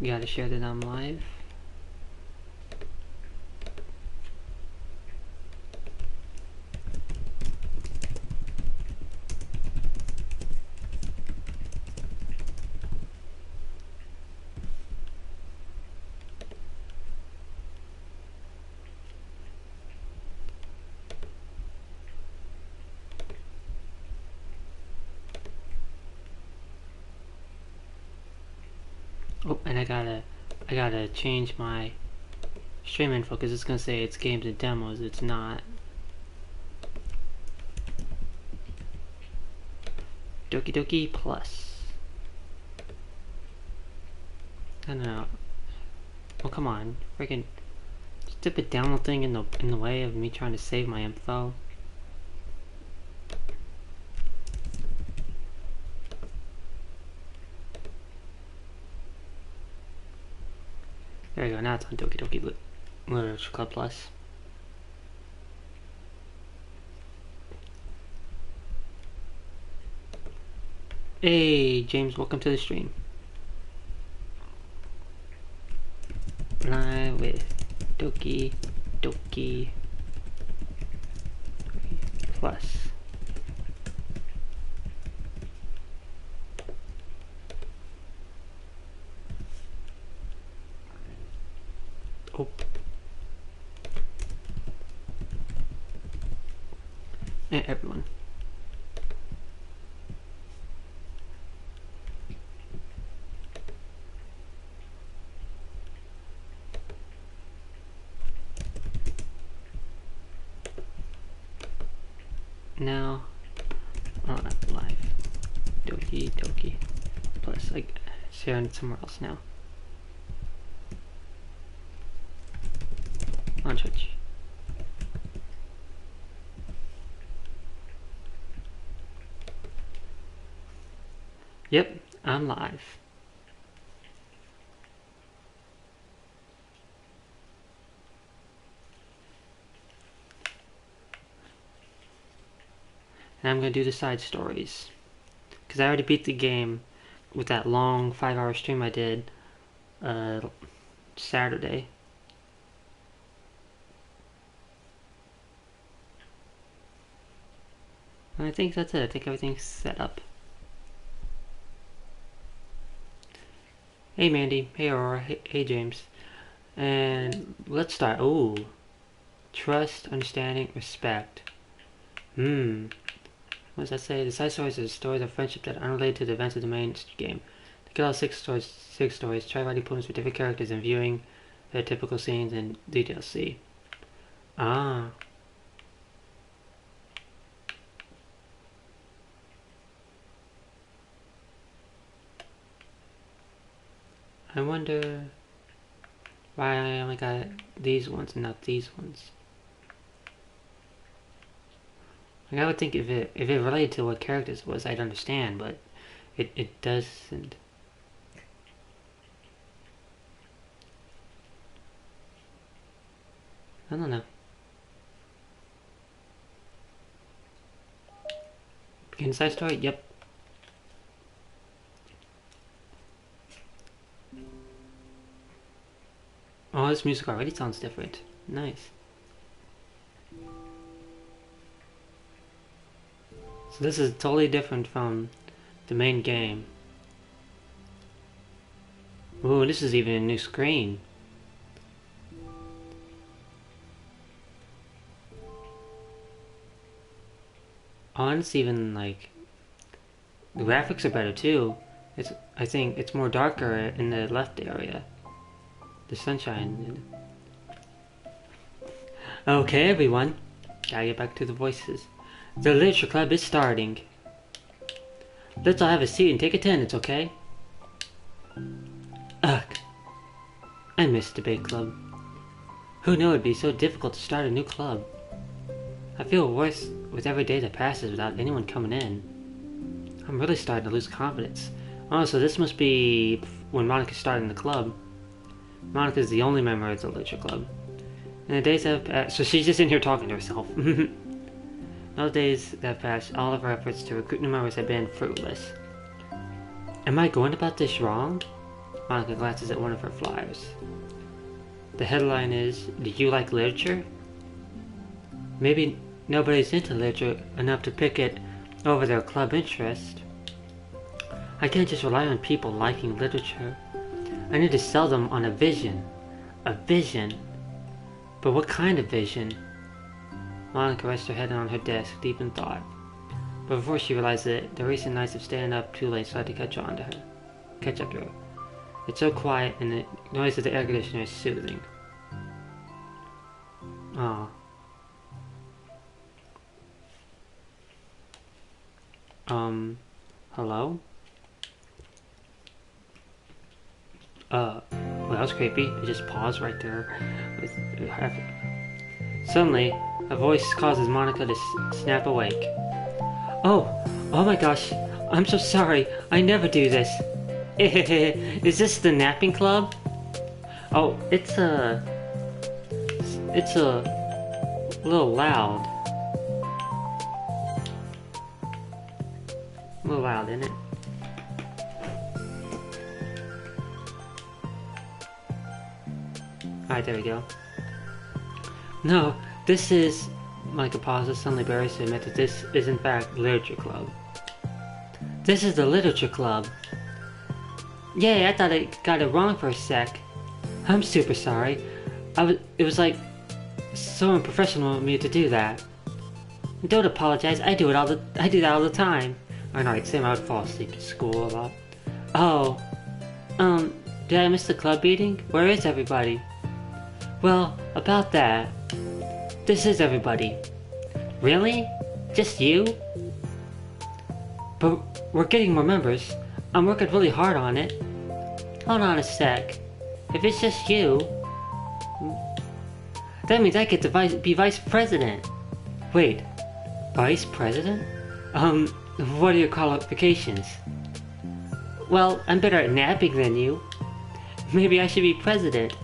Gotta share that I'm live. Oh, and I gotta change my stream info because it's gonna say it's games and demos. It's not. Doki Doki Plus. I don't know. Oh, come on, freaking stupid download thing in the way of me trying to save my info. There you go. Now it's on Doki Doki Literature Club Plus. Hey, James, welcome to the stream. Live with Doki Doki Plus. Oh. And everyone. Now on live Doki Doki Plus. Like sharing it somewhere else now. On Twitch. Yep, I'm live. And I'm gonna do the side stories. Because I already beat the game with that long 5-hour stream I did Saturday. And I think that's it. I think everything's set up. Hey Mandy, hey Aurora, hey James. And let's start. Ooh. Trust, understanding, respect. What does that say? The side stories are stories of friendship that are unrelated to the events of the main game. To get all six stories, try writing poems for different characters and viewing their typical scenes and details. See. Ah. I wonder why I only got these ones and not these ones. Like I would think if it related to what characters it was, I'd understand, but it doesn't. I don't know. Begin side story? Yep. Oh, this music already sounds different. Nice. So this is totally different from the main game. Ooh, this is even a new screen. Oh, and it's even like the graphics are better too. I think it's more darker in the left area. The sunshine. Okay, everyone. Gotta get back to the voices. The literature club is starting. Let's all have a seat and take attendance, okay? Ugh. I miss debate club. Who knew it'd be so difficult to start a new club? I feel worse with every day that passes without anyone coming in. I'm really starting to lose confidence. Oh, so this must be when Monica's starting the club. Monica's the only member of the literature club. And the days have passed, so she's just in here talking to herself. All the days that have passed, all of her efforts to recruit new members have been fruitless. Am I going about this wrong? Monica glances at one of her flyers. The headline is, "Do you like literature?" Maybe nobody's into literature enough to pick it over their club interest. I can't just rely on people liking literature. I need to sell them on a vision. A vision? But what kind of vision? Monica rests her head on her desk, deep in thought. But before she realized it, the recent nights of staying up too late started to catch up to her. It's so quiet, and the noise of the air conditioner is soothing. Ah. Hello? Well, that was creepy. It just paused right there. Suddenly, a voice causes Monica to snap awake. Oh my gosh, I'm so sorry. I never do this. Is this the napping club? Oh, it's a little loud. A little loud, isn't it? Alright, there we go. No, this is... Micah pauses, suddenly embarrassed to admit that this is in fact Literature Club. This is the Literature Club. Yay, I thought I got it wrong for a sec. I'm super sorry. It was like so unprofessional of me to do that. Don't apologize. I do that all the time. Or no, like same I would fall asleep at school a lot. Oh, did I miss the club meeting? Where is everybody? Well, about that. This is everybody. Really? Just you? But we're getting more members. I'm working really hard on it. Hold on a sec. If it's just you, that means I get to be vice president. Wait, vice president? What are your qualifications? Well, I'm better at napping than you. Maybe I should be president.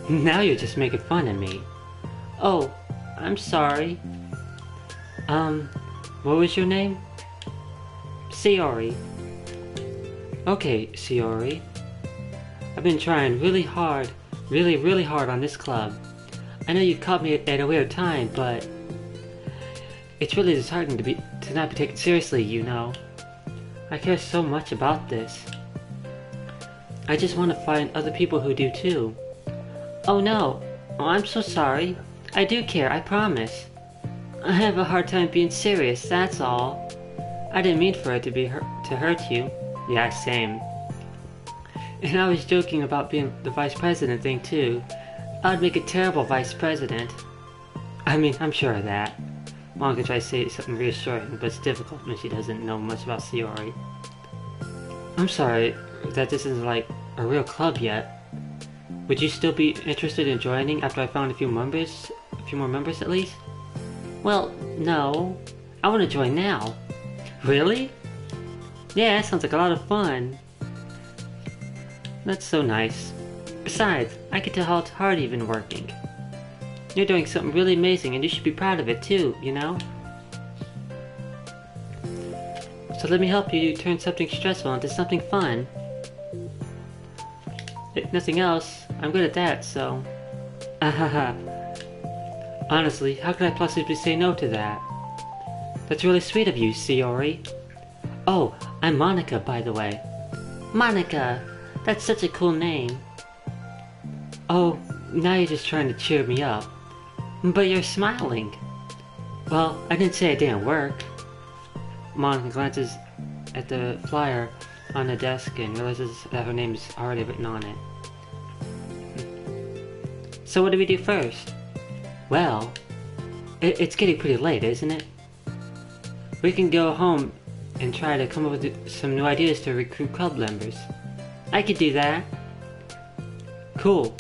Now you're just making fun of me. Oh, I'm sorry. What was your name? Sayori. Okay, Sayori. I've been trying really hard, really hard on this club. I know you caught me at a weird time, but it's really disheartening to not be taken seriously, you know. I care so much about this. I just want to find other people who do too. Oh no. Oh, I'm so sorry. I do care, I promise. I have a hard time being serious, that's all. I didn't mean for it to hurt you. Yeah, same. And I was joking about being the vice president thing too. I'd make a terrible vice president. I mean, I'm sure of that. Monica tries to say something reassuring, but it's difficult when she doesn't know much about Sayori. I'm sorry that this isn't like a real club yet. Would you still be interested in joining after I found a few more members at least? Well, no. I want to join now. Really? Yeah, that sounds like a lot of fun. That's so nice. Besides, I can tell how hard you've been working. You're doing something really amazing and you should be proud of it too, you know? So let me help you turn something stressful into something fun. If nothing else, I'm good at that, so... Ahaha. Honestly, how could I possibly say no to that? That's really sweet of you, Sayori. Oh, I'm Monica, by the way. Monica! That's such a cool name. Oh, now you're just trying to cheer me up. But you're smiling. Well, I didn't say it didn't work. Monica glances at the flyer on the desk and realizes that her name is already written on it. So what do we do first? Well, it's getting pretty late, isn't it? We can go home and try to come up with some new ideas to recruit club members. I could do that. Cool.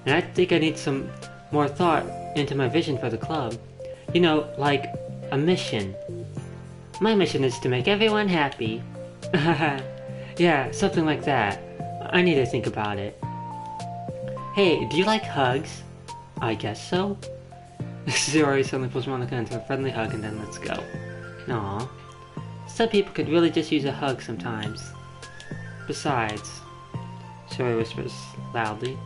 And I think I need some more thought into my vision for the club. You know, like a mission. My mission is to make everyone happy. Yeah, something like that. I need to think about it. Hey, do you like hugs? I guess so. Sayori suddenly pulls Monica into a friendly hug and then lets go. Aww. Some people could really just use a hug sometimes. Besides, Shiori whispers loudly.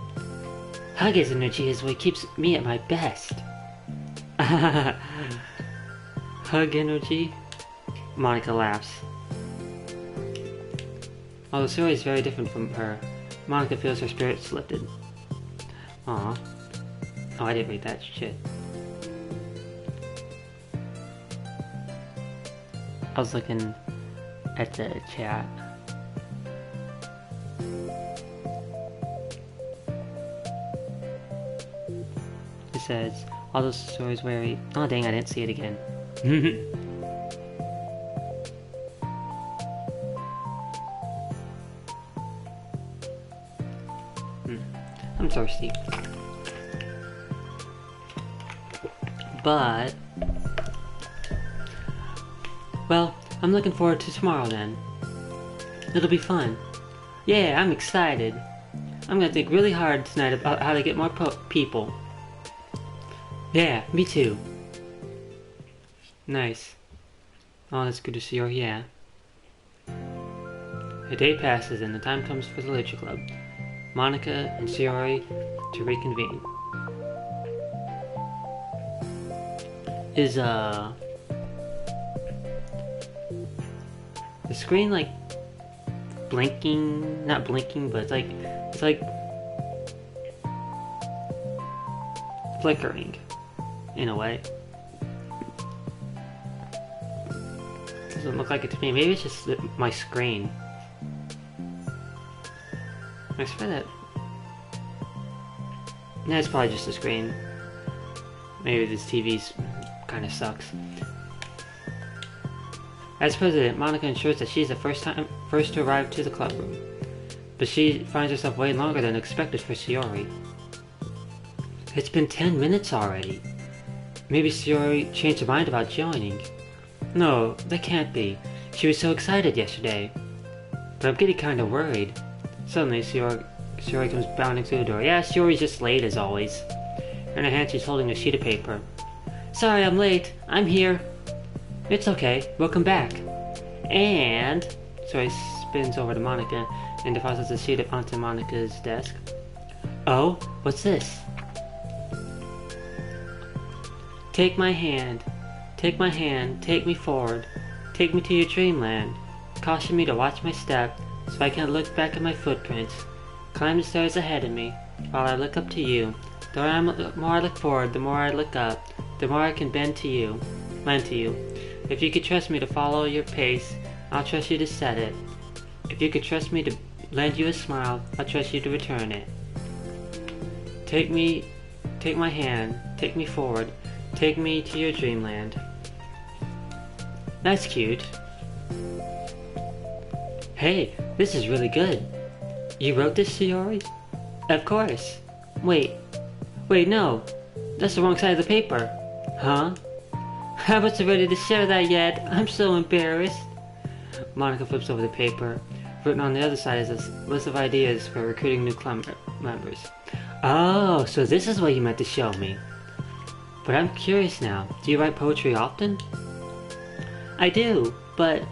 Huggy's energy is what keeps me at my best. Hug energy? Monica laughs. Although Shiori is very different from her, Monica feels her spirits lifted. Aw. Oh, I didn't read that shit. I was looking at the chat. It says, all those stories wary. Oh dang, I didn't see it again. I'm thirsty. But, well, I'm looking forward to tomorrow then. It'll be fun. Yeah, I'm excited. I'm gonna think really hard tonight about how to get more people. Yeah, me too. Nice. Oh, that's good to see you. Yeah. A day passes and the time comes for the literature club. Monica and Shiori to reconvene. Is the screen like blinking? Not blinking, but it's like flickering in a way. Doesn't look like it to me. Maybe it's just my screen. I swear that. No, it's probably just the screen. Maybe this TV's kind of sucks. As president, Monica ensures that she's the first to arrive to the club room, but she finds herself waiting longer than expected for Shiori. It's been 10 minutes already. Maybe Shiori changed her mind about joining. No, that can't be. She was so excited yesterday. But I'm getting kind of worried. Suddenly, Shiori comes bounding through the door. Yeah, Shiori's just late as always. In her hand, she's holding a sheet of paper. Sorry, I'm late. I'm here. It's okay. Welcome back. And Shiori spins over to Monica and deposits the sheet onto Monica's desk. Oh, what's this? Take my hand. Take my hand. Take me forward. Take me to your dreamland. Caution me to watch my step, so I can look back at my footprints. Climb the stairs ahead of me, while I look up to you. The more I look forward, the more I look up, the more I can bend to you. If you could trust me to follow your pace, I'll trust you to set it. If you could trust me to lend you a smile, I'll trust you to return it. Take my hand, take me forward, take me to your dreamland. That's cute. Hey, this is really good. You wrote this, Shiori? Of course. Wait, no. That's the wrong side of the paper. Huh? I wasn't ready to share that yet. I'm so embarrassed. Monica flips over the paper. Written on the other side is a list of ideas for recruiting new club members. Oh, so this is what you meant to show me. But I'm curious now. Do you write poetry often? I do, but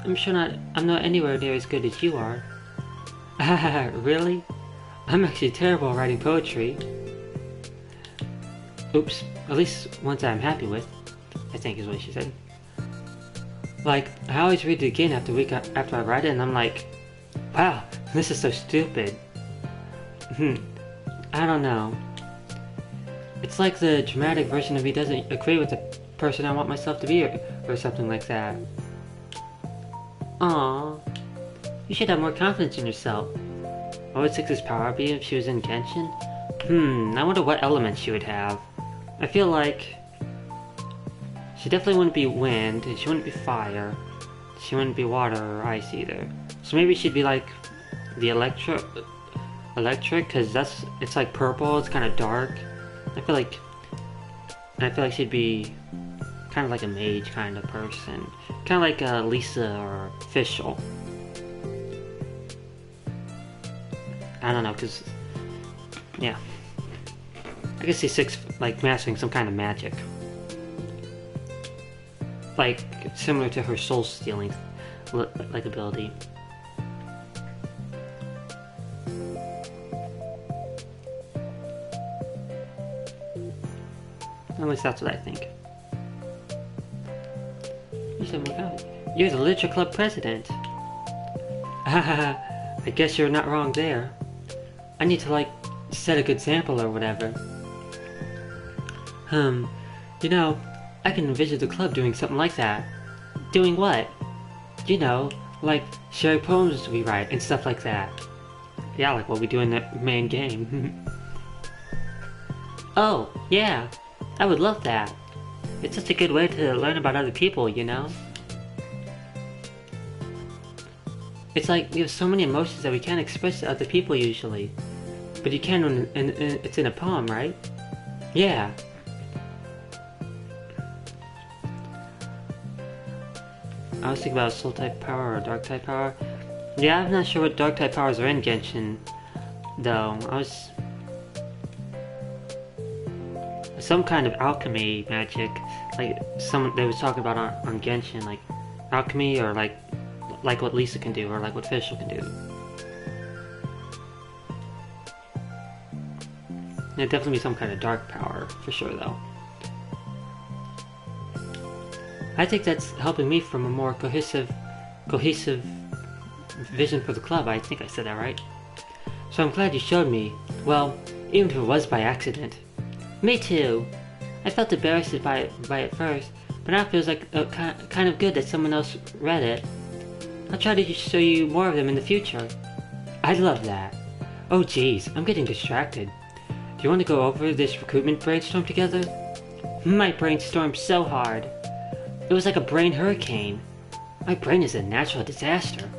I'm not anywhere near as good as you are. Really? I'm actually terrible at writing poetry. Oops, at least ones that I'm happy with, I think is what she said. Like, I always read it again after I write it and I'm like, wow, this is so stupid. I don't know. It's like the dramatic version of me doesn't agree with the person I want myself to be or something like that. Aww. You should have more confidence in yourself. What would Six's power be if she was in Genshin? I wonder what elements she would have. I feel like she definitely wouldn't be wind, she wouldn't be fire, she wouldn't be water or ice either. So maybe she'd be like the electric, because it's like purple, it's kind of dark. I feel like she'd be kind of like a mage kind of person, kind of like Lisa or Fischl. I don't know, cause yeah, I can see Six like mastering some kind of magic, like similar to her soul stealing like ability. At least that's what I think. You said, "My God, you're the literature club president." I guess you're not wrong there. I need to, like, set a good example or whatever. You know, I can envision the club doing something like that. Doing what? You know, like sharing poems we write and stuff like that. Yeah, like what we do in the main game. Oh, yeah. I would love that. It's such a good way to learn about other people, you know? It's like we have so many emotions that we can't express to other people usually. But you can when it's in a poem, right? Yeah. I was thinking about soul type power or dark type power. Yeah, I'm not sure what dark type powers are in Genshin, though. Some kind of alchemy magic, like they was talking about on Genshin, like alchemy or like what Lisa can do or like what Fischl can do. There'd definitely be some kind of dark power for sure, though. I think that's helping me from a more cohesive vision for the club. I think I said that right. So I'm glad you showed me. Well, even if it was by accident. Me too. I felt embarrassed by it first, but now it feels like kind of good that someone else read it. I'll try to show you more of them in the future. I'd love that. Oh geez, I'm getting distracted. Do you want to go over this recruitment brainstorm together? My brainstormed so hard. It was like a brain hurricane. My brain is a natural disaster.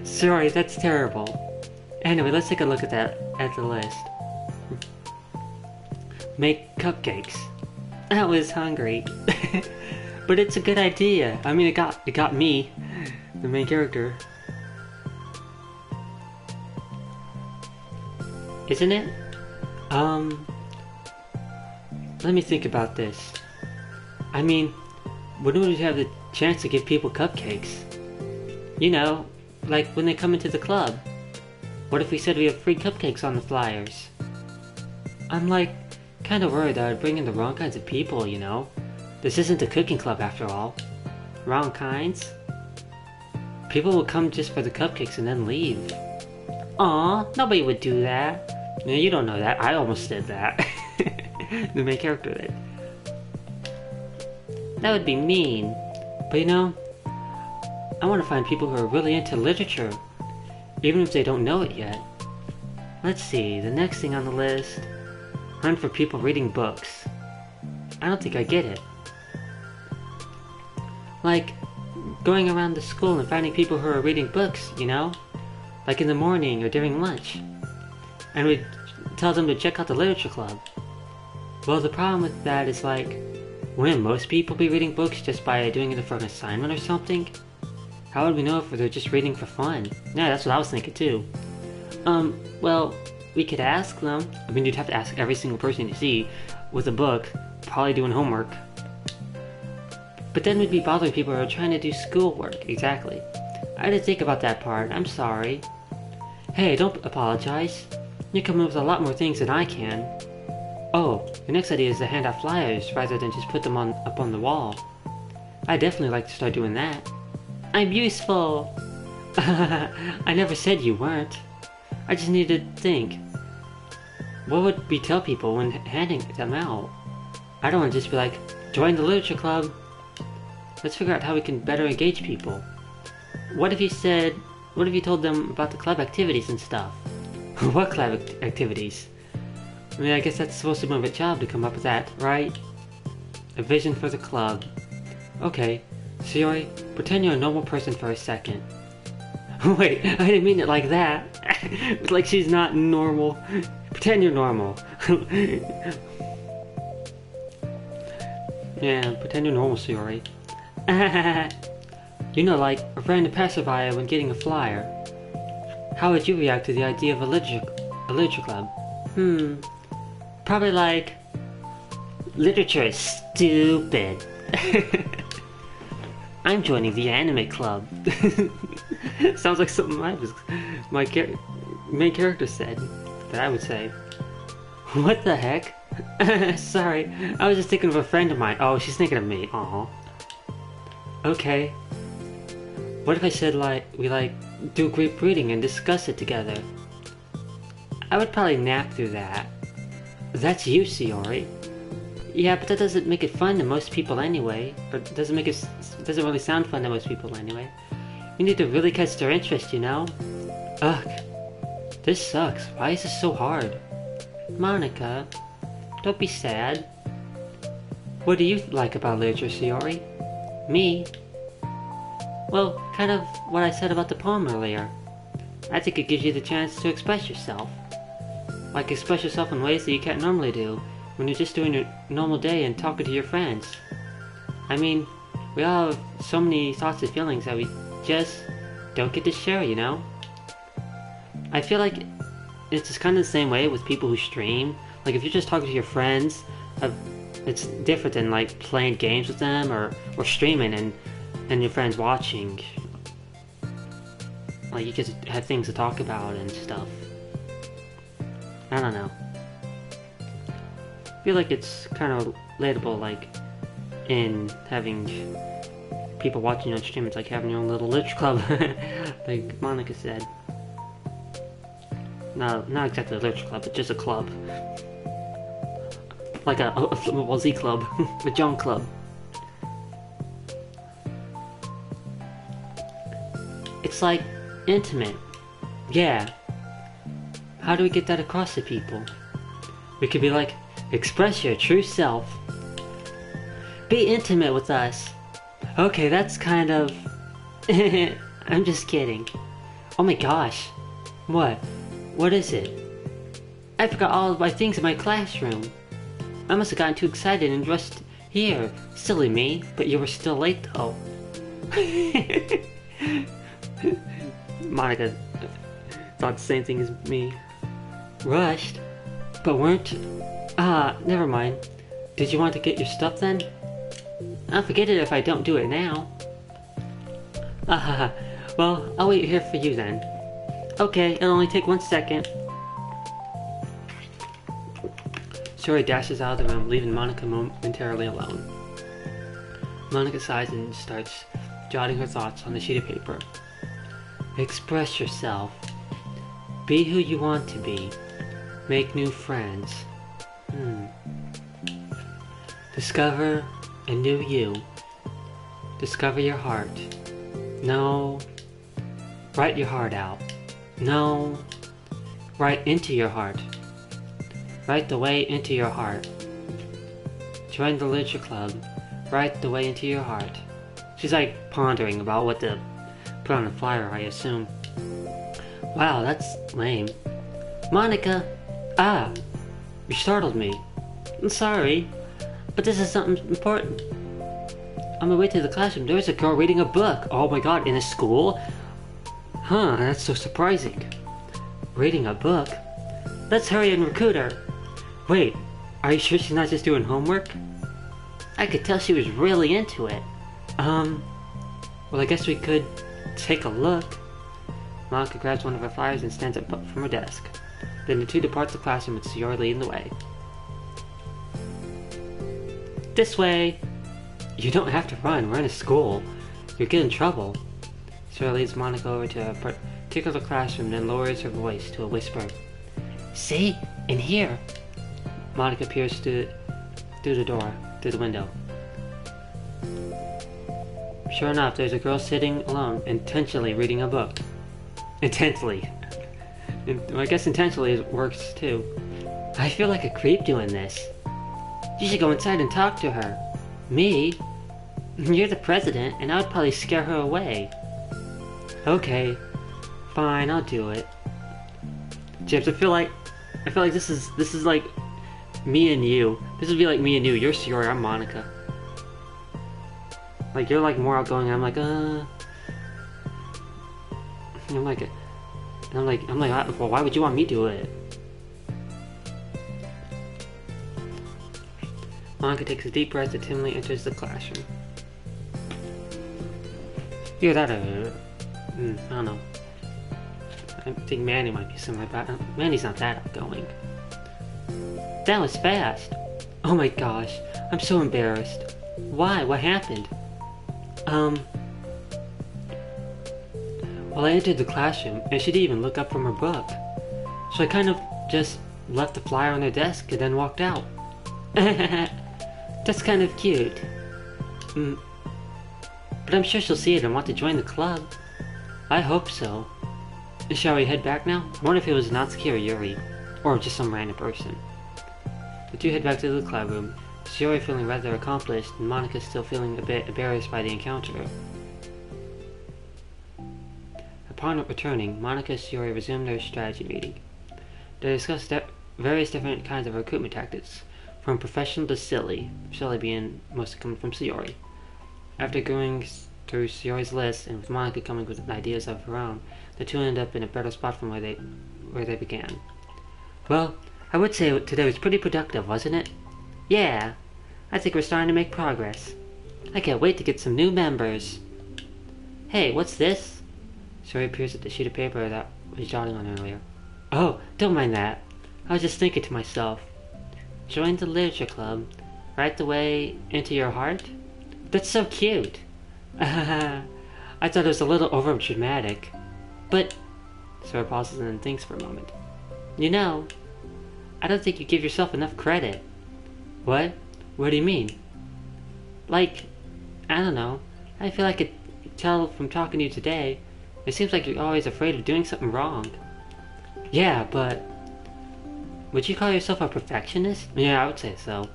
Sorry, that's terrible. Anyway, let's take a look at the list. Make cupcakes. I was hungry. But it's a good idea. I mean, it got me, the main character. Isn't it? Let me think about this. I mean, when would we have the chance to give people cupcakes? You know, like when they come into the club. What if we said we have free cupcakes on the flyers? I'm like, kinda worried that I'd bring in the wrong kinds of people, you know? This isn't a cooking club after all. Wrong kinds? People will come just for the cupcakes and then leave. Aw, nobody would do that. No, you don't know that. I almost did that. The main character did. That would be mean. But you know, I want to find people who are really into literature, even if they don't know it yet. Let's see, the next thing on the list. Hunt for people reading books. I don't think I get it. Like, going around the school and finding people who are reading books, you know? Like in the morning or during lunch. And we'd tell them to check out the literature club. Well, the problem with that is like, wouldn't most people be reading books just by doing it for an assignment or something? How would we know if they're just reading for fun? Yeah, that's what I was thinking too. Well, we could ask them. I mean, you'd have to ask every single person you see with a book, probably doing homework. But then we'd be bothering people who are trying to do schoolwork, exactly. I didn't think about that part, I'm sorry. Hey, don't apologize. You come up with a lot more things than I can. Oh, the next idea is to hand out flyers rather than just put them up on the wall. I'd definitely like to start doing that. I'm useful! I never said you weren't. I just need to think. What would we tell people when handing them out? I don't want to just be like, join the literature club. Let's figure out how we can better engage people. What if you told them about the club activities and stuff? What club activities? I mean, I guess that's supposed to be my job to come up with that, right? A vision for the club. Okay, Sayori, pretend you're a normal person for a second. Wait, I didn't mean it like that. It's like she's not normal. Pretend you're normal. Yeah, pretend you're normal, Sayori. You know, like a random passerby when getting a flyer. How would you react to the idea of a literature club? Probably like, literature is stupid. I'm joining the anime club. Sounds like something my main character said that I would say. What the heck? Sorry, I was just thinking of a friend of mine. Oh, she's thinking of me. Aw. Okay. What if I said, we do group reading and discuss it together? I would probably nap through that. That's you, Shiori. Yeah, but that doesn't make it fun to most people anyway. Or doesn't really sound fun to most people anyway. You need to really catch their interest, you know? Ugh. This sucks. Why is this so hard? Monica, don't be sad. What do you like about literature, Shiori? Me? Well, kind of what I said about the poem earlier. I think it gives you the chance to express yourself. Like express yourself in ways that you can't normally do when you're just doing a normal day and talking to your friends. I mean, we all have so many thoughts and feelings that we just don't get to share, you know? I feel like it's just kind of the same way with people who stream. Like if you're just talking to your friends, it's different than like playing games with them or streaming and your friends watching. Like you just have things to talk about and stuff. I don't know. I feel like it's kind of relatable, like in having people watching on stream. It's like having your own little literature club, like Monica said. No, not exactly a literature club, but just a club. Like a Z club, a John club. It's like intimate. Yeah. How do we get that across to people? We could be like, express your true self. Be intimate with us. Okay, that's kind of... I'm just kidding. Oh my gosh. What? What is it? I forgot all of my things in my classroom. I must have gotten too excited and rushed here. Silly me, but you were still late though. Monica thought the same thing as me. Rushed? But weren't... never mind. Did you want to get your stuff then? I'll forget it if I don't do it now. Well, I'll wait here for you then. Okay, it'll only take 1 second. Shiori dashes out of the room, leaving Monica momentarily alone. Monica sighs and starts jotting her thoughts on a sheet of paper. Express yourself. Be who you want to be. Make new friends. Discover a new you. Discover your heart. No. Write your heart out. No. Write into your heart. Write the way into your heart. Join the literature club. Write the way into your heart. She's like pondering about what to put on a flyer, I assume. Wow, that's lame. Monica! You startled me. I'm sorry, but this is something important. On my way to the classroom, there was a girl reading a book. Oh my god, in a school? Huh, that's so surprising. Reading a book? Let's hurry and recruit her. Wait, are you sure she's not just doing homework? I could tell she was really into it. Well, I guess we could take a look. Monica grabs one of her flyers and stands up from her desk. Then the two depart the classroom with Shiori leading the way. This way! You don't have to run, we're in a school. You'll get in trouble. Shiori leads Monica over to a particular classroom, then lowers her voice to a whisper. See? In here! Monica peers through the window. Sure enough, there's a girl sitting alone, intentionally reading a book. Intently. I guess intentionally works too. I feel like a creep doing this. You should go inside and talk to her. Me? You're the president, and I would probably scare her away. Okay. Fine, I'll do it. James, I feel like this is like me and you. This would be like me and you. You're Shiori, I'm Monica. Like you're like more outgoing. I'm like, well, why would you want me to do it? Monica takes a deep breath and timidly enters the classroom. Either that or... I don't know. I think Manny might be something like that. Manny's not that outgoing. That was fast. Oh my gosh, I'm so embarrassed. Why? What happened? Well, I entered the classroom and she didn't even look up from her book. So I kind of just left the flyer on her desk and then walked out. That's kind of cute. But I'm sure she'll see it and want to join the club. I hope so. Shall we head back now? I wonder if it was Natsuki or Yuri, or just some random person. The two head back to the club room, Yuri feeling rather accomplished and Monica still feeling a bit embarrassed by the encounter. Upon returning, Monica and Yuri resumed their strategy meeting. They discussed various different kinds of recruitment tactics, from professional to silly being mostly coming from Sayori. After going through Sayori's list, and with Monica coming with ideas of her own, the two ended up in a better spot from where they began. Well, I would say today was pretty productive, wasn't it? Yeah, I think we're starting to make progress. I can't wait to get some new members. Hey, what's this? Sayori peers at the sheet of paper that was jotting on earlier. Oh, don't mind that. I was just thinking to myself. Join the literature club, right the way into your heart? That's so cute. I thought it was a little over dramatic. But Sarah pauses and then thinks for a moment. You know, I don't think you give yourself enough credit. What? What do you mean? Like, I don't know. I feel I could tell from talking to you today. It seems like you're always afraid of doing something wrong. Yeah, but would you call yourself a perfectionist? Yeah, I would say so.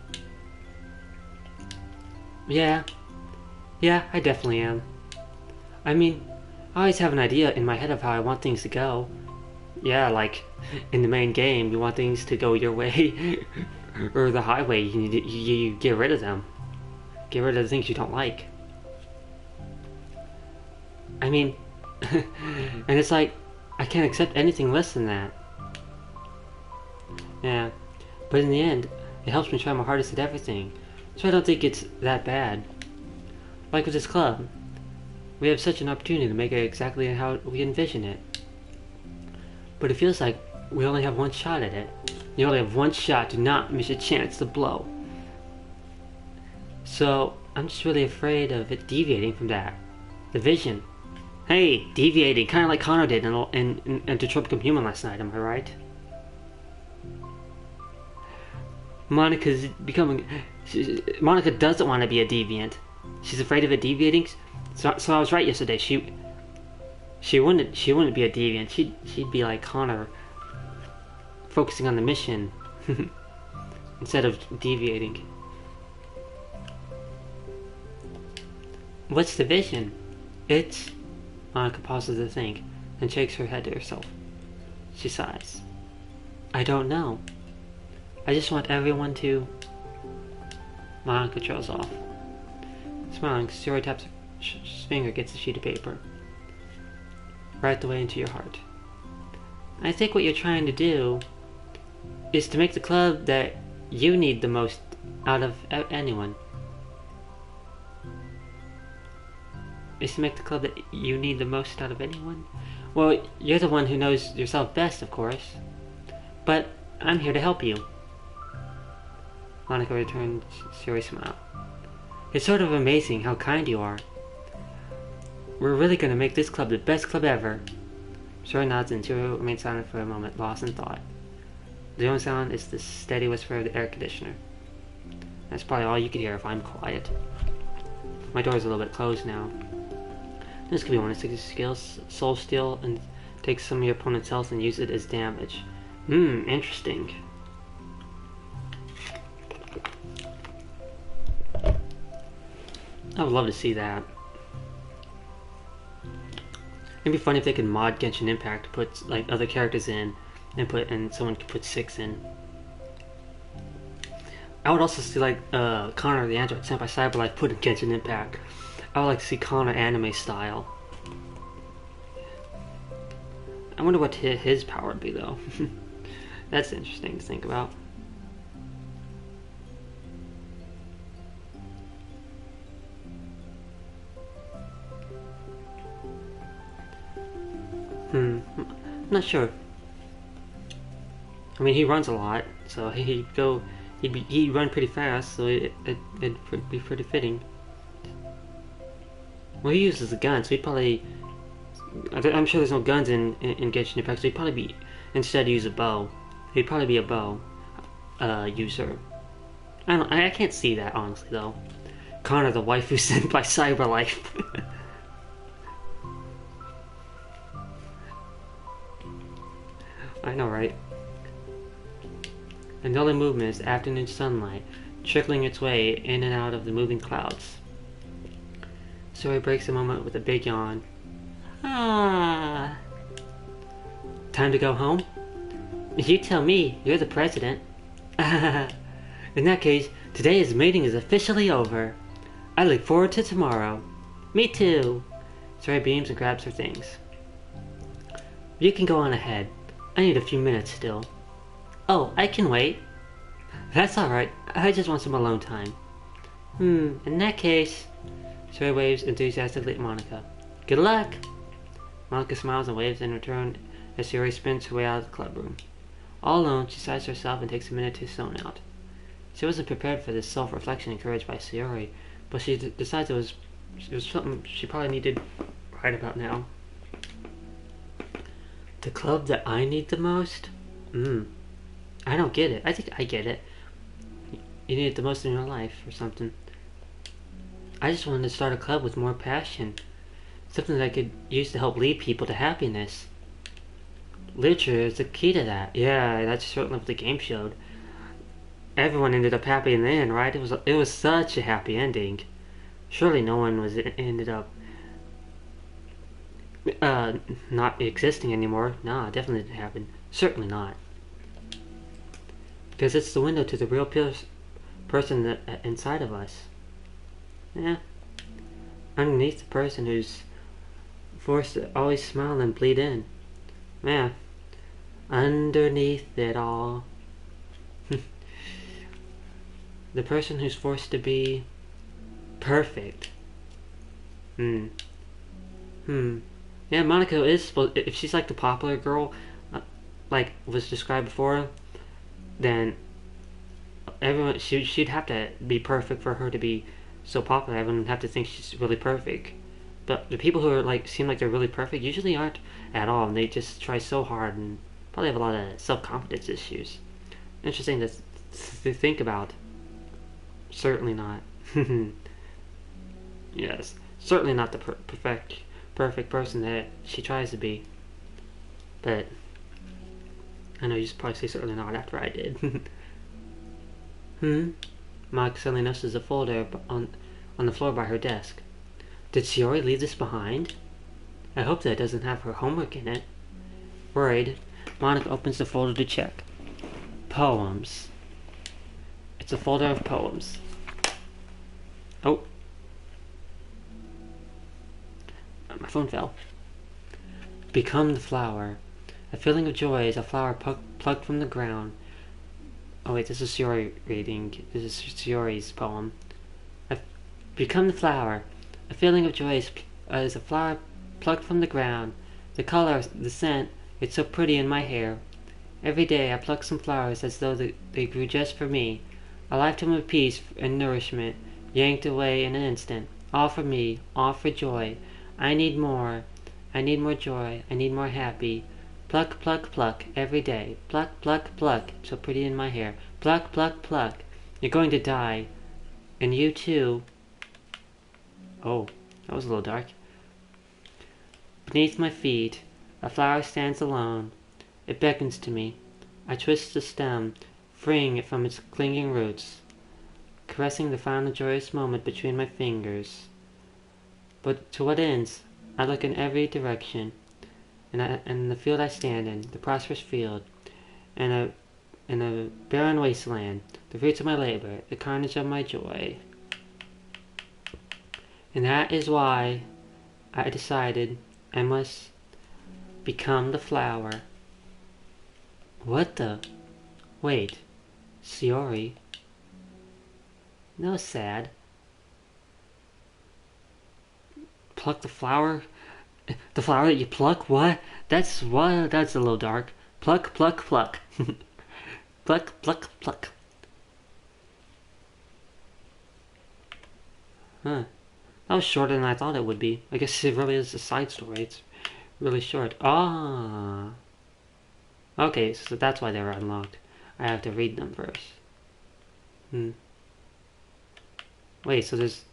Yeah, I definitely am. I mean, I always have an idea in my head of how I want things to go. Yeah, like, in the main game, you want things to go your way, or the highway, you get rid of them. Get rid of the things you don't like. I mean, and it's like, I can't accept anything less than that. Yeah, but in the end, it helps me try my hardest at everything, so I don't think it's that bad. Like with this club, we have such an opportunity to make it exactly how we envision it. But it feels like we only have one shot at it. You only have one shot to not miss a chance to blow. So, I'm just really afraid of it deviating from that. The vision. Hey, deviating, kind of like Connor did in Detroit Become Human last night, am I right? Monica doesn't want to be a deviant. She's afraid of it deviating. So I was right yesterday. She wouldn't be a deviant. She'd be like Connor, focusing on the mission instead of deviating. What's the vision? It's... Monica pauses to think, then shakes her head to herself. She sighs. I don't know. I just want everyone to... Monica trails off. Smiling, Sayori taps his finger against a sheet of paper. Right the way into your heart. I think what you're trying to do is to make the club that you need the most out of anyone. Is to make the club that you need the most out of anyone? Well, you're the one who knows yourself best, of course. But I'm here to help you. Monica returned Sayori's smile. It's sort of amazing how kind you are. We're really going to make this club the best club ever. Sayori nods and Sayori remains silent for a moment, lost in thought. The only sound is the steady whisper of the air conditioner. That's probably all you could hear if I'm quiet. My door's a little bit closed now. This could be one of 60 skills, Soul Steal, and take some of your opponent's health and use it as damage. Interesting. I would love to see that. It'd be funny if they could mod Genshin Impact, put like other characters in, and someone could put 6 in. I would also see like Connor the android sent by Cyberlife put in Genshin Impact. I would like to see Connor anime style. I wonder what his power would be though. That's interesting to think about. I'm not sure. I mean, he runs a lot, so he'd run pretty fast, so it'd be pretty fitting. Well, he uses a gun, so he'd probably... I'm sure there's no guns in Genshin Impact, so he'd probably be... Instead use a bow. He'd probably be a bow user. I can't see that, honestly, though. Connor, the wife who's sent by Cyberlife. I know, right? Another movement is afternoon sunlight, trickling its way in and out of the moving clouds. Suri breaks the moment with a big yawn. Ah. Time to go home? You tell me, you're the president. In that case, today's meeting is officially over. I look forward to tomorrow. Me too. Suri beams and grabs her things. You can go on ahead. I need a few minutes still. Oh, I can wait. That's alright. I just want some alone time. In that case... Suri waves enthusiastically at Monica. Good luck! Monica smiles and waves in return as Suri spins her way out of the club room. All alone, she sighs herself and takes a minute to zone out. She wasn't prepared for this self-reflection encouraged by Sayori, but she decides it was something she probably needed right about now. The club that I need the most? I don't get it. I think I get it. You need it the most in your life or something. I just wanted to start a club with more passion. Something that I could use to help lead people to happiness. Literature is the key to that. Yeah, that's certainly what the game showed. Everyone ended up happy in the end, right? It was such a happy ending. Surely no one ended up not existing anymore. Nah, definitely didn't happen. Certainly not. Because it's the window to the real person that inside of us. Yeah. Underneath the person who's forced to always smile and bleed in. Yeah. Underneath it all. The person who's forced to be perfect. Yeah, Monica is supposed... If she's like the popular girl, like was described before, then everyone... She'd have to be perfect for her to be so popular. Everyone would have to think she's really perfect. But the people who are like seem like they're really perfect usually aren't at all, and they just try so hard and probably have a lot of self-confidence issues. Interesting to think about. Certainly not. Yes, certainly not the perfect person that she tries to be. But I know you should probably say certainly not after I did. Monica suddenly notices a folder on the floor by her desk. Did Sayori leave this behind? I hope that it doesn't have her homework in it. Worried, Monica opens the folder to check. Poems. It's a folder of poems. Oh. My phone fell. Become the flower. A feeling of joy is a flower plucked from the ground. Oh wait, this is Sayori reading. This is Sayori's poem. Become the flower. A feeling of joy is a flower plucked from the ground. The color, the scent, it's so pretty in my hair. Every day I pluck some flowers as though they grew just for me. A lifetime of peace and nourishment, yanked away in an instant. All for me, all for joy. I need more. I need more joy. I need more happy. Pluck, pluck, pluck, every day. Pluck, pluck, pluck, so pretty in my hair. Pluck, pluck, pluck. You're going to die. And you too. Oh, that was a little dark. Beneath my feet, a flower stands alone. It beckons to me. I twist the stem, freeing it from its clinging roots, caressing the final joyous moment between my fingers. But to what ends? I look in every direction, and the field I stand in, the prosperous field, and a barren wasteland, the fruits of my labor, the carnage of my joy. And that is why I decided I must become the flower. What the? Wait. Sayori? No, sad. Pluck the flower? The flower that you pluck? What? That's a little dark. Pluck, pluck, pluck. Pluck, pluck, pluck. Huh. That was shorter than I thought it would be. I guess it really is a side story. It's really short. Ah. Okay, so that's why they were unlocked. I have to read them first. Wait, so there's...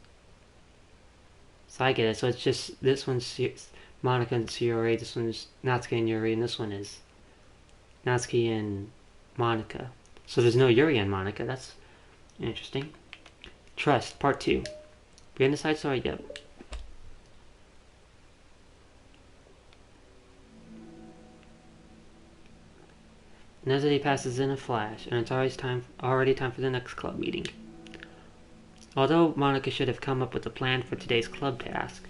So I get it. So it's just... This one's Monica and Sayori. This one's Natsuki and Yuri. And this one is Natsuki and Monica. So there's no Yuri and Monica. That's interesting. Trust, part 2. Begin the side story? Yep. Another day passes in a flash, and it's already time for the next club meeting. Although Monica should have come up with a plan for today's club task,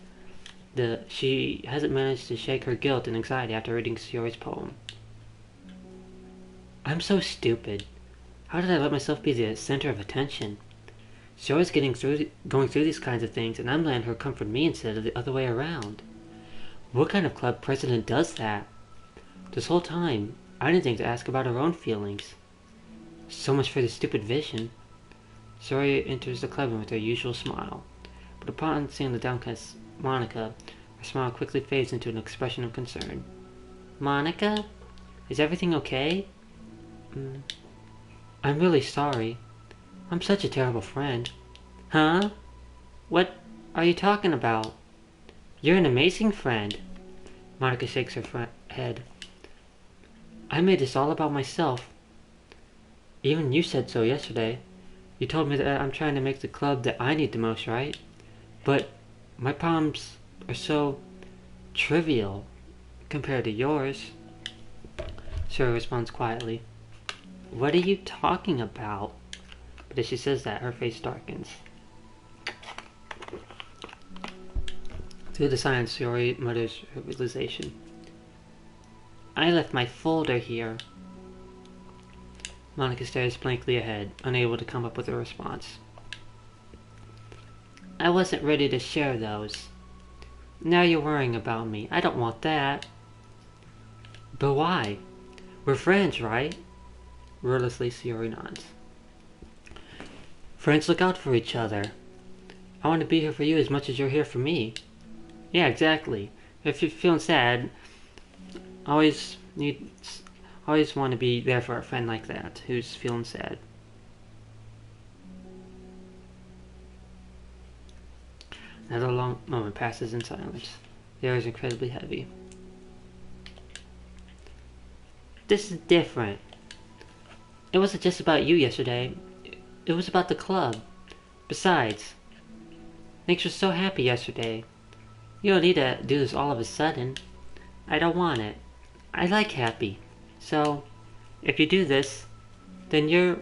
she hasn't managed to shake her guilt and anxiety after reading Sayori's poem. I'm so stupid. How did I let myself be the center of attention? Sayori's going through these kinds of things, and I'm letting her comfort me instead of the other way around. What kind of club president does that? This whole time, I didn't think to ask about her own feelings. So much for the stupid vision. Sayori enters the clubroom with her usual smile, but upon seeing the downcast Monica, her smile quickly fades into an expression of concern. Monica? Is everything okay? I'm really sorry. I'm such a terrible friend. Huh? What are you talking about? You're an amazing friend. Monica shakes her head. I made this all about myself. Even you said so yesterday. You told me that I'm trying to make the club that I need the most, right? But my problems are so trivial compared to yours. Sayori responds quietly. What are you talking about? But as she says that, her face darkens. Through the silence, Sayori mutters her realization. I left my folder here. Monica stares blankly ahead, unable to come up with a response. I wasn't ready to share those. Now you're worrying about me. I don't want that. But why? We're friends, right? Wordlessly, Sayori nods. Friends look out for each other. I want to be here for you as much as you're here for me. Yeah, exactly. If you're feeling sad, always want to be there for a friend like that who's feeling sad. Another long moment passes in silence. The air is incredibly heavy. This is different. It wasn't just about you yesterday. It was about the club. Besides, things were so happy yesterday. You don't need to do this all of a sudden. I don't want it. I like happy. So, if you do this, then you're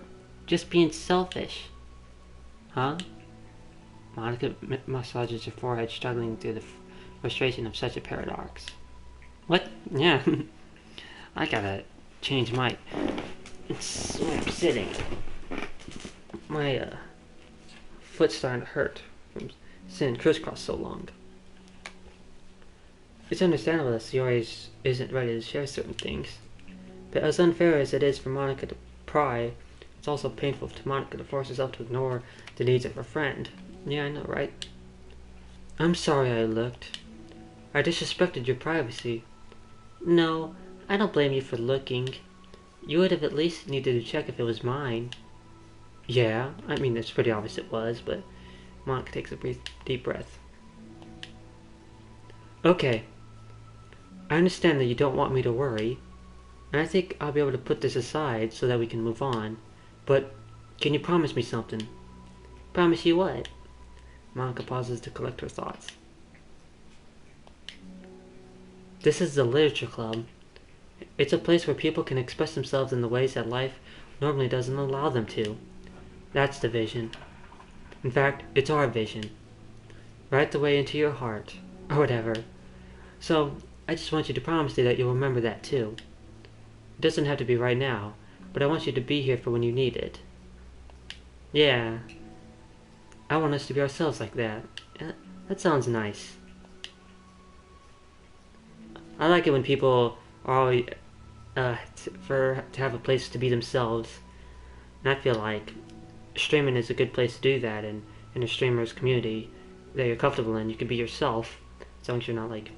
just being selfish. Huh? Monica massages her forehead, struggling through the frustration of such a paradox. What? Yeah. I gotta change my... It's where I'm sitting. My foot's starting to hurt from sitting crisscross so long. It's understandable that Sayori isn't ready to share certain things. But as unfair as it is for Monica to pry, it's also painful to Monica to force herself to ignore the needs of her friend. Yeah, I know, right? I'm sorry I looked. I disrespected your privacy. No, I don't blame you for looking. You would have at least needed to check if it was mine. Yeah, I mean, it's pretty obvious it was, but Monica takes a deep breath. Okay. I understand that you don't want me to worry, and I think I'll be able to put this aside so that we can move on. But can you promise me something? Promise you what? Monica pauses to collect her thoughts. This is the Literature Club. It's a place where people can express themselves in the ways that life normally doesn't allow them to. That's the vision. In fact, it's our vision. Right the way into your heart, or whatever. So, I just want you to promise me that you'll remember that too. It doesn't have to be right now, but I want you to be here for when you need it. Yeah. I want us to be ourselves like that. That sounds nice. I like it when people are always, to have a place to be themselves And I feel like streaming is a good place to do that, and in a streamer's community that you're comfortable in, you can be yourself, as long as you're not like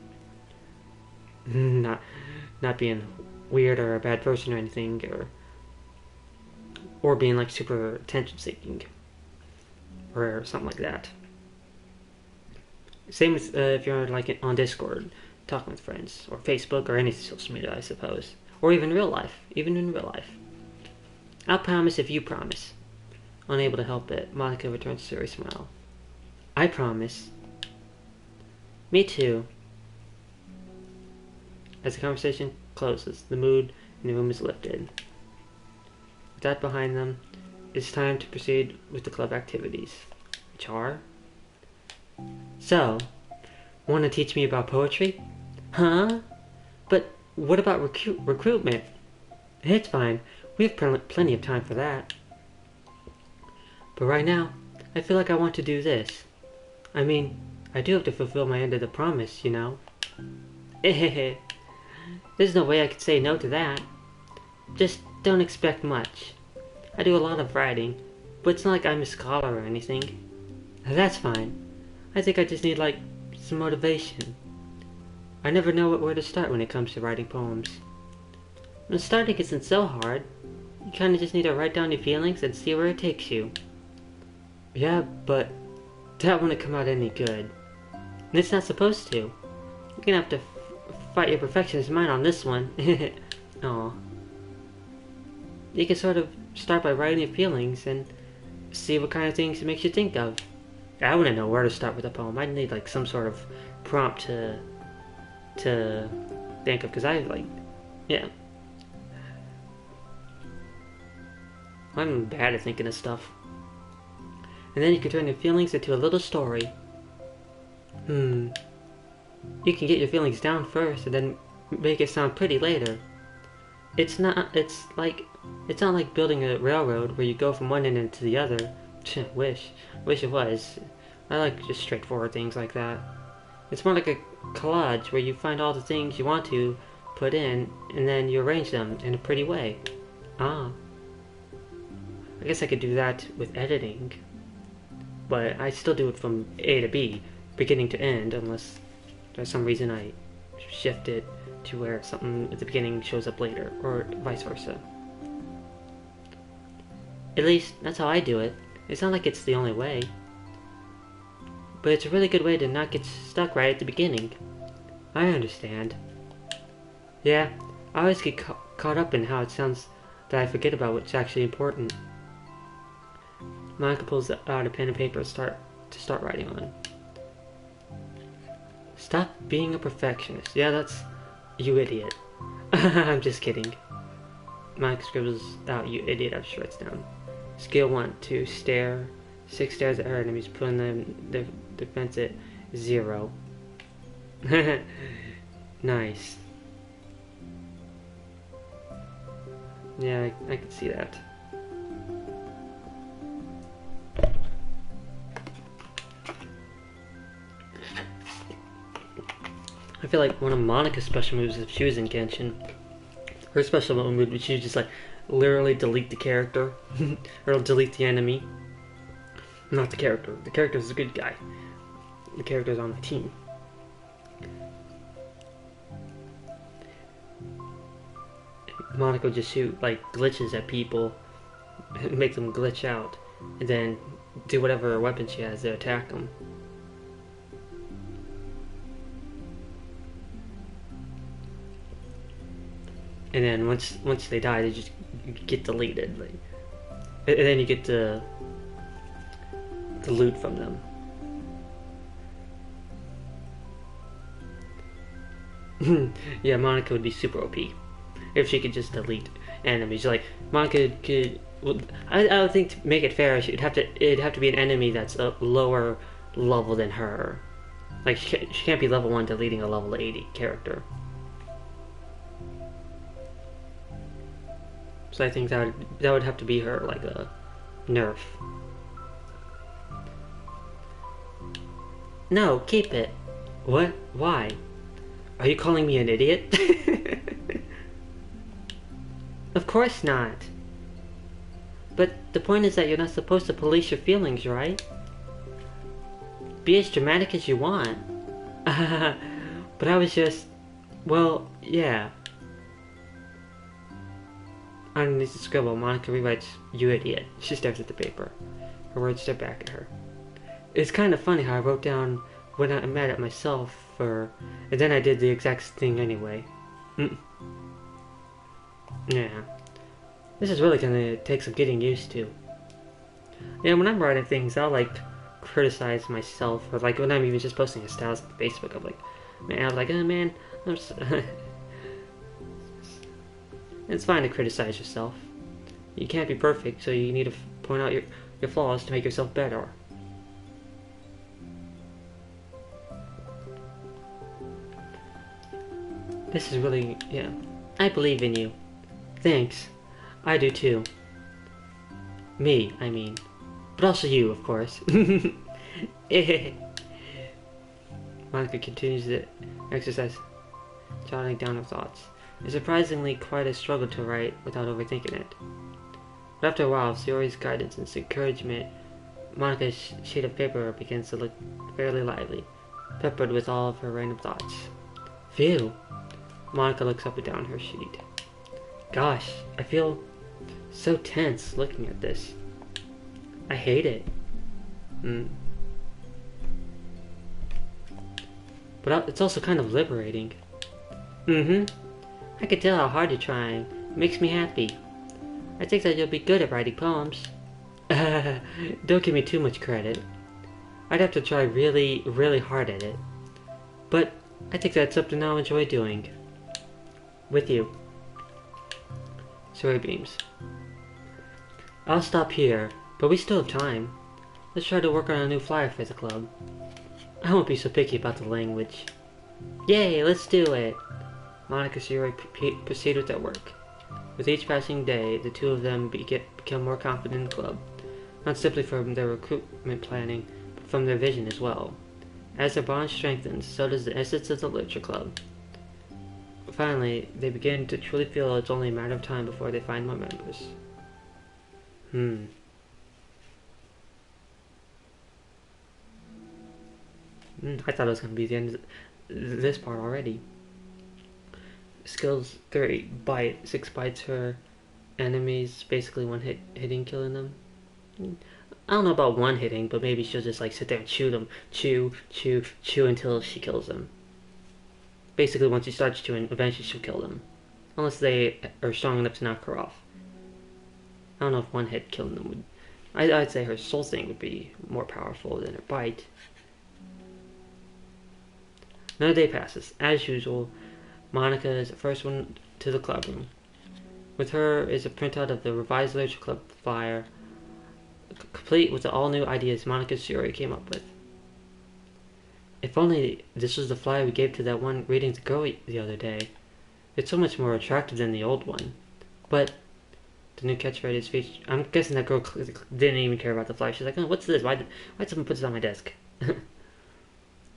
not being weird or a bad person or anything, or being like super attention seeking or something like that. Same with if you're like on Discord talking with friends, or Facebook, or any social media, I suppose, or even real life. Even in real life, I'll promise if you promise. Unable to help it, Monica returns a serious smile. I promise. Me too. As the conversation closes, the mood in the room is lifted. With that behind them, it's time to proceed with the club activities, which are... So, want to teach me about poetry? Huh? But what about recruitment? It's fine. We have plenty of time for that. But right now, I feel like I want to do this. I mean, I do have to fulfill my end of the promise, you know? There's no way I could say no to that. Just don't expect much. I do a lot of writing, but it's not like I'm a scholar or anything. That's fine. I think I just need, like, some motivation. I never know where to start when it comes to writing poems. The starting isn't so hard. You kinda just need to write down your feelings and see where it takes you. Yeah, but that wouldn't come out any good. And it's not supposed to. You're gonna have to fight your perfectionist mind on this one. Aw. You can sort of start by writing your feelings and see what kind of things it makes you think of. I wouldn't know where to start with a poem. I'd need like some sort of prompt to think of, because yeah. I'm bad at thinking of stuff. And then you can turn your feelings into a little story. You can get your feelings down first and then make it sound pretty later. It's not like building a railroad where you go from one end to the other. Wish it was. I like just straightforward things like that. It's more like a collage where you find all the things you want to put in and then you arrange them in a pretty way. I guess I could do that with editing, but I still do it from A to B, beginning to end, unless there's some reason I shift it to where something at the beginning shows up later, or vice versa. At least, that's how I do it. It's not like it's the only way, but it's a really good way to not get stuck right at the beginning. I understand. Yeah, I always get caught up in how it sounds that I forget about what's actually important. Monica pulls out a pen and paper to start writing on. Stop being a perfectionist. Yeah, that's... You idiot. I'm just kidding. Monica scribbles out, you idiot, after she writes down. Skill 1, to stare. 6 stares at her enemies, putting their defense at 0. Nice. Yeah, I can see that. I feel like one of Monica's special moves, if she was in Genshin, her special move would she just like literally delete the character or delete the enemy. Not the character. The character's a good guy. The character's on my team. Monica would just shoot like glitches at people, make them glitch out, and then do whatever weapon she has to attack them. And then once they die, they just get deleted. Like, and then you get the loot from them. Yeah, Monica would be super OP if she could just delete enemies. Like Monica could. Well, I would think to make it fair, it'd have to be an enemy that's a lower level than her. Like she can't be level 1 deleting a level 80 character. So I think that would have to be her, like a nerf. No, keep it. What? Why? Are you calling me an idiot? Of course not. But the point is that you're not supposed to police your feelings, right? Be as dramatic as you want. But I was just... Well, yeah. Underneath the scribble, Monica rewrites, "You idiot." She stares at the paper. Her words stare back at her. It's kind of funny how I wrote down when I'm mad at myself and then I did the exact thing anyway. Yeah. This is really gonna take some getting used to. Yeah, when I'm writing things, I'll criticize myself, or when I'm even just posting a status on Facebook, I'm oh man, it's fine to criticize yourself. You can't be perfect, so you need to point out your flaws to make yourself better. This is really, yeah. I believe in you. Thanks. I do too. Me, I mean. But also you, of course. Monica continues the exercise, jotting down her thoughts. It's surprisingly quite a struggle to write without overthinking it. But after a while, Sayori's guidance and encouragement, Monica's sheet of paper begins to look fairly lively, peppered with all of her random thoughts. Phew! Monica looks up and down her sheet. Gosh, I feel so tense looking at this. I hate it. But it's also kind of liberating. I can tell how hard you're trying. It makes me happy. I think that you'll be good at writing poems. Don't give me too much credit. I'd have to try really, really hard at it. But I think that's something I'll enjoy doing. With you. Sayori beams. I'll stop here, but we still have time. Let's try to work on a new flyer for the club. I won't be so picky about the language. Yay, let's do it! Monica and Sayori proceed with their work. With each passing day, the two of them become more confident in the club, not simply from their recruitment planning, but from their vision as well. As their bond strengthens, so does the essence of the literature club. Finally, they begin to truly feel it's only a matter of time before they find more members. I thought it was going to be the end of this part already. Skills 3. Bite. 6 bites her enemies, basically one hitting killing them. I don't know about one hitting, but maybe she'll just sit there and chew them. Chew until she kills them. Basically, once she starts chewing, eventually she'll kill them. Unless they are strong enough to knock her off. I don't know if one hit killing them would... I'd say her soul thing would be more powerful than her bite. Another day passes. As usual, Monica is the first one to the club room. With her is a printout of the revised literature club flyer, complete with the all-new ideas Monica and Sayori came up with. If only this was the flyer we gave to that one reading the girl the other day. It's so much more attractive than the old one. But the new catchphrase is featured. I'm guessing that girl didn't even care about the flyer. She's like, oh, what's this? Why'd someone put this on my desk? The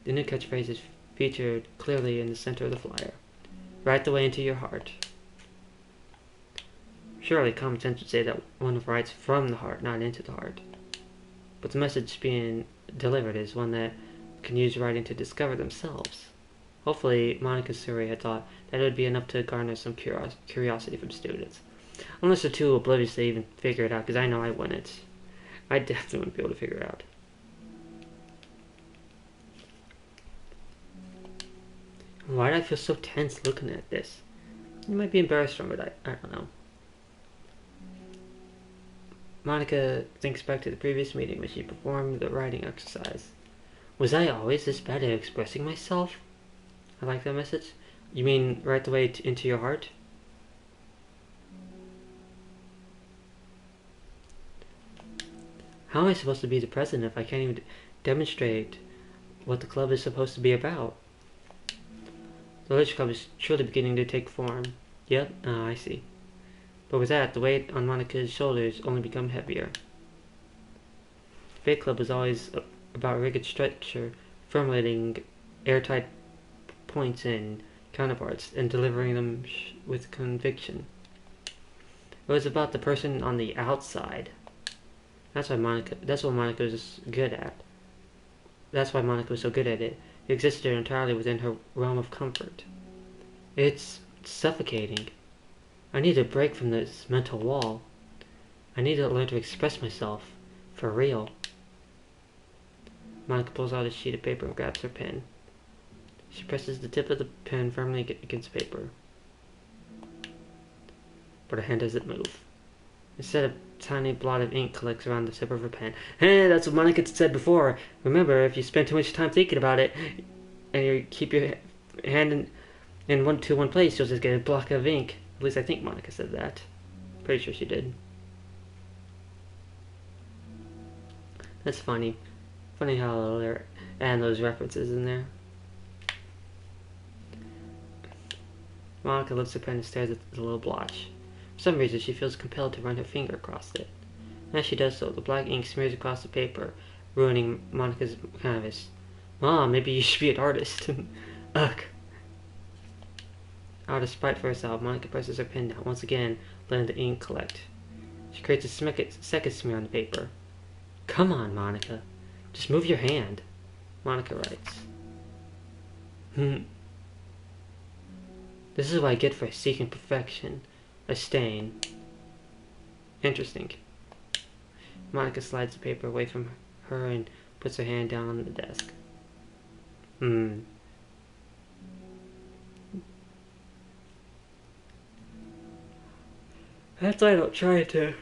new catchphrase is featured clearly in the center of the flyer. Write the way into your heart. Surely common sense would say that one writes from the heart, not into the heart. But the message being delivered is one that can use writing to discover themselves. Hopefully, Monica and Sayori had thought that it would be enough to garner some curiosity from students. Unless they're too oblivious to even figure it out, because I know I wouldn't. I definitely wouldn't be able to figure it out. Why do I feel so tense looking at this? You might be embarrassed from it, I don't know. Monica thinks back to the previous meeting when she performed the writing exercise. Was I always this bad at expressing myself? I like that message. You mean write the way into your heart? How am I supposed to be the president if I can't even demonstrate what the club is supposed to be about? The literature club is truly beginning to take form. Yep, I see. But with that, the weight on Monica's shoulders only become heavier. Fate Club was always about rigid structure, formulating airtight points and counterparts, and delivering them with conviction. It was about the person on the outside. That's what Monica was good at. That's why Monica was so good at it. It existed entirely within her realm of comfort. It's suffocating. I need a break from this mental wall. I need to learn to express myself. For real. Monica pulls out a sheet of paper and grabs her pen. She presses the tip of the pen firmly against paper. But her hand doesn't move. Instead, a tiny blot of ink collects around the tip of her pen. Hey, that's what Monica said before. Remember, if you spend too much time thinking about it, and you keep your hand in one place, you'll just get a block of ink. At least I think Monica said that. Pretty sure she did. That's funny. Funny how they're adding those references in there. Monica lifts her pen and stares at the little blotch. For some reason, she feels compelled to run her finger across it. And as she does so, the black ink smears across the paper, ruining Monica's canvas. Mom, maybe you should be an artist. Ugh. Out of spite for herself, Monica presses her pen down, once again, letting the ink collect. She creates a second smear on the paper. Come on, Monica. Just move your hand. Monica writes. This is what I get for seeking perfection. A stain. Interesting. Monica slides the paper away from her and puts her hand down on the desk. That's why I don't try to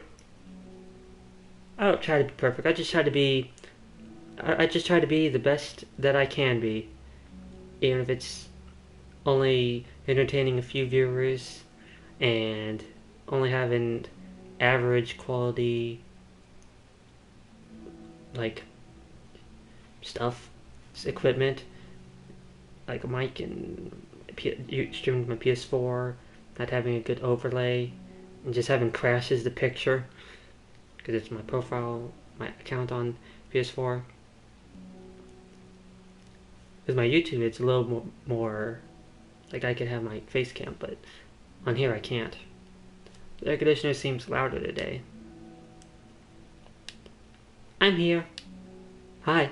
be perfect. I just try to be the best that I can be. Even if it's only entertaining a few viewers and only having average quality like stuff, equipment, like a mic and streaming my PS4, not having a good overlay, and just having crashes the picture because it's my profile, my account on PS4. With my YouTube, it's a little more like I could have my face cam, but on here I can't. The air conditioner seems louder today. I'm here. Hi.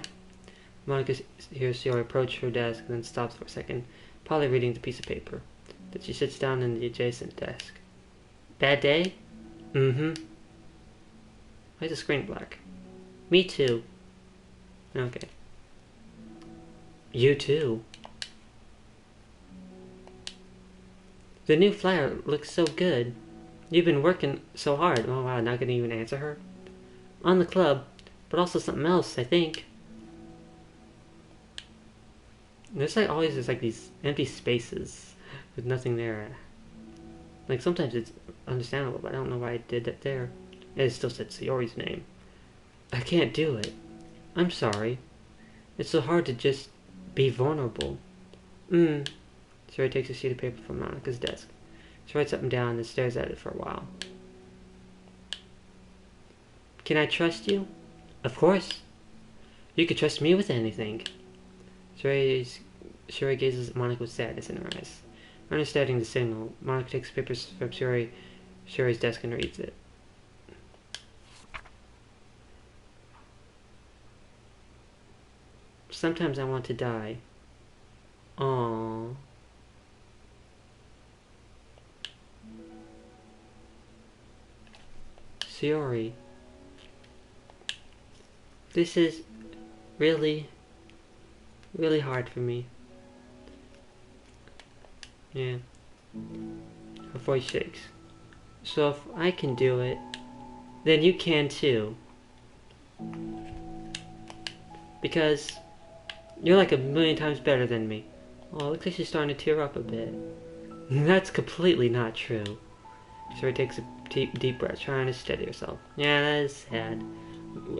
Monica hears Shiori approach her desk and then stops for a second, probably reading the piece of paper. Then she sits down in the adjacent desk. Bad day? Why is the screen black? Me too. Okay. You too. The new flyer looks so good. You've been working so hard. Oh wow, not gonna even answer her? On the club, but also something else, I think. There's like always just like these empty spaces with nothing there. Like sometimes it's understandable, but I don't know why I did that there. And it still said Sayori's name. I can't do it. I'm sorry. It's so hard to just be vulnerable. Sayori takes a sheet of paper from Monica's desk. She writes something down and stares at it for a while. Can I trust you? Of course. You can trust me with anything. Sayori gazes at Monica with sadness in her eyes. Understanding the signal, Monica takes papers from Sayori's desk and reads it. Sometimes I want to die. Aww. Sayori. This is really hard for me. Yeah. Her voice shakes. So if I can do it, then you can too. Because you're like a million times better than me. Oh, it looks like she's starting to tear up a bit. That's completely not true. Sayori takes a deep breath, trying to steady herself. Yeah, that is sad.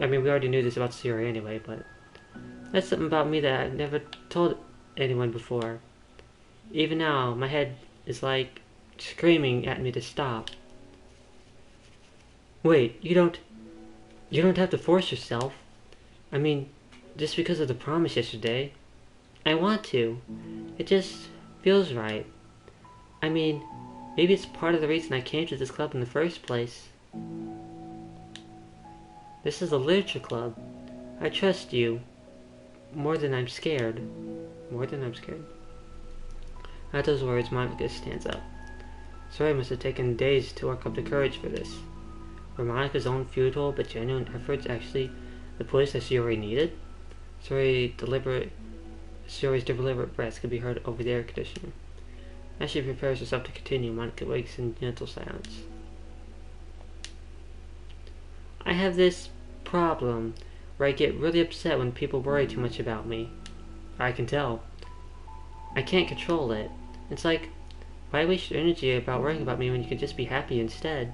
I mean, we already knew this about Sayori anyway, but that's something about me that I've never told anyone before. Even now, my head is like screaming at me to stop. Wait, you don't have to force yourself. I mean, just because of the promise yesterday. I want to. It just feels right. I mean, Maybe it's part of the reason I came to this club in the first place. This is a literature club. I trust you. More than I'm scared. More than I'm scared. At those words, Monica stands up. Sorry, must have taken days to work up the courage for this. Were Monica's own futile but genuine efforts actually the push that she already needed? Sori's deliberate breaths could be heard over the air conditioner. As she prepares herself to continue, Monica wakes in gentle silence. I have this problem where I get really upset when people worry too much about me. I can tell. I can't control it. It's like, why waste your energy about worrying about me when you could just be happy instead?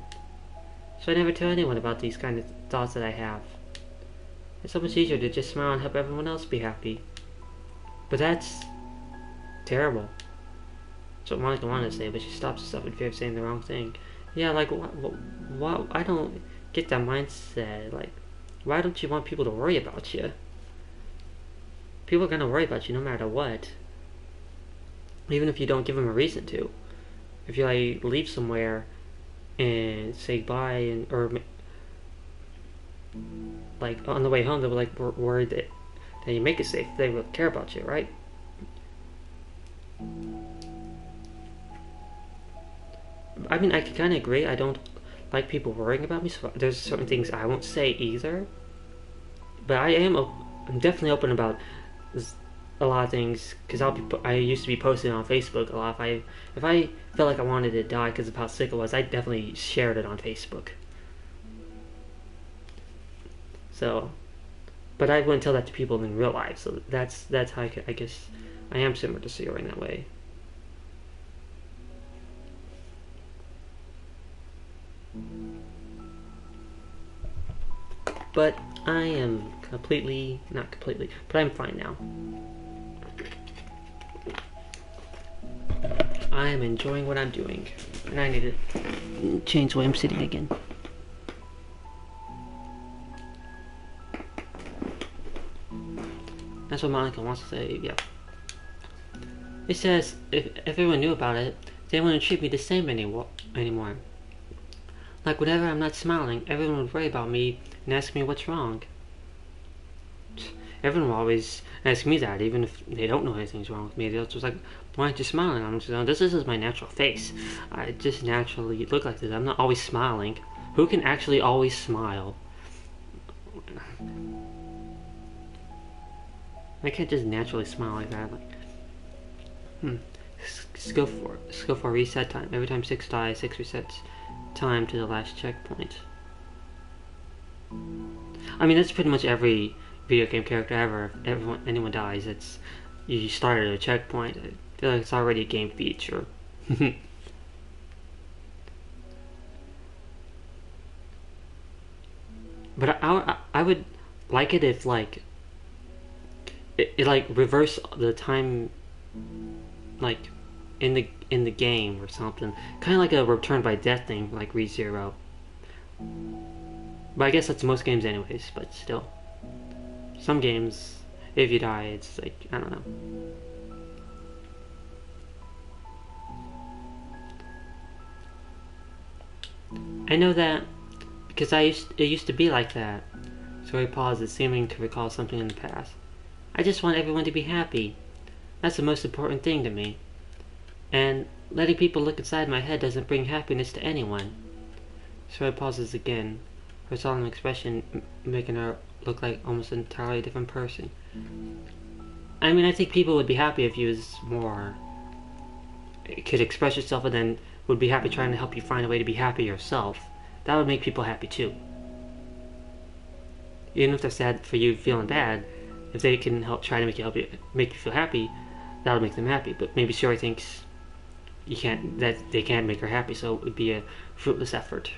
So I never tell anyone about these kind of thoughts that I have. It's so much easier to just smile and help everyone else be happy. But that's terrible. That's what Monica wanted to say, but she stops herself in fear of saying the wrong thing. Yeah, like, what? I don't get that mindset. Like, why don't you want people to worry about you? People are gonna worry about you no matter what. Even if you don't give them a reason to. If you like leave somewhere and say bye, or like on the way home, they were like worried that you make it safe. They will care about you, right? I mean, I can kind of agree. I don't like people worrying about me, so there's certain things I won't say either. But I'm definitely open about a lot of things, because I used to be posting on Facebook a lot. If I felt like I wanted to die because of how sick I was, I definitely shared it on Facebook. So, but I wouldn't tell that to people in real life. So that's how I guess I am similar to Sierra in that way. But I am not completely, but I'm fine now. I am enjoying what I'm doing, and I need to change the way I'm sitting again. That's what Monica wants to say, yeah. It says, if everyone knew about it, they wouldn't treat me the same anymore. Like, whenever I'm not smiling, everyone would worry about me and ask me what's wrong. Everyone will always ask me that, even if they don't know anything's wrong with me. They'll just like, why aren't you smiling? I'm just, this is my natural face. I just naturally look like this. I'm not always smiling. Who can actually always smile? I can't just naturally smile like that. Like, skill for reset time. Every time 6 dies, 6 resets time to the last checkpoint. I mean, that's pretty much every video game character ever. If anyone dies, it's you start at a checkpoint. I feel like it's already a game feature. But I would like it if like it like reverse the time, like in the game or something, kind of like a return by death thing, like ReZero. But I guess that's most games anyways. But still, some games, if you die, it's like, I don't know. I know that because it used to be like that. So he pauses, seeming to recall something in the past. I just want everyone to be happy. That's the most important thing to me. And letting people look inside my head doesn't bring happiness to anyone. So he pauses again, her solemn expression making her look like almost an entirely different person. I mean, I think people would be happy if you was more could express yourself, and then would be happy trying to help you find a way to be happy yourself. That would make people happy too. Even if they're sad for you feeling bad, if they can try to make you feel happy, that'll make them happy. But maybe Shiori thinks that they can't make her happy, so it would be a fruitless effort.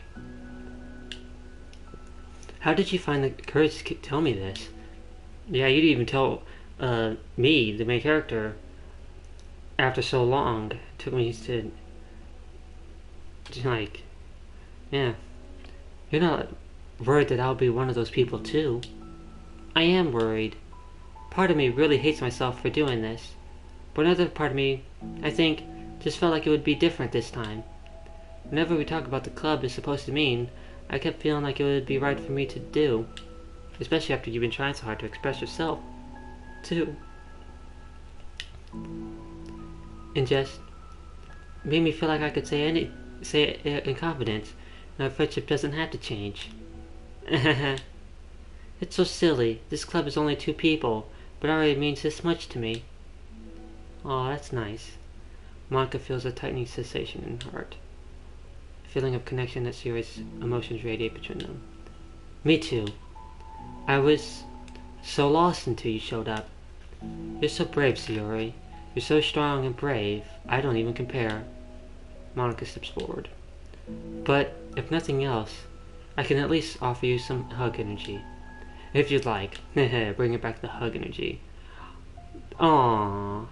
How did you find the courage to tell me this? Yeah, you didn't even tell me, the main character, after so long. It took me to like, yeah. You're not worried that I'll be one of those people too. I am worried. Part of me really hates myself for doing this. But another part of me, I think, just felt like it would be different this time. Whenever we talk about the club is supposed to mean, I kept feeling like it would be right for me to do. Especially after you've been trying so hard to express yourself, too. And just made me feel like I could say it in confidence, and our friendship doesn't have to change. It's so silly. This club is only 2 people, but already means this much to me. Aw, that's nice. Monica feels a tightening sensation in her heart. A feeling of connection that serious emotions radiate between them. Me too. I was so lost until you showed up. You're so brave, Sayori. You're so strong and brave. I don't even compare. Monica steps forward. But, if nothing else, I can at least offer you some hug energy. If you'd like. Bring it back the hug energy. Aww.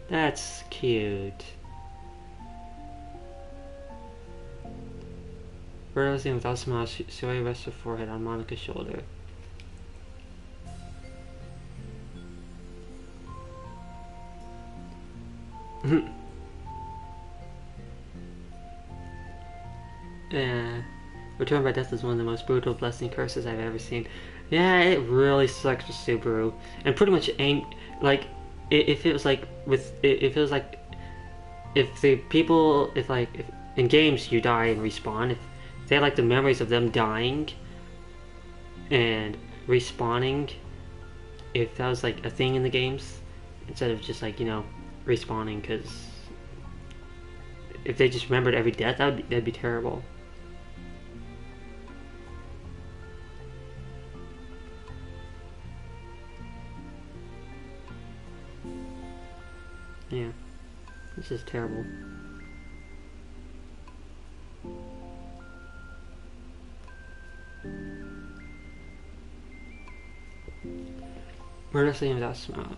That's cute. Realizing without a smile, Sayori rests her forehead on Monica's shoulder. Yeah. Return by Death is one of the most brutal blessing curses I've ever seen. Yeah, it really sucks for Subaru. And pretty much like if it was like if it was like if the people if in games you die and respawn, if they had like the memories of them dying and respawning, if that was like a thing in the games instead of just like, you know, respawning, because if they just remembered every death, that'd be terrible. Yeah, this is terrible. Murderously without smiling.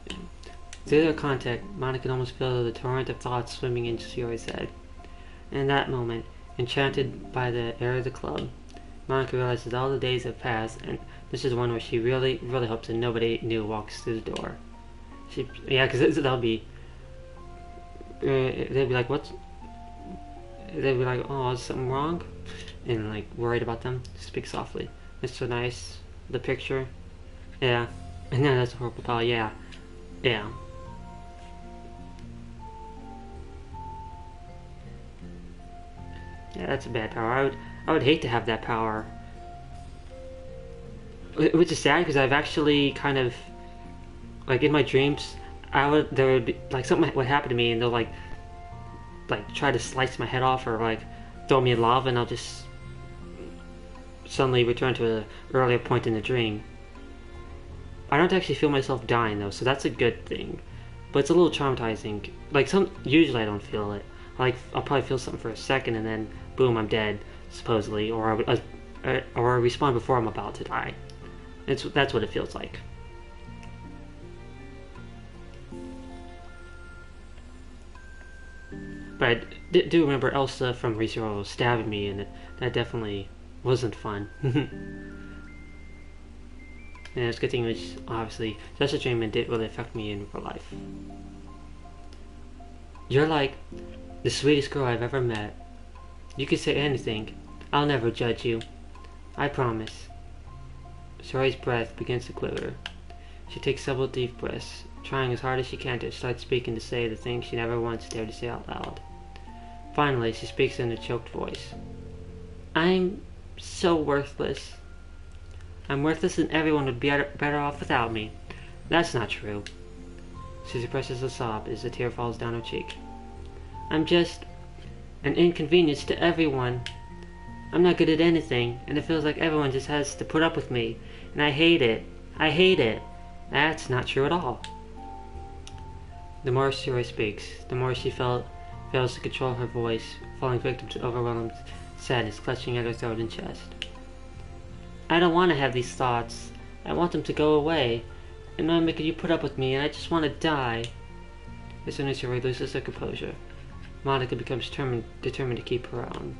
Through their contact, Monica could almost feel the torrent of thoughts swimming into Sayori's head. And in that moment, enchanted by the air of the club, Monica realizes all the days have passed, and this is one where she really, really hopes that nobody new walks through the door. Yeah, because that'll be... they'd be like, what's... They'd be like, oh, is something wrong? And like, worried about them. Speak softly. It's so nice. The picture. Yeah. And then that's a horrible pal, yeah. Yeah. Yeah, that's a bad power. I would hate to have that power. Which is sad because I've actually kind of, like, in my dreams, there would be like something would happen to me and they'll like try to slice my head off or like throw me in lava, and I'll just suddenly return to an earlier point in the dream. I don't actually feel myself dying though, so that's a good thing. But it's a little traumatizing. Like usually I don't feel it. Like I'll probably feel something for a second and then boom, I'm dead, supposedly, or I respawn before I'm about to die. That's what it feels like. But I do remember Elsa from ReZero stabbing me, and that definitely wasn't fun. And it's a good thing it was obviously just a dream and didn't really affect me in real life. You're like the sweetest girl I've ever met. You can say anything. I'll never judge you. I promise. Sayori's breath begins to quiver. She takes several deep breaths, trying as hard as she can to start speaking, to say the things she never once dared to say out loud. Finally, she speaks in a choked voice. I'm so worthless. I'm worthless and everyone would be better off without me. That's not true. She suppresses a sob as a tear falls down her cheek. I'm just an inconvenience to everyone. I'm not good at anything, and it feels like everyone just has to put up with me, and I hate it. I hate it. That's not true at all. The more Sayori speaks, the more she fails to control her voice, falling victim to overwhelming sadness clutching at her throat and chest. I don't want to have these thoughts. I want them to go away. And I'm making you put up with me, and I just want to die. As soon as Sayori loses her composure, Monica becomes determined to keep her own.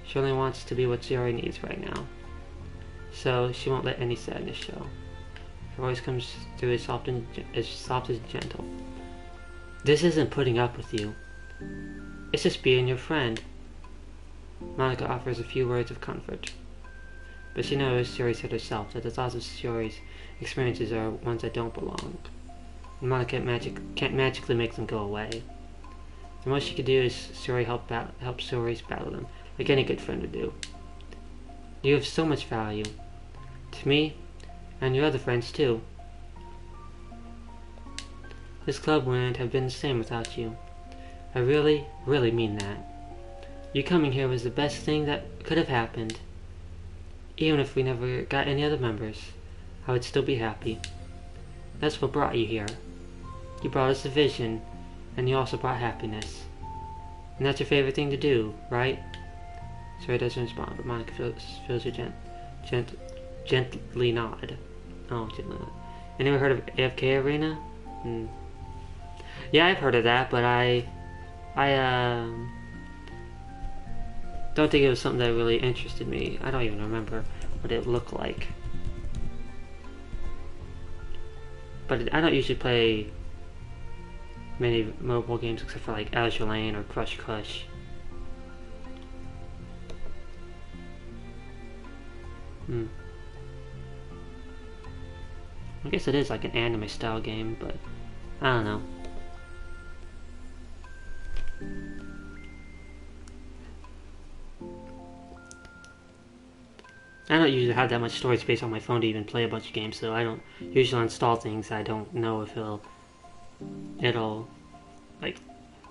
She only wants to be what Sayori needs right now. So she won't let any sadness show. Her voice comes through as soft as gentle. This isn't putting up with you. It's just being your friend. Monica offers a few words of comfort. But she knows, Shiori said herself, that the thoughts of Shiori's experiences are ones that don't belong. And Monica can't magically make them go away. The most she could do is help Shiori battle them, like any good friend would do. You have so much value. To me, and your other friends too. This club wouldn't have been the same without you. I really, really mean that. You coming here was the best thing that could have happened. Even if we never got any other members, I would still be happy. That's what brought you here. You brought us a vision, and you also brought happiness. And that's your favorite thing to do, right? Sarah doesn't respond, but Monica feels her gently nod. Oh, gently nod. Anyone heard of AFK Arena? Yeah, I've heard of that, but I don't think it was something that really interested me. I don't even remember what it looked like. But I don't usually play many mobile games except for like Azure Lane or Crush Crush. I guess it is like an anime style game, but I don't know. I don't usually have that much storage space on my phone to even play a bunch of games, so I don't usually install things I don't know if it'll like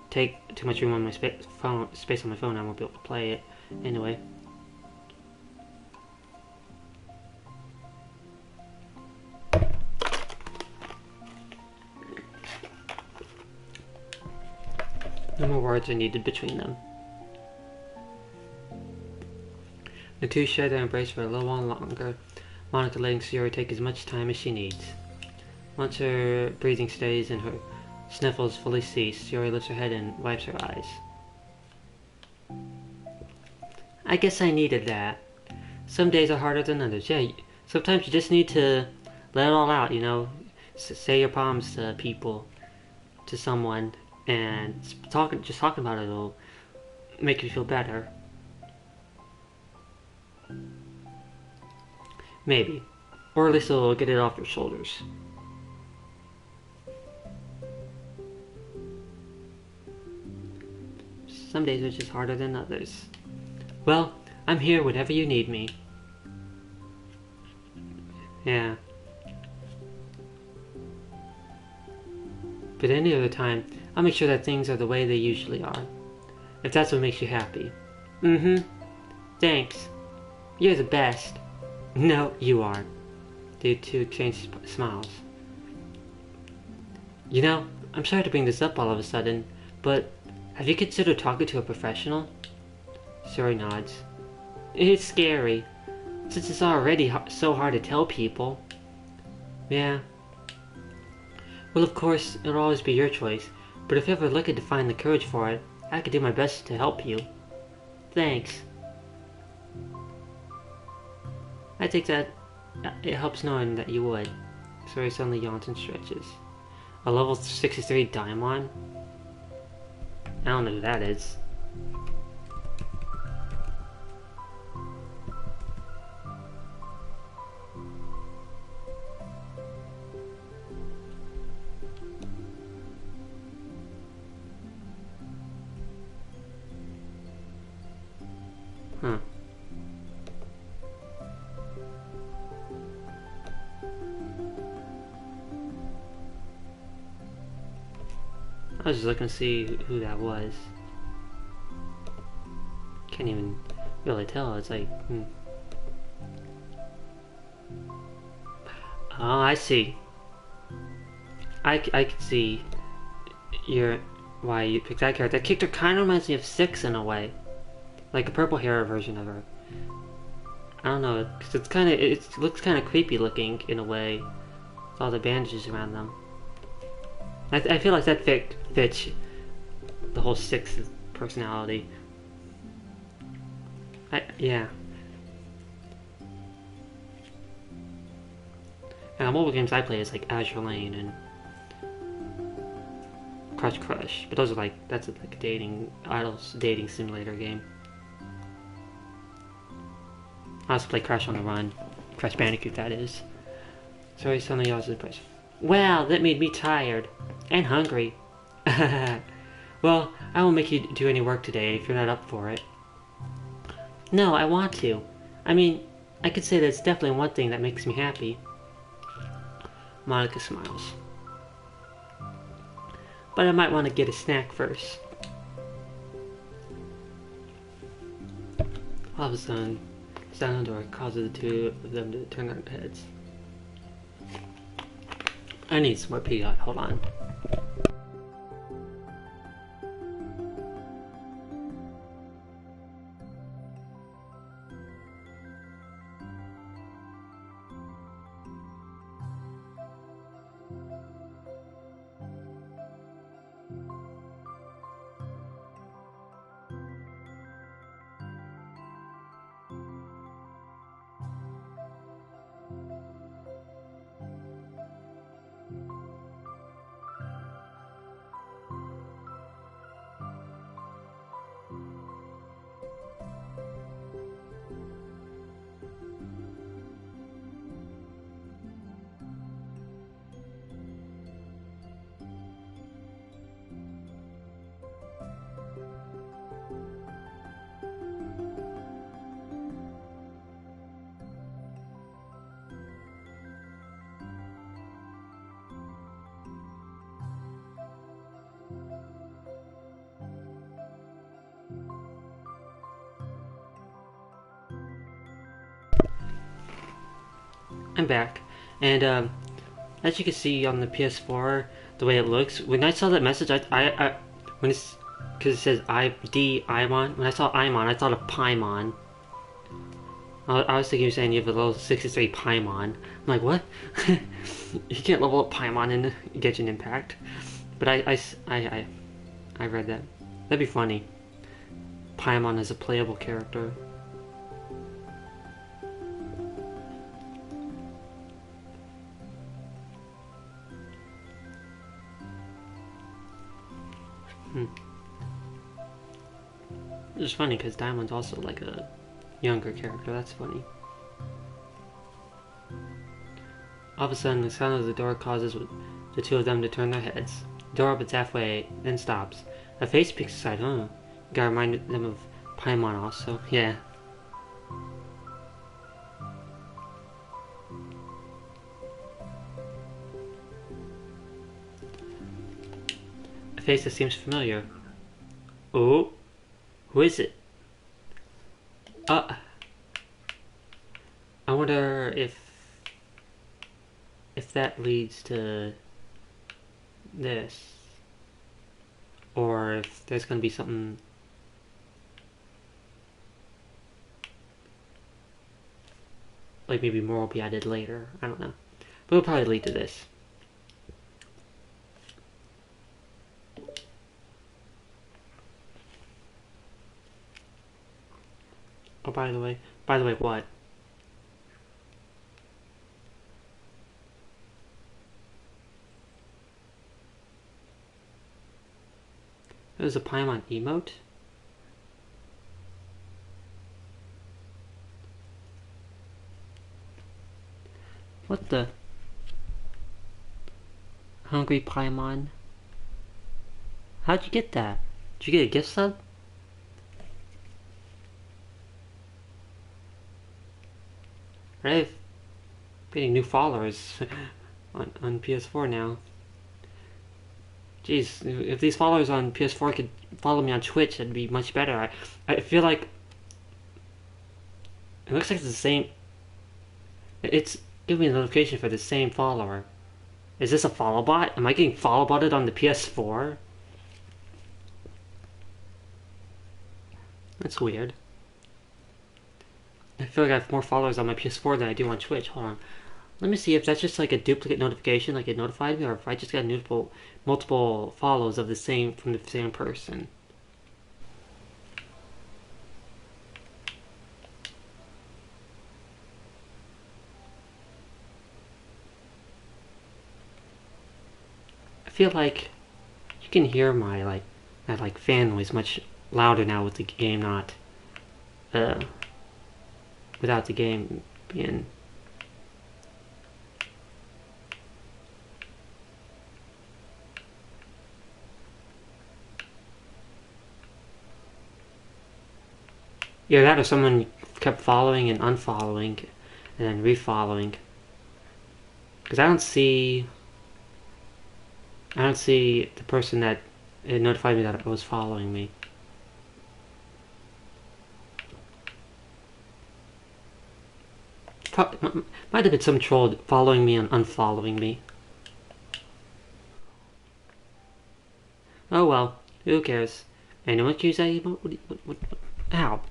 take too much room on my space on my phone. I won't be able to play it anyway. No more words are needed between them. The two share their embrace for a little while longer, Monica letting Shiori take as much time as she needs. Once her breathing steadies and her sniffles fully cease, Shiori lifts her head and wipes her eyes. I guess I needed that. Some days are harder than others. Yeah, sometimes you just need to let it all out, you know? Say your problems to people, to someone, and just talking about it will make you feel better. Maybe. Or at least it'll get it off your shoulders. Some days are just harder than others. Well, I'm here whenever you need me. Yeah. But any other time, I'll make sure that things are the way they usually are. If that's what makes you happy. Thanks. You're the best. No, you aren't. The two exchange smiles. You know, I'm sorry to bring this up all of a sudden, but have you considered talking to a professional? Shiori nods. It's scary, since it's already so hard to tell people. Yeah. Well, of course, it'll always be your choice, but if you're ever looking to find the courage for it, I could do my best to help you. Thanks. I think that it helps knowing that you would. Shiori suddenly yawns and stretches. A level 63 Daimon? I don't know who that is. Huh. I was just looking to see who that was. Can't even really tell. It's like, Oh, I see. I can see why you picked that character. That character kind of reminds me of Six in a way, like a purple hair version of her. I don't know, cause it looks kind of creepy looking in a way, with all the bandages around them. I feel like that fits the whole Six personality. Yeah. And the mobile games I play is like Azure Lane, and Crush Crush. But those are that's like a dating simulator game. I also play Crash on the Run. Crash Bandicoot, that is. Sorry, something else is press. Wow, that made me tired. And hungry. Well, I won't make you do any work today if you're not up for it. No, I want to. I mean, I could say that's definitely one thing that makes me happy. Monica smiles. But I might want to get a snack first. All of a sudden, sound on the door causes the two of them to turn their heads. I need some more Pedialyte, hold on. I'm back, and as you can see on the PS4, the way it looks. When I saw that message, when it's because it says Imon. When I saw Imon, I thought of Paimon. I was thinking you were saying you have a level 63 Paimon. I'm like, what? You can't level up Paimon and get an impact. But I read that. That'd be funny. Paimon is a playable character. It's funny because Diamond's also like a younger character. That's funny. All of a sudden, the sound of the door causes the two of them to turn their heads. The door opens halfway, then stops. A face peeks aside. You gotta remind them of Paimon also. Yeah. A face that seems familiar. Oh, who is it? I wonder if that leads to this, or if there's gonna be something like maybe more will be added later. I don't know, but it'll probably lead to this. Oh, by the way, what? There's a Paimon emote? What the? Hungry Paimon? How'd you get that? Did you get a gift sub? Right? Getting new followers on PS4 now. Jeez, if these followers on PS4 could follow me on Twitch, that'd be much better. I feel like it looks like it's the same. It's giving me a notification for the same follower. Is this a follow bot? Am I getting follow botted on the PS4? That's weird. I feel like I have more followers on my PS4 than I do on Twitch. Hold on. Let me see if that's just like a duplicate notification, like it notified me, or if I just got multiple follows of from the same person. I feel like you can hear my that fan noise much louder now with the game not without the game being. Yeah, that or someone kept following and unfollowing and then refollowing. Because I don't see the person that it notified me that it was following me. Might have been some troll following me and unfollowing me. Oh well, who cares? Anyone can use that emote? What? Ow.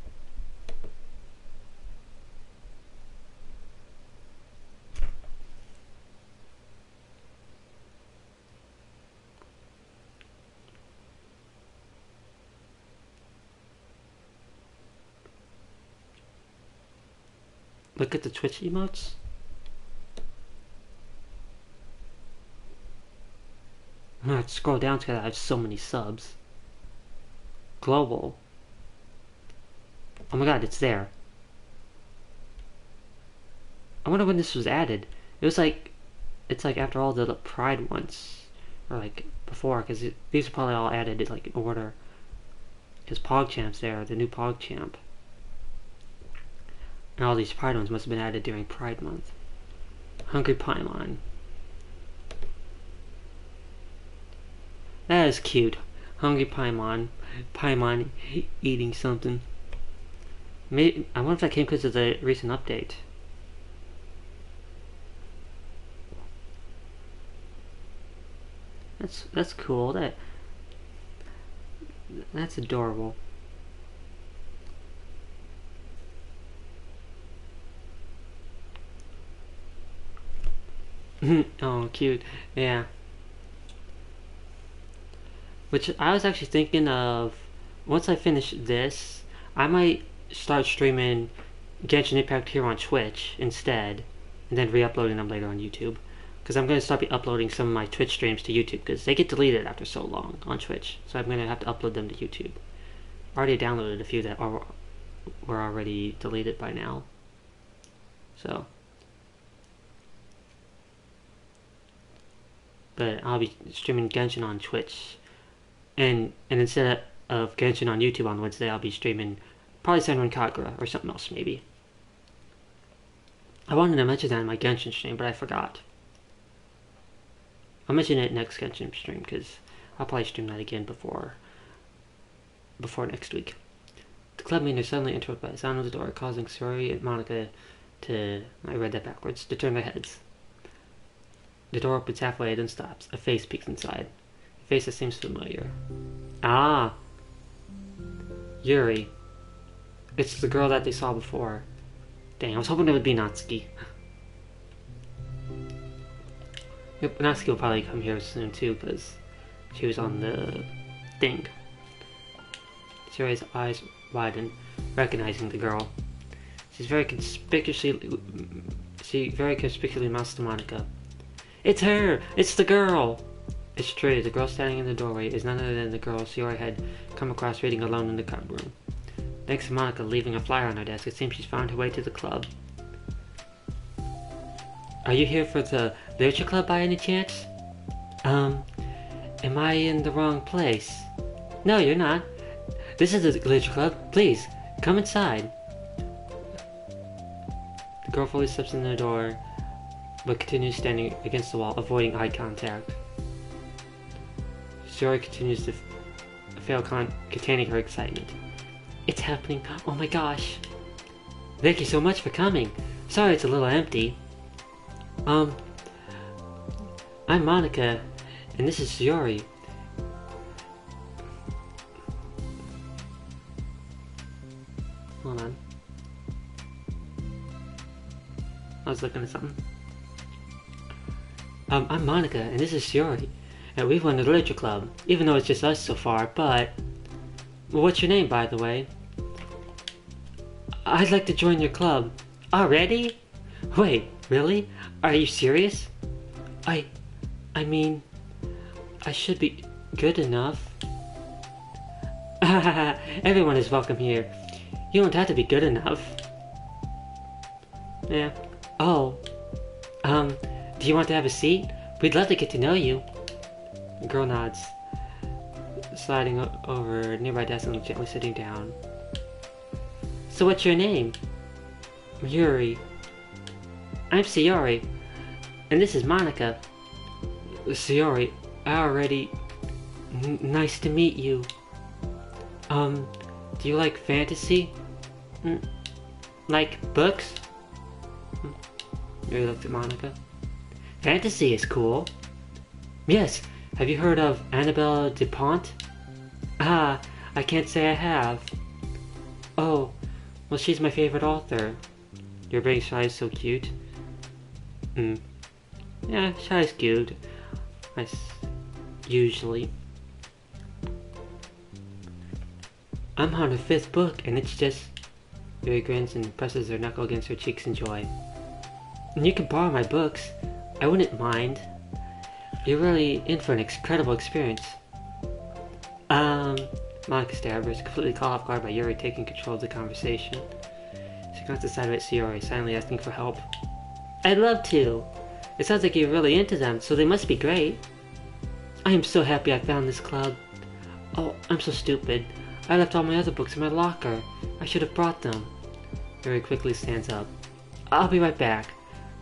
Look at the Twitch emotes. I'm gonna have to scroll down because I have so many subs. Global. Oh my god, it's there. I wonder when this was added. It's like after all the Pride ones, or like before, because these are probably all added like in order. Because PogChamp's there, the new PogChamp. And all these Pride ones must have been added during Pride Month. Hungry Paimon. That is cute. Hungry Paimon. Paimon eating something. Maybe, I wonder if that came because of the recent update. That's cool. That's adorable. Oh, cute. Yeah. Which I was actually thinking of, once I finish this, I might start streaming Genshin Impact here on Twitch instead, and then re-uploading them later on YouTube. Because I'm going to start uploading some of my Twitch streams to YouTube, because they get deleted after so long on Twitch. So I'm going to have to upload them to YouTube. I already downloaded a few that were already deleted by now. So. But I'll be streaming Genshin on Twitch. And instead of Genshin on YouTube on Wednesday, I'll be streaming probably Senran Kagura or something else maybe. I wanted to mention that in my Genshin stream, but I forgot. I'll mention it next Genshin stream because I'll probably stream that again before next week. The club meeting is suddenly interrupted by the sound of the door, causing Suri and Monica to, I read that backwards, to turn their heads. The door opens halfway, then stops. A face peeks inside. A face that seems familiar. Ah! Yuri. It's the girl that they saw before. Dang, I was hoping it would be Natsuki. Yep, Natsuki will probably come here soon too, because she was on the thing. Yuri's eyes widen, recognizing the girl. She very conspicuously mounts to Monica. It's her! It's the girl! It's true, the girl standing in the doorway is none other than the girl Shiori had come across reading alone in the club room. Thanks to Monica leaving a flyer on her desk, it seems she's found her way to the club. Are you here for the literature club by any chance? Am I in the wrong place? No, you're not. This is the literature club. Please, come inside. The girl fully steps in the door, but continues standing against the wall, avoiding eye contact. Shiori continues to fail containing her excitement. It's happening! Oh my gosh! Thank you so much for coming! Sorry it's a little empty. I'm Monica, and this is Shiori. Hold on. I was looking at something. I'm Monica, and this is Shiori, and we've won the literature club, even though it's just us so far, but... Well, what's your name, by the way? I'd like to join your club. Already? Wait, really? Are you serious? I mean... I should be... Good enough? Everyone is welcome here. You don't have to be good enough. Yeah. Oh. Do you want to have a seat? We'd love to get to know you. The girl nods, sliding over a nearby desk and gently sitting down. So what's your name? Yuri. I'm Sayori. And this is Monica. Sayori, nice to meet you. Do you like fantasy? Like books? Yuri looked at Monica. Fantasy is cool. Yes, have you heard of Annabelle DuPont? Ah, I can't say I have. Oh, well she's my favorite author. Your being shy is so cute. Yeah, shy is cute. Usually. I'm on her 5th book and it's just... Yuri grins and presses her knuckle against her cheeks in joy. And you can borrow my books. I wouldn't mind. You're really in for an incredible experience. Monica stared, was completely caught off guard by Yuri taking control of the conversation. She glanced aside at Sayori, silently asking for help. I'd love to. It sounds like you're really into them, so they must be great. I am so happy I found this club. Oh, I'm so stupid. I left all my other books in my locker. I should have brought them. Yuri quickly stands up. I'll be right back.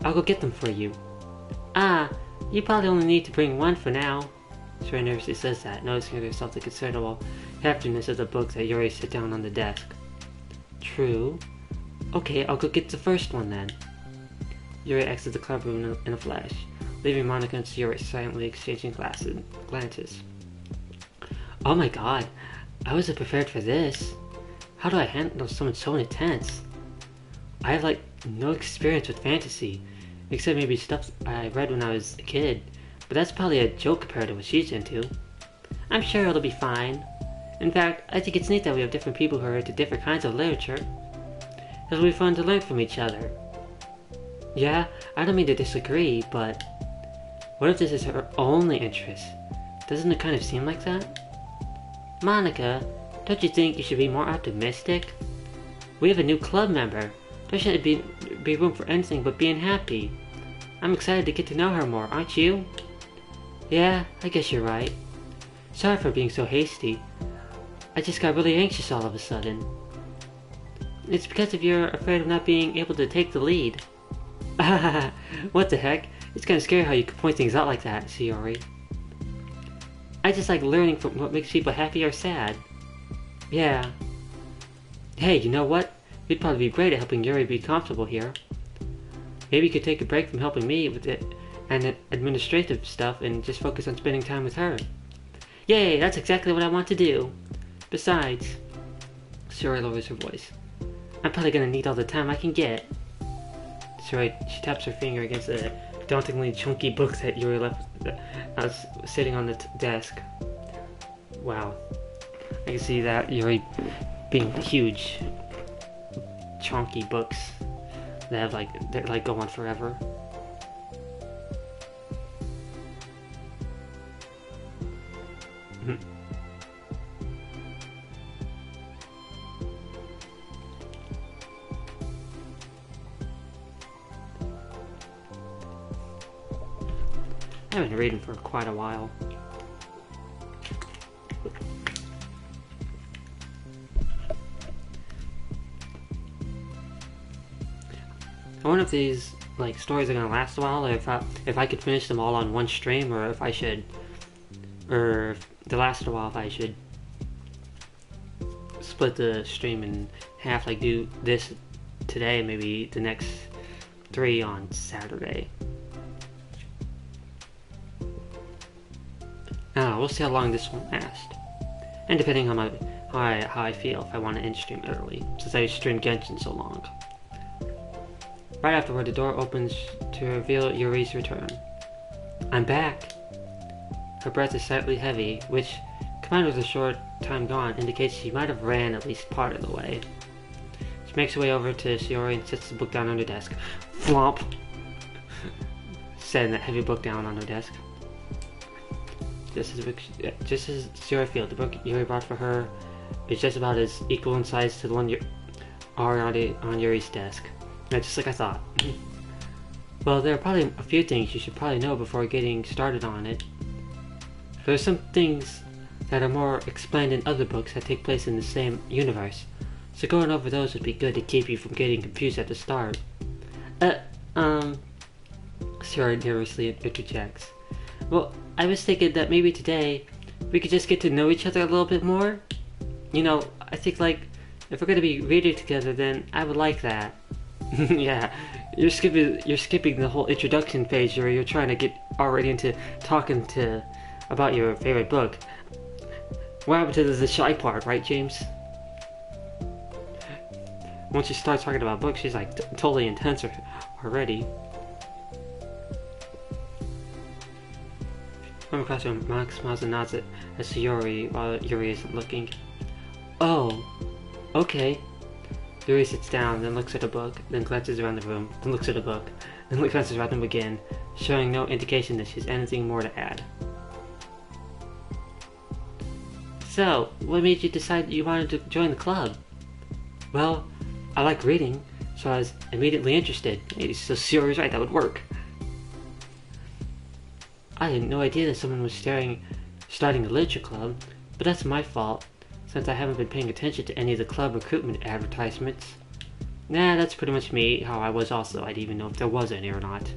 I'll go get them for you. Ah, you probably only need to bring one for now. Sayori nervously says that, noticing to herself the considerable heftiness of the books that Yuri set down on the desk. True. Okay, I'll go get the first one then. Yuri exits the club room in a flash, leaving Monica and Sayori silently exchanging glances. Oh my god, I wasn't prepared for this. How do I handle someone so intense? I have like no experience with fantasy, except maybe stuff I read when I was a kid, but that's probably a joke compared to what she's into. I'm sure it'll be fine. In fact, I think it's neat that we have different people who are into different kinds of literature. It'll be fun to learn from each other. Yeah, I don't mean to disagree, but what if this is her only interest? Doesn't it kind of seem like that? Monica, don't you think you should be more optimistic? We have a new club member. There shouldn't be room for anything but being happy. I'm excited to get to know her more, aren't you? Yeah, I guess you're right. Sorry for being so hasty. I just got really anxious all of a sudden. It's because of you're afraid of not being able to take the lead. What the heck? It's kind of scary how you can point things out like that, Sayori. I just like learning from what makes people happy or sad. Yeah. Hey, you know what? You'd probably be great at helping Yuri be comfortable here. Maybe you could take a break from helping me with it and administrative stuff and just focus on spending time with her. Yay, that's exactly what I want to do. Besides, Sayori lowers her voice. I'm probably gonna need all the time I can get. Sayori, she taps her finger against the dauntingly chunky book that Yuri left sitting on the desk. Wow. I can see that Yuri being huge, chunky books that have they're like go on forever. I've been reading for quite a while. I wonder if these stories are gonna last a while, or if I could finish them all on one stream, or if I should, or if they last a while, if I should split the stream in half, like do this today, maybe the next 3 on Saturday. I don't know, we'll see how long this one lasts. And depending on how I feel, if I want to end stream early, since I streamed Genshin so long. Right afterward, the door opens to reveal Yuri's return. I'm back! Her breath is slightly heavy, which, combined with a short time gone, indicates she might have ran at least part of the way. She makes her way over to Sayori and sets the book down on her desk. Flomp! Setting that heavy book down on her desk. just as Sarah feel, the book Yuri bought for her is just about as equal in size to the one already on Yuri's desk. Yeah, just like I thought. Well, there are probably a few things you should probably know before getting started on it. There are some things that are more explained in other books that take place in the same universe, so going over those would be good to keep you from getting confused at the start. Sarah nervously interjects. Well, I was thinking that maybe today we could just get to know each other a little bit more. You know, I think like if we're gonna be reading together, then I would like that. Yeah, you're skipping the whole introduction phase where you're trying to get already into talking about your favorite book. What happened to the shy part, right, James? Once she starts talking about books, she's like totally intense already. From across the room, Monica smiles and nods at Yuri while Yuri isn't looking. Oh, okay. Yuri sits down, then looks at a book, then glances around the room, then looks at a book, then glances around them again, showing no indication that she has anything more to add. So, what made you decide you wanted to join the club? Well, I like reading, so I was immediately interested. So Yuri's right, that would work. I had no idea that someone was starting a literature club, but that's my fault, since I haven't been paying attention to any of the club recruitment advertisements. Nah, that's pretty much me, how I was also. I didn't even know if there was any or not.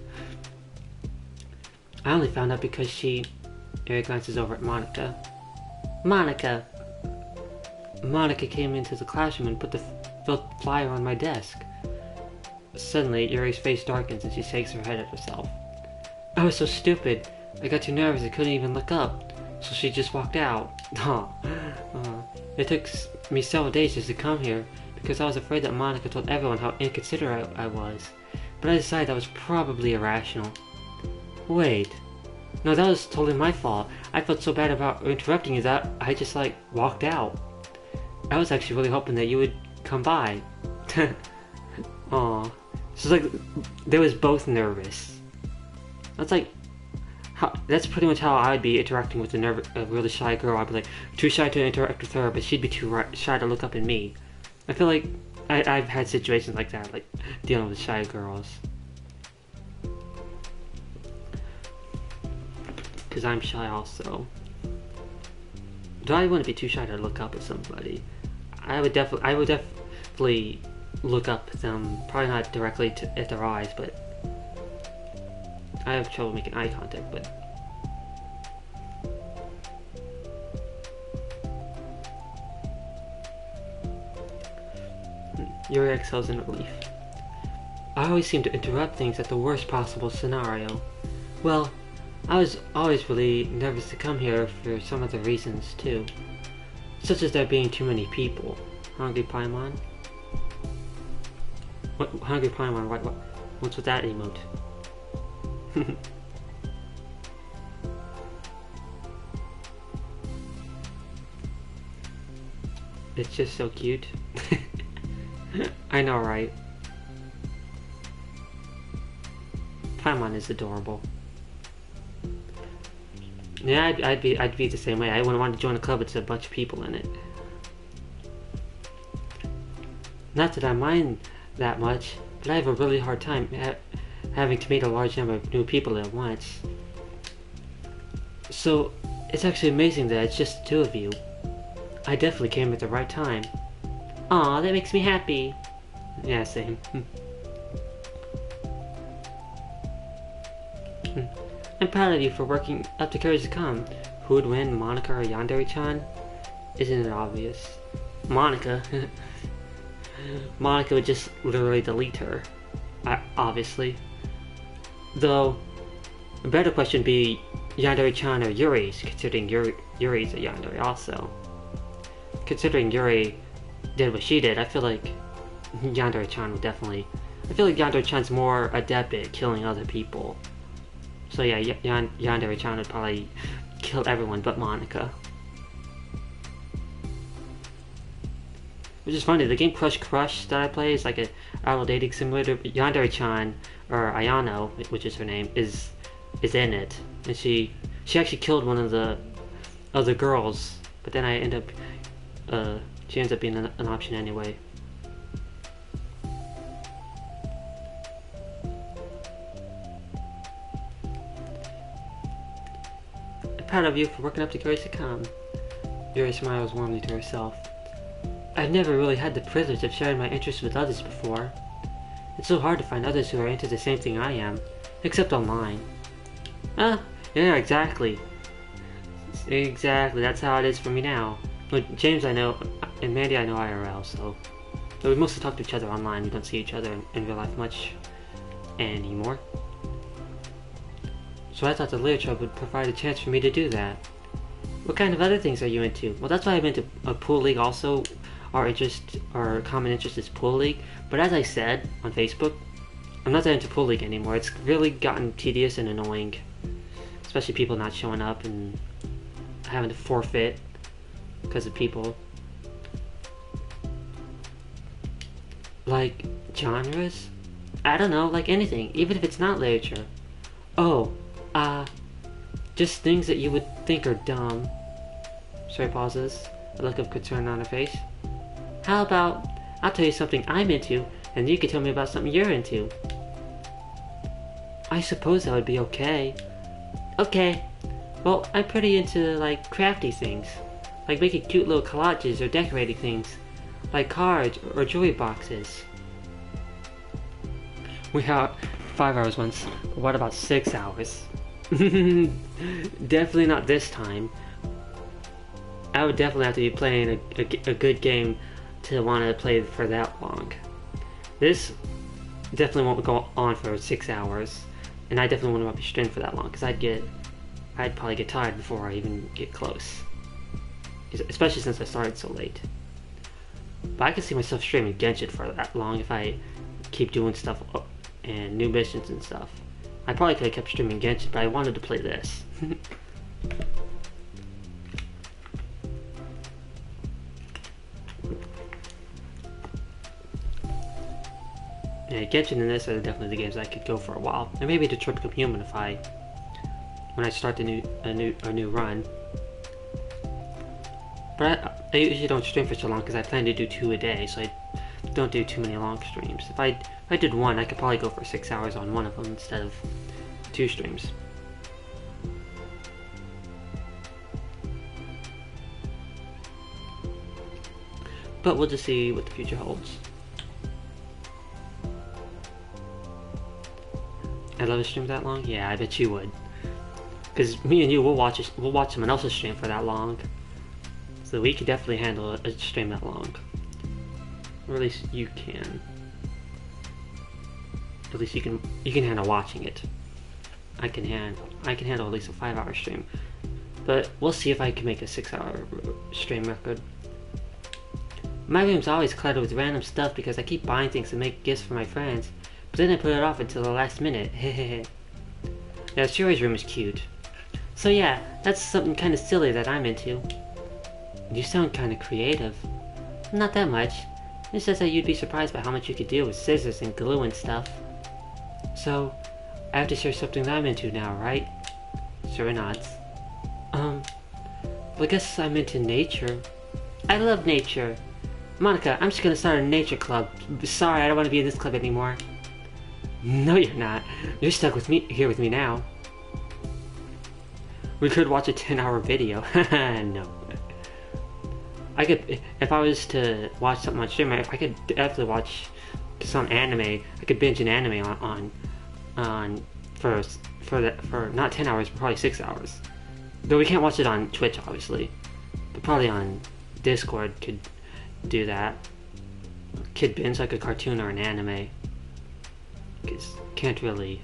I only found out because Yuri glances over at Monica. Monica came into the classroom and put the flyer on my desk. Suddenly, Yuri's face darkens and she shakes her head at herself. I was so stupid. I got too nervous I couldn't even look up, so she just walked out. It took me several days just to come here, because I was afraid that Monica told everyone how inconsiderate I was, but I decided that was probably irrational. Wait. No, that was totally my fault. I felt so bad about interrupting you that I just walked out. I was actually really hoping that you would come by. Aw. So they was both nervous. That's pretty much how I'd be interacting with a really shy girl. I'd be too shy to interact with her, but she'd be too shy to look up at me. I feel like I've had situations like that, dealing with shy girls. Because I'm shy also. Though I wouldn't be too shy to look up at somebody. I would definitely look up at them, probably not directly at their eyes, but I have trouble making eye contact, but Yuri exhales in relief. I always seem to interrupt things at the worst possible scenario. Well, I was always really nervous to come here for some other reasons too, such as there being too many people. Hungry Paimon? What? Hungry Paimon? What's with that emote? It's just so cute. I know, right? Paimon is adorable. Yeah, I'd be the same way. I wouldn't want to join a club with a bunch of people in it. Not that I mind that much, but I have a really hard time having to meet a large number of new people at once. So, it's actually amazing that it's just the two of you. I definitely came at the right time. Aw, that makes me happy. Yeah, same. I'm proud of you for working up the courage to come. Who would win, Monica or Yandere-chan? Isn't it obvious? Monica. Monica would just literally delete her. Obviously. Though, a better question would be Yandere-chan or Yuri's, considering Yuri's a Yandere also. Considering Yuri did what she did, I feel like Yandere-chan would definitely... I feel like Yandere-chan's more adept at killing other people. So yeah, Yandere-chan would probably kill everyone but Monica. Which is funny, the game Crush that I play is like a adult dating simulator. Yandere-chan, or Ayano, which is her name, is in it. And she actually killed one of the other girls, but then I end up, she ends up being an option anyway. I'm proud of you for working up the courage to come. Yuri smiles warmly to herself. I've never really had the privilege of sharing my interests with others before. It's so hard to find others who are into the same thing I am, except online. Ah, yeah, exactly. Exactly, that's how it is for me now. Well, James I know, and Mandy I know IRL, so... But we mostly talk to each other online, we don't see each other in real life much anymore. So I thought the literature would provide a chance for me to do that. What kind of other things are you into? Well, that's why I'm into a pool league also. Our common interest is pool league. But as I said on Facebook, I'm not that into pool league anymore. It's really gotten tedious and annoying. Especially people not showing up and having to forfeit because of people. Like, genres? I don't know, like anything, even if it's not literature. Oh, just things that you would think are dumb. Sherry pauses, a look of concern on her face. How about, I'll tell you something I'm into, and you can tell me about something you're into. I suppose that would be okay. Okay. Well, I'm pretty into, like, crafty things. Like making cute little collages or decorating things. Like cards or jewelry boxes. We had 5 hours once. What about 6 hours? Definitely not this time. I would definitely have to be playing a good game to want to play for that long. This definitely won't go on for 6 hours, and I definitely wouldn't want to be streaming for that long because I'd probably get tired before I even get close. Especially since I started so late. But I can see myself streaming Genshin for that long if I keep doing stuff and new missions and stuff. I probably could have kept streaming Genshin, but I wanted to play this. Yeah, Genshin and this are definitely the games I could go for a while, and maybe the Tropical Human when I start a new run. But I usually don't stream for so long because I plan to do 2 a day, so I don't do too many long streams. If I did one, I could probably go for 6 hours on one of them instead of 2 streams. But we'll just see what the future holds. I'd love to stream that long? Yeah, I bet you would. Because me and you, we'll watch someone else's stream for that long. So we could definitely handle a stream that long. Or at least you can. At least you can handle watching it. I can handle at least a 5-hour stream. But we'll see if I can make a 6-hour stream record. My room's always cluttered with random stuff because I keep buying things to make gifts for my friends. But then I put it off until the last minute. Hehehe. Now Shuri's room is cute. So yeah, that's something kinda silly that I'm into. You sound kinda creative. Not that much. It says that you'd be surprised by how much you could do with scissors and glue and stuff. So, I have to share something that I'm into now, right? Shuri nods. Well, I guess I'm into nature. I love nature. Monica, I'm just gonna start a nature club. Sorry, I don't want to be in this club anymore. No, you're not. You're stuck with me here with me now. We could watch a 10-hour video. No. I could, if I was to watch something on stream, I could definitely watch some anime. I could binge an anime for not 10 hours, but probably 6 hours. Though we can't watch it on Twitch, obviously. But probably on Discord could do that. Could binge like a cartoon or an anime. Because can't really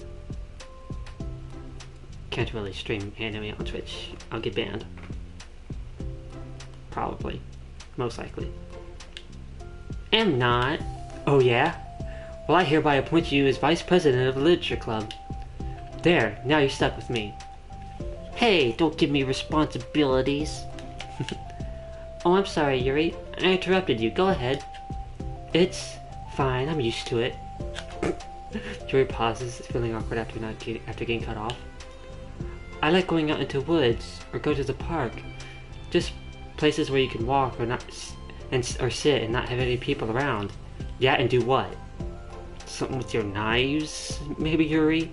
stream anime on Twitch. I'll get banned. Probably. Most likely. Am not. Oh yeah? Well, I hereby appoint you as Vice President of the Literature Club. There, now you're stuck with me. Hey, don't give me responsibilities. Oh, I'm sorry, Yuri. I interrupted you. Go ahead. It's fine. I'm used to it. Yuri pauses, feeling awkward after getting cut off. I like going out into woods or go to the park. Just places where you can walk or not, or sit and not have any people around. Yeah, and do what? Something with your knives, maybe, Yuri?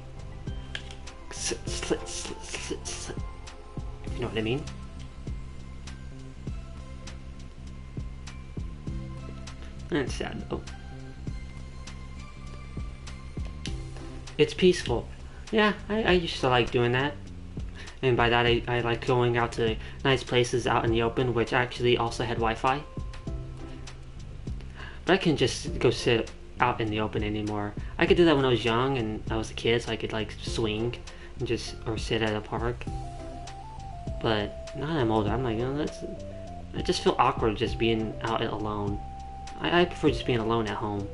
Slit. You know what I mean? That's sad though. It's peaceful. Yeah, I used to like doing that. And by that I like going out to nice places out in the open, which actually also had Wi-Fi. But I can just go sit out in the open anymore. I could do that when I was young and I was a kid, so I could like swing and just, or sit at a park. But now that I'm older, I'm like, I just feel awkward just being out alone. I prefer just being alone at home.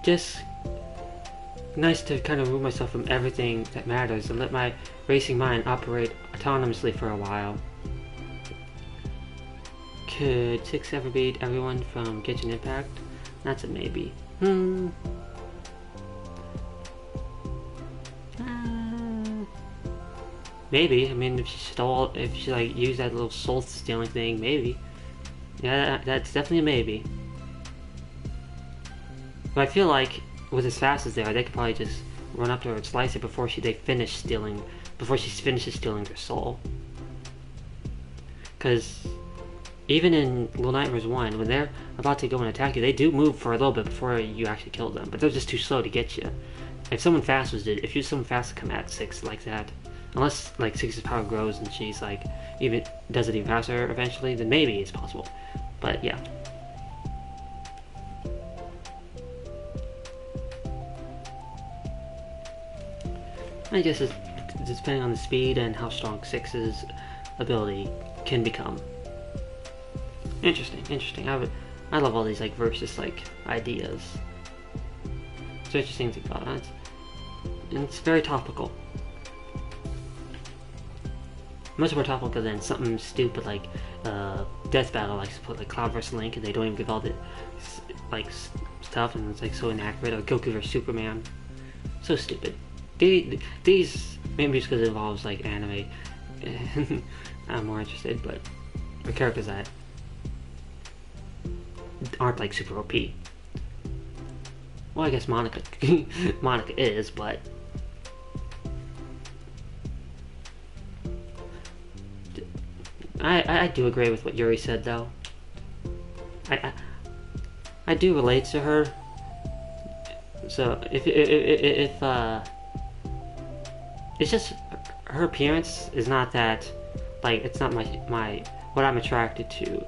Just nice to kind of remove myself from everything that matters and let my racing mind operate autonomously for a while. Could 6 ever beat everyone from Genshin Impact? That's a maybe. Maybe. I mean, if she like used that little soul stealing thing, maybe. Yeah, that's definitely a maybe. But I feel like with as fast as they are, they could probably just run up to her and slice it before she finishes stealing their soul. Because even in Little Nightmares 1, when they're about to go and attack you, they do move for a little bit before you actually kill them, but they're just too slow to get you. If someone fast to come at 6 like that, unless like 6's power grows and she's like does it even faster eventually, then maybe it's possible. But yeah. I guess it's depending on the speed and how strong 6's ability can become. Interesting. I love all these like versus like ideas. It's interesting to think about. And it's very topical. Much more topical than something stupid like Death Battle, like put like Cloud vs Link, and they don't even give all the like stuff, and it's like so inaccurate. Or Goku vs Superman, so stupid. These maybe just because it involves like anime, I'm more interested, but the characters that aren't like super OP. Well, I guess Monica is, but I do agree with what Yuri said though. I do relate to her. So if it's just her appearance is not that, like, it's not my what I'm attracted to,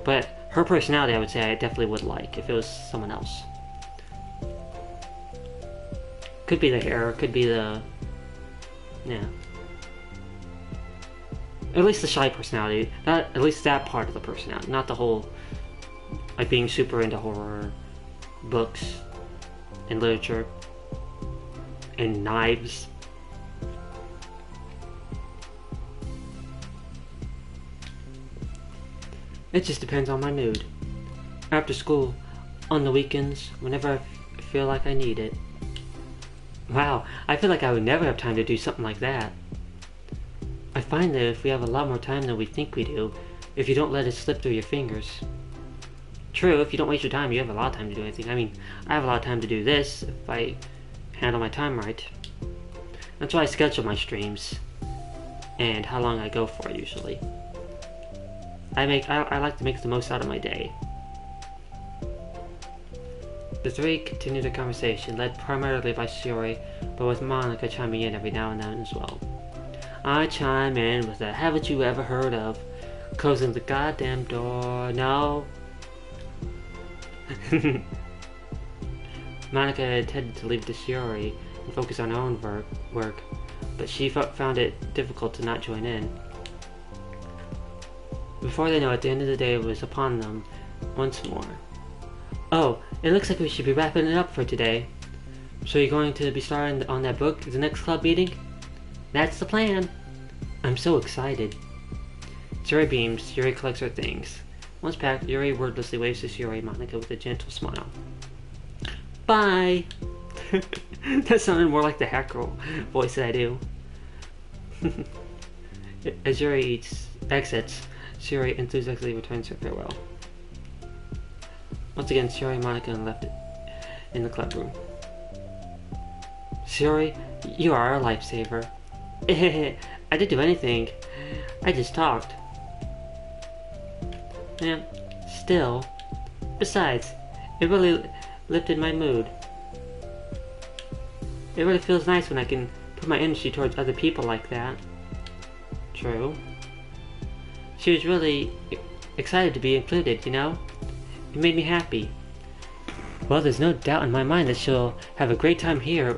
but her personality I would say I definitely would like if it was someone else. Could be the hair, could be the, yeah, at least the shy personality, not at least that part of the personality, not the whole like being super into horror, books, and literature, and knives. It just depends on my mood. After school, on the weekends, whenever I feel like I need it. Wow, I feel like I would never have time to do something like that. I find that if we have a lot more time than we think we do, if you don't let it slip through your fingers. True, if you don't waste your time, you have a lot of time to do anything. I mean, I have a lot of time to do this if I handle my time right. That's why I schedule my streams and how long I go for usually. I like to make the most out of my day. The three continued a conversation, led primarily by Shiori, but with Monica chiming in every now and then as well. I chime in with a "haven't you ever heard of?" Closing the goddamn door. No. Monica intended to leave to Shiori and focus on her own work, but she found it difficult to not join in. Before they know it, the end of the day was upon them once more. Oh, it looks like we should be wrapping it up for today. So you're going to be starting on that book at the next club meeting? That's the plan. I'm so excited. Yuri beams. Yuri collects her things. Once packed, Yuri wordlessly waves to Shiori and Monica with a gentle smile. Bye! That sounded more like the hacker voice that I do. As Yuri exits, Shiori enthusiastically returns her farewell. Once again, Shiori and Monica left it in the club room. Shiori, you are our lifesaver. I didn't do anything. I just talked. Yeah, still. Besides, it really lifted my mood. It really feels nice when I can put my energy towards other people like that. True. She was really excited to be included, you know? It made me happy. Well, there's no doubt in my mind that she'll have a great time here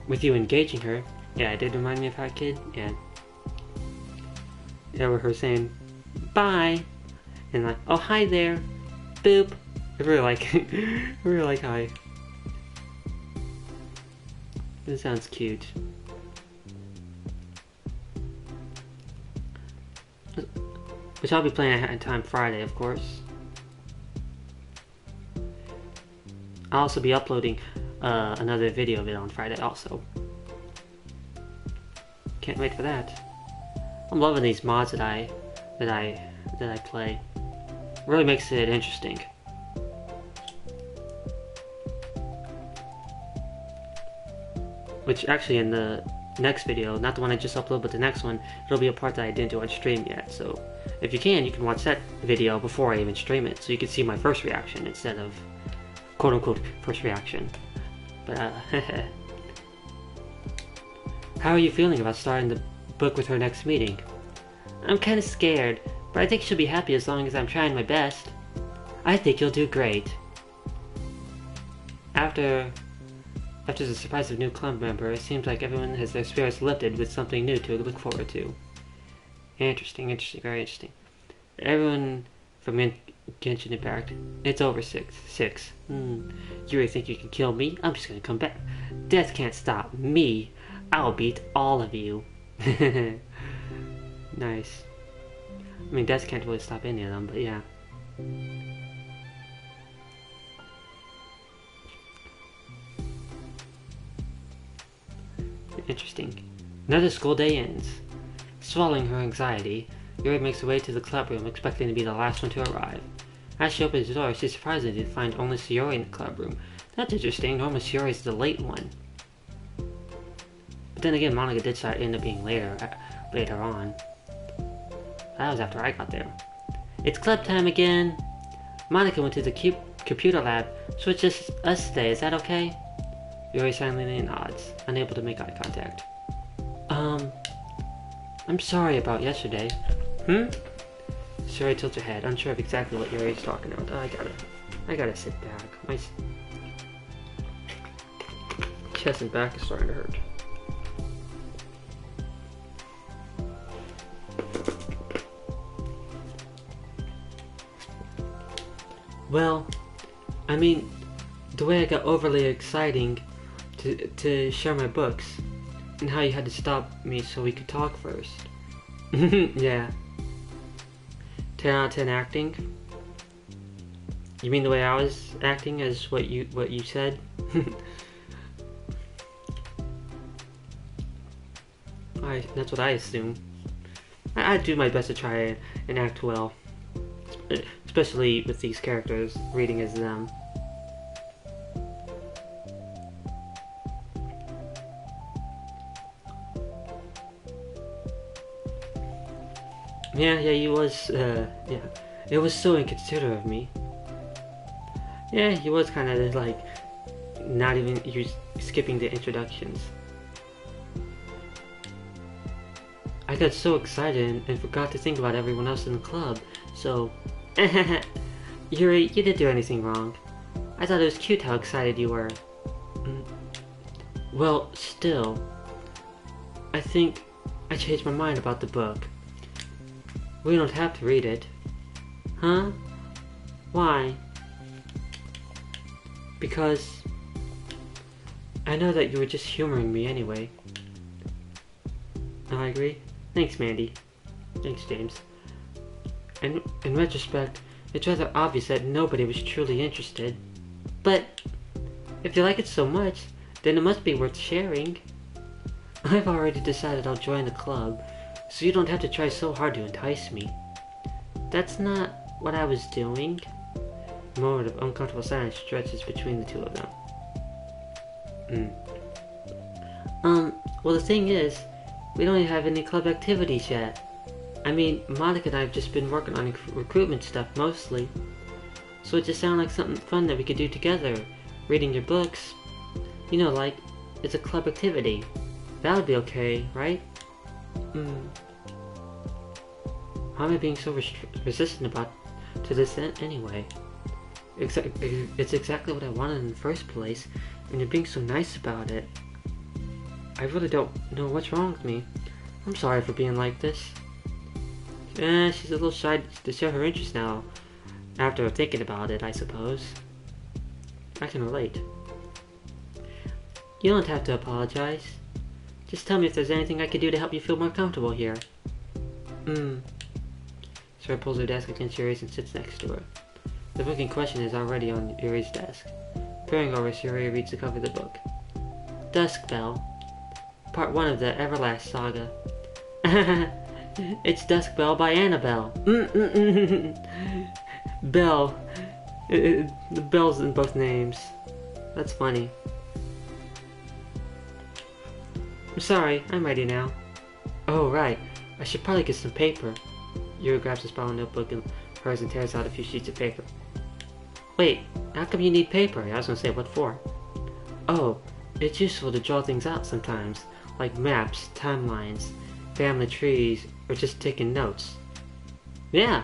with you engaging her. Yeah, it did remind me of that kid. Yeah. Yeah, with her saying, bye! And like, oh, hi there! Boop! I really like it. I really like hi. This sounds cute. Which I'll be playing ahead of time Friday, of course. I'll also be uploading another video of it on Friday also. Can't wait for that. I'm loving these mods that I play. Really makes it interesting. Which actually in the next video, not the one I just uploaded, but the next one, it'll be a part that I didn't do on stream yet. So if you can watch that video before I even stream it, so you can see my first reaction instead of quote-unquote first reaction. But how are you feeling about starting the book with her next meeting? I'm kinda scared, but I think she'll be happy as long as I'm trying my best. I think you'll do great. After the surprise of a new club member, it seems like everyone has their spirits lifted with something new to look forward to. Interesting, very interesting. Everyone from Genshin Impact. It's over 6. You really think you can kill me? I'm just gonna come back. Death can't stop me. I'll beat all of you. Nice. I mean, death can't really stop any of them, but yeah. Interesting. Another school day ends. Swallowing her anxiety, Yuri makes her way to the club room, expecting to be the last one to arrive. As she opens the door, she's surprised to find only Shiori in the club room. That's interesting. Normally Shiori is the late one. But then again, Monica did end up being later on. That was after I got there. It's club time again. Monica went to the computer lab, so it's just us today. Is that okay? Yuri silently nods, unable to make eye contact. I'm sorry about yesterday. Shiori tilts her head, unsure of exactly what Yuri is talking about. I gotta sit back. My chest and back is starting to hurt. Well, I mean, the way I got overly exciting to share my books, and how you had to stop me so we could talk first. Yeah. 10 out of 10 acting? You mean the way I was acting as what you said? That's what I assume. I do my best to try and act well. Especially with these characters, reading as them. Yeah, he was, yeah. It was so inconsiderate of me. Yeah, he was kind of like, not even, he was skipping the introductions. I got so excited and forgot to think about everyone else in the club, so... Yuri, you didn't do anything wrong. I thought it was cute how excited you were. Well, still, I think I changed my mind about the book. We don't have to read it. Huh? Why? Because I know that you were just humoring me anyway. I agree. Thanks, Mandy. Thanks, James. And in retrospect, it's rather obvious that nobody was truly interested. But if you like it so much, then it must be worth sharing. I've already decided I'll join the club, so you don't have to try so hard to entice me. That's not what I was doing. A moment of uncomfortable silence stretches between the two of them. Well, the thing is, we don't even have any club activities yet. I mean, Monica and I have just been working on recruitment stuff mostly. So it just sounded like something fun that we could do together. Reading your books. You know, like, it's a club activity. That would be okay, right? Why am I being so resistant to this anyway? It's exactly what I wanted in the first place, and you're being so nice about it. I really don't know what's wrong with me. I'm sorry for being like this. She's a little shy to show her interest now, after thinking about it, I suppose. I can relate. You don't have to apologize. Just tell me if there's anything I could do to help you feel more comfortable here. Sarah pulls her desk against Yuri's and sits next to her. The book in question is already on Yuri's desk. Peering over, Yuri reads the cover of the book. Dusk Bell. Part 1 of the Everlast Saga. It's Dusk Bell by Annabelle. Bell. The Bell's in both names. That's funny. I'm sorry, I'm ready now. Oh, right. I should probably get some paper. Yuri grabs a spiral notebook and hers and tears out a few sheets of paper. Wait, how come you need paper? I was gonna say, what for? Oh, it's useful to draw things out sometimes, like maps, timelines, family trees, or just taking notes. Yeah,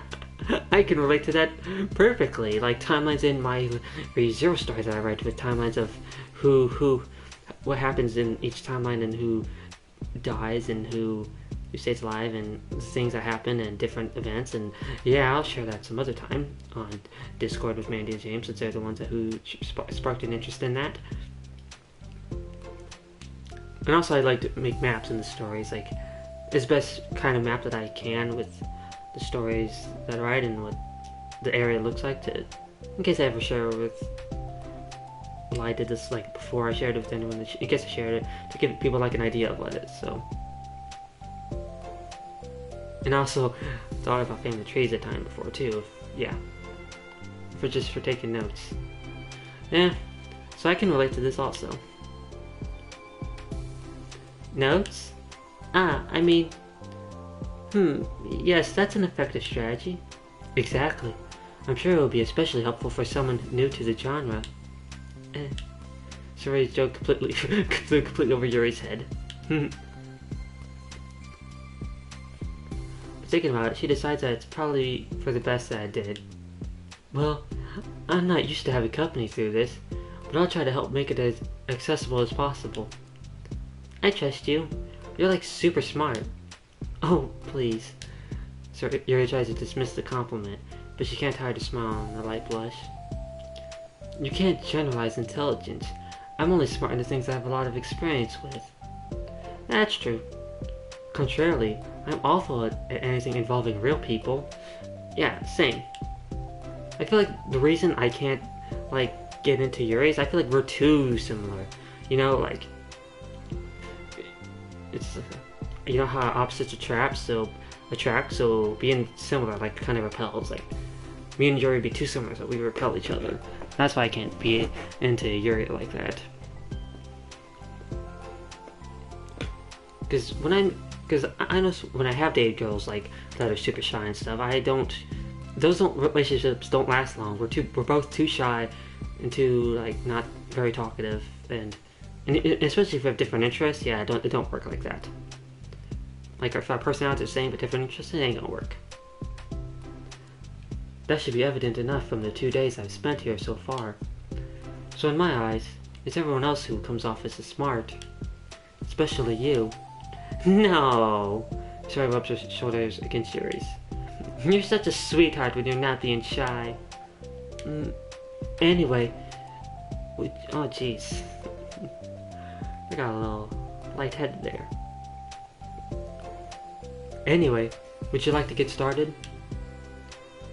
I can relate to that perfectly, like timelines in my ReZero stories that I write with timelines of what happens in each timeline and who dies and who stays alive and things that happen and different events. And yeah, I'll share that some other time on Discord with Mandy and James, since they're the ones who sparked an interest in that. And also I like to make maps in the stories, like it's the best kind of map that I can with the stories that I write and what the area looks like, to in case I ever share it with, well, I did this like before I shared it with anyone, in case I shared it, to give people like an idea of what it is. So, and also thought about family trees a time before too, for taking notes. Yeah, so I can relate to this also. Notes? I mean, yes, that's an effective strategy. Exactly. I'm sure it will be especially helpful for someone new to the genre. Sorry's joke completely over Yuri's head. Thinking about it, she decides that it's probably for the best that I did. Well, I'm not used to having company through this, but I'll try to help make it as accessible as possible. I trust you. You're like super smart. Oh, please. So Yuri tries to dismiss the compliment, but she can't hide a smile and a light blush. You can't generalize intelligence. I'm only smart in the things I have a lot of experience with. That's true. Contrarily, I'm awful at anything involving real people. Yeah, same. I feel like the reason I can't, like, get into Yuri's, I feel like we're too similar. You know, like, it's, you know how opposites attract, so being similar, like, kind of repels. Like, me and Yuri would be too similar, so we repel each other. That's why I can't be into Yuri like that. Because I know when I have dated girls like that are super shy and stuff, relationships don't last long. We're both too shy and too, like, not very talkative, and especially if we have different interests, yeah, it don't work like that. Like, if our personalities are the same but different interests, it ain't gonna work. That should be evident enough from the 2 days I've spent here so far. So in my eyes, it's everyone else who comes off as smart. Especially you. No! Sorry, rubs her shoulders against Yuri's. You're such a sweetheart when you're not being shy. Anyway, oh jeez. I got a little lightheaded there. Anyway, would you like to get started?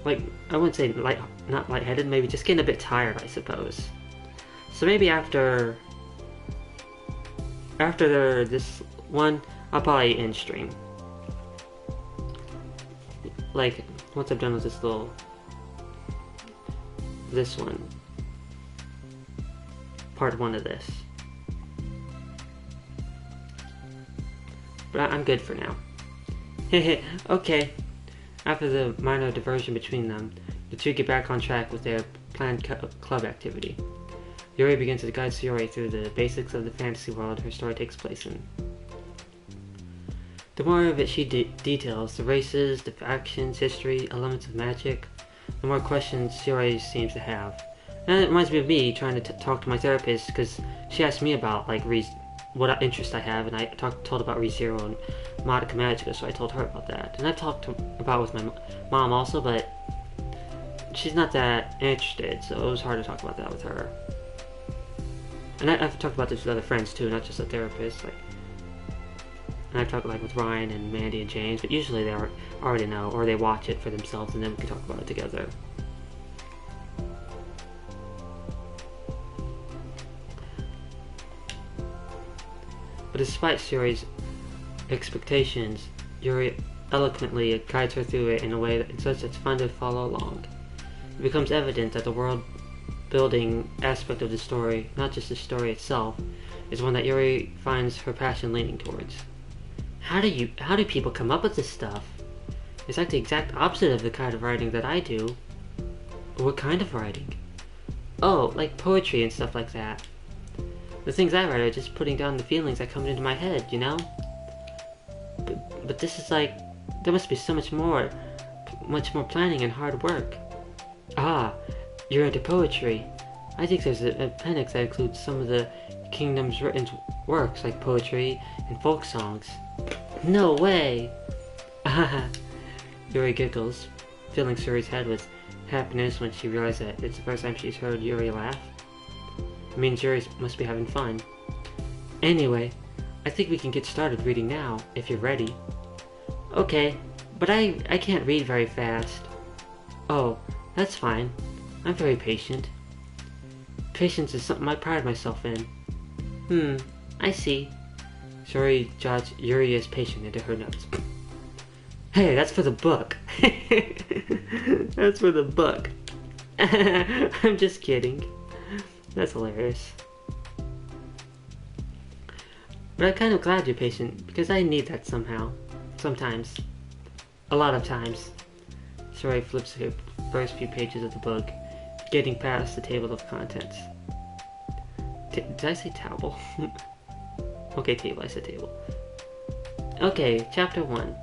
Like, I wouldn't say not lightheaded, maybe just getting a bit tired, I suppose. So maybe after after this one, I'll probably end stream. Like, once I'm done with this one. Part 1 of this. But I'm good for now. Okay. After the minor diversion between them, the two get back on track with their planned club activity. Yuri begins to guide Sayori through the basics of the fantasy world her story takes place in. The more of it she details, the races, the factions, history, elements of magic, the more questions Sayori seems to have. And it reminds me of me trying to talk to my therapist, because she asked me about like what interest I have, and I told about ReZero and Madoka Magica, so I told her about that. And I've talked about it with my mom also, but she's not that interested, so it was hard to talk about that with her. And I've talked about this with other friends too, not just a therapist. Like, and I've talked like with Ryan and Mandy and James, but usually they already know, or they watch it for themselves, and then we can talk about it together. But despite Sayori's expectations, Yuri eloquently guides her through it in a way that such it's fun to follow along. It becomes evident that the world-building aspect of the story, not just the story itself, is one that Yuri finds her passion leaning towards. How do people come up with this stuff? It's like the exact opposite of the kind of writing that I do. What kind of writing? Oh, like poetry and stuff like that. The things I write are just putting down the feelings that come into my head, you know? But this is like, there must be so much more planning and hard work. Ah, you're into poetry. I think there's an appendix that includes some of the kingdom's written works, like poetry and folk songs. No way! Yuri giggles, filling Suri's head with happiness when she realizes that it's the first time she's heard Yuri laugh. It means Yuri must be having fun. Anyway, I think we can get started reading now, if you're ready. Okay, but I can't read very fast. Oh, that's fine. I'm very patient. Patience is something I pride myself in. I see. Suri judged Yuri as patient into her notes. Hey, that's for the book. That's for the book. I'm just kidding. That's hilarious. But I'm kind of glad you're patient, because I need that somehow. Sometimes. A lot of times. Suri flips the first few pages of the book, getting past the table of contents. Did I say table? Okay, table, I said table. Okay, chapter 1.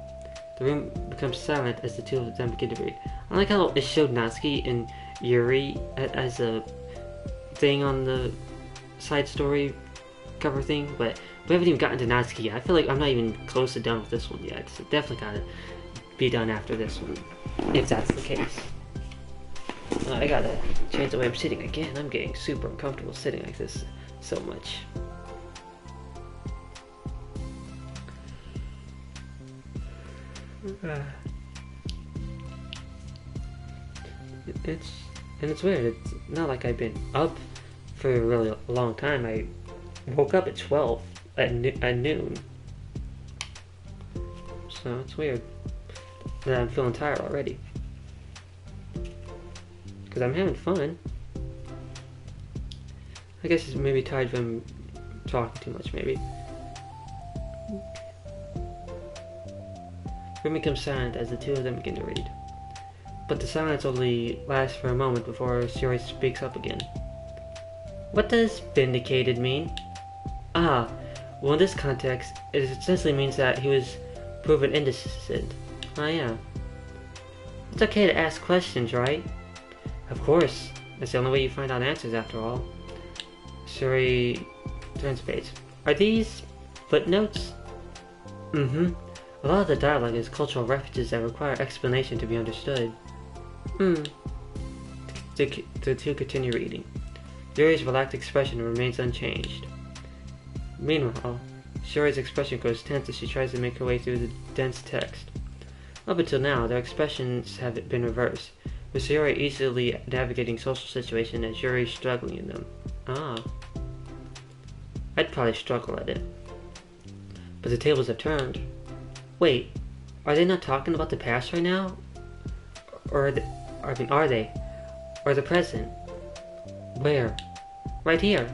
The room becomes silent as the two of them begin to read. I like how it showed Natsuki and Yuri as a thing on the side story cover thing, but we haven't even gotten to Natsuki yet. I feel like I'm not even close to done with this one yet, so definitely gotta be done after this one, if that's the case. I gotta change the way I'm sitting again. I'm getting super uncomfortable sitting like this so much. It's weird. It's not like I've been up for a really long time. I woke up at 12 at noon, so it's weird that I'm feeling tired already. Because I'm having fun. I guess it's maybe tired from talking too much, maybe. The room becomes silent as the two of them begin to read. But the silence only lasts for a moment before Sayori speaks up again. What does vindicated mean? Ah, well in this context, it essentially means that he was proven innocent. Ah yeah. It's okay to ask questions, right? Of course. That's the only way you find out answers after all. Sayori turns page. Are these footnotes? Mm-hmm. A lot of the dialogue is cultural references that require explanation to be understood. The two continue reading. Yuri's relaxed expression remains unchanged. Meanwhile, Sayori's expression grows tense as she tries to make her way through the dense text. Up until now, their expressions have been reversed, with Sayori easily navigating social situations and Yuri struggling in them. Ah. I'd probably struggle at it. but the tables have turned. Wait, are they not talking about the past right now? Or are they? Or the present? Where? Right here.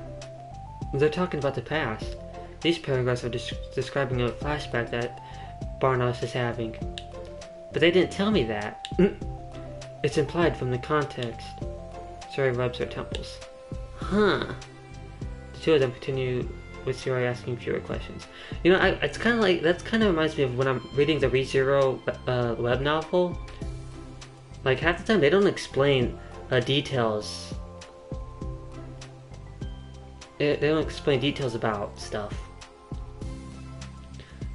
They're talking about the past. These paragraphs are describing a flashback that Barnos is having. But they didn't tell me that. It's implied from the context. Suri rubs her temples. Huh. The two of them continue with Suri asking fewer questions. You know, it's kind of like, that kind of reminds me of when I'm reading the ReZero web novel. Like, half the time they don't explain details. They don't explain details about stuff.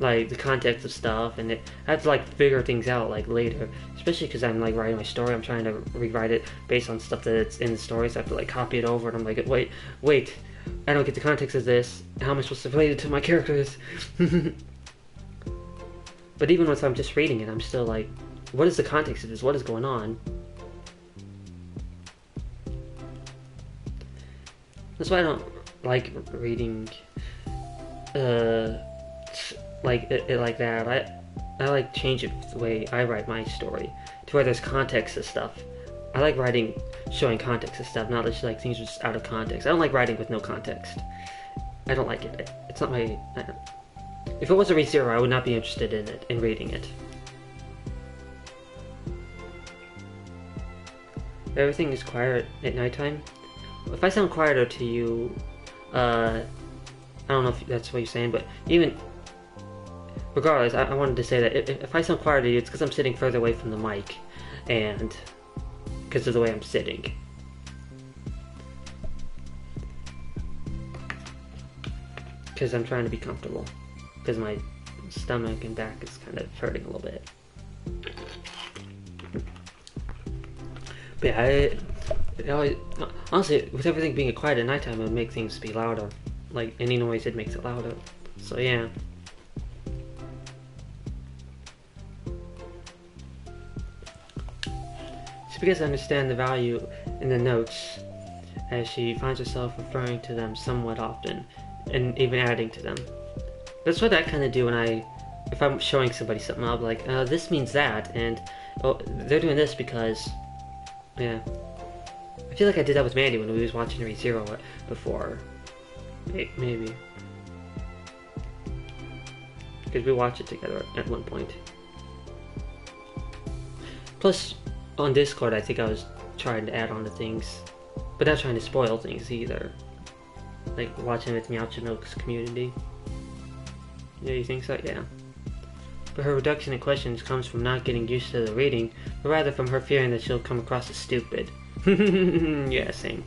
Like, the context of stuff, and I have to, like, figure things out, like, later. Especially because I'm, like, writing my story. I'm trying to rewrite it based on stuff that's in the story, so I have to, like, copy it over, and I'm like, wait, I don't get the context of this. How am I supposed to relate it to my characters? But even once I'm just reading it, I'm still like, what is the context of this? What is going on? That's why I don't like reading like it like that. I like change it the way I write my story to where there's context to stuff. I like writing showing context to stuff, not just like things are just out of context. I don't like writing with no context. I don't like it. It's not my. If it was a ReZero, I would not be interested in it, in reading it. Everything is quiet at nighttime. If I sound quieter to you, I don't know if that's what you're saying, but even regardless, I wanted to say that if I sound quieter to you, it's because I'm sitting further away from the mic, and because of the way I'm sitting. Because I'm trying to be comfortable. Because my stomach and back is kind of hurting a little bit. But yeah, honestly, with everything being quiet at nighttime, it would make things be louder. Like, any noise, it makes it louder. So yeah. She begins to understand the value in the notes as she finds herself referring to them somewhat often, and even adding to them. That's what I kind of do when if I'm showing somebody something, I'll be like, this means that, and oh, they're doing this because, yeah. I feel like I did that with Mandy when we was watching ReZero before. Maybe. Because we watched it together at one point. Plus, on Discord, I think I was trying to add on to things, but not trying to spoil things either. Like watching with Meowcha Milk's community. Yeah, you think so? Yeah. But her reduction in questions comes from not getting used to the reading, but rather from her fearing that she'll come across as stupid. Yeah, same.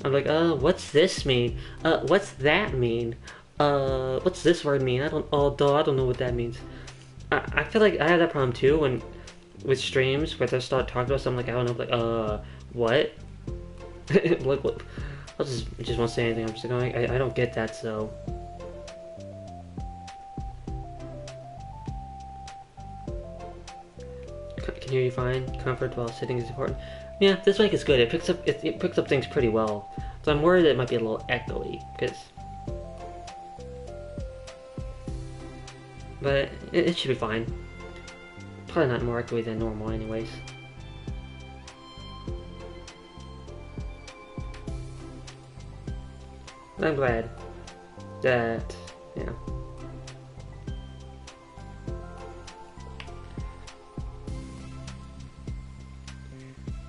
I'm like, what's this mean? What's that mean? What's this word mean? I don't know what that means. I feel like I have that problem too with streams where they start talking about something like, I don't know, like, what? Like, what? I just won't say anything. I'm just like, I don't get that, so. Can hear you fine. Comfort while sitting is important. Yeah, this mic is good. It picks up things pretty well. So I'm worried that it might be a little echoey, but it should be fine. Probably not more echoey than normal, anyways. I'm glad that, yeah.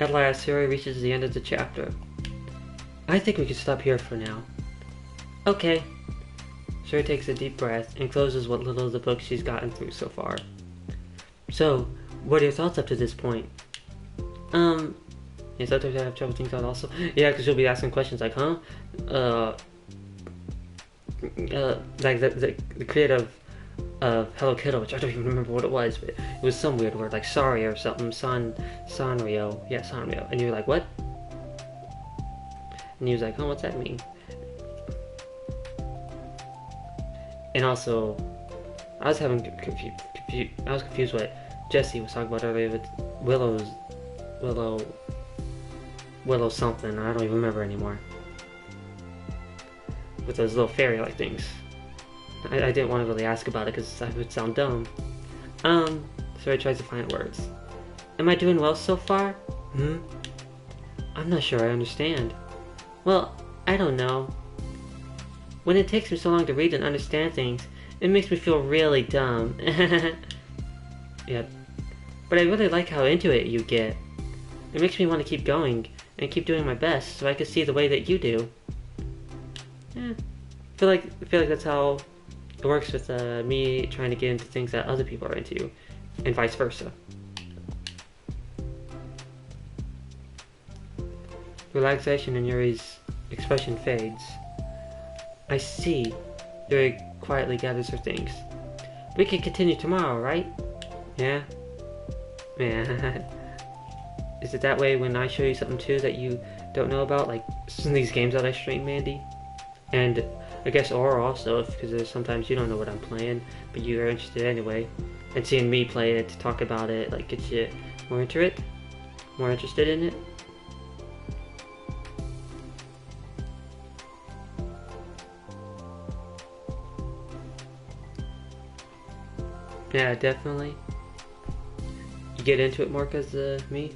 At last, Suri reaches the end of the chapter. I think we can stop here for now. Okay. Suri takes a deep breath and closes what little of the book she's gotten through so far. So, what are your thoughts up to this point? Yeah, sometimes I have trouble thinking out also. Yeah, because you'll be asking questions like, huh? Like the creator of Hello Kiddo, which I don't even remember what it was, but it was some weird word, like sorry or something, Sanrio. Yeah, Sanrio. And you're like, what? And he was like, oh, what's that mean? And also, I was confused what Jesse was talking about earlier with Willow something, I don't even remember anymore. with those little fairy-like things. I didn't want to really ask about it because that would sound dumb. So I tried to find words. Am I doing well so far? I'm not sure I understand. Well, I don't know. When it takes me so long to read and understand things, it makes me feel really dumb. Yep. But I really like how into it you get. It makes me want to keep going and keep doing my best so I can see the way that you do. Yeah. I feel like that's how it works with me trying to get into things that other people are into, and vice versa. Relaxation in Yuri's expression fades. I see. Yuri quietly gathers her things. We can continue tomorrow, right? Yeah. Yeah. Is it that way when I show you something too that you don't know about, like some of these games that I stream, Mandy? And I guess Aura also, because there's sometimes you don't know what I'm playing, but you are interested anyway. And seeing me play it, to talk about it, like gets you more into it, more interested in it. Yeah, definitely. You get into it more because of me?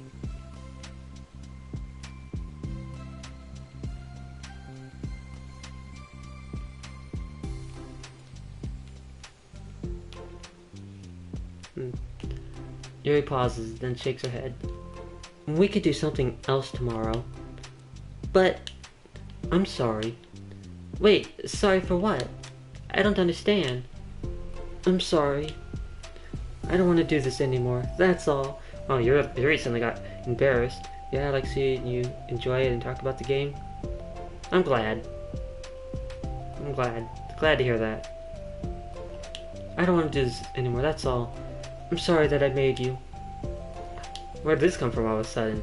Yuri pauses, then shakes her head. We could do something else tomorrow. But I'm sorry. Wait, sorry for what? I don't understand. I'm sorry. I don't want to do this anymore, that's all. Oh, you recently got embarrassed. Yeah, I like seeing you enjoy it and talk about the game. I'm glad. I'm glad. Glad to hear that. I don't want to do this anymore, that's all. I'm sorry that I made you. Where did this come from all of a sudden?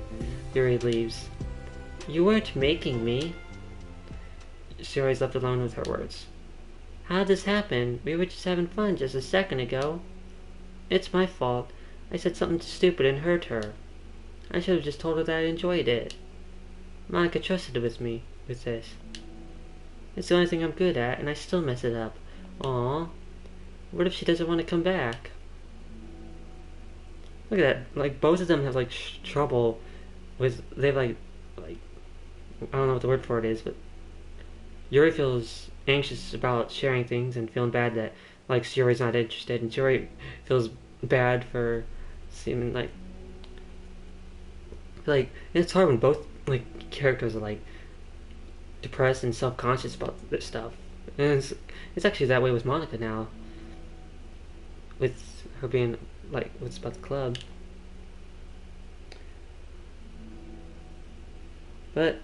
Yuri leaves. You weren't making me. Yuri's left alone with her words. How did this happen? We were just having fun just a second ago. It's my fault. I said something stupid and hurt her. I should have just told her that I enjoyed it. Monica trusted with me with this. It's the only thing I'm good at, and I still mess it up. Aww. What if she doesn't want to come back? Look at that. Like, both of them have, like, trouble with... They have, like... I don't know what the word for it is, but... Yuri feels anxious about sharing things and feeling bad that, like, Yuri's not interested. And Yuri feels bad for seeming like... it's hard when both, like, characters are, like, depressed and self-conscious about this stuff. And it's actually that way with Monica now. With her being... like, what's about the club. But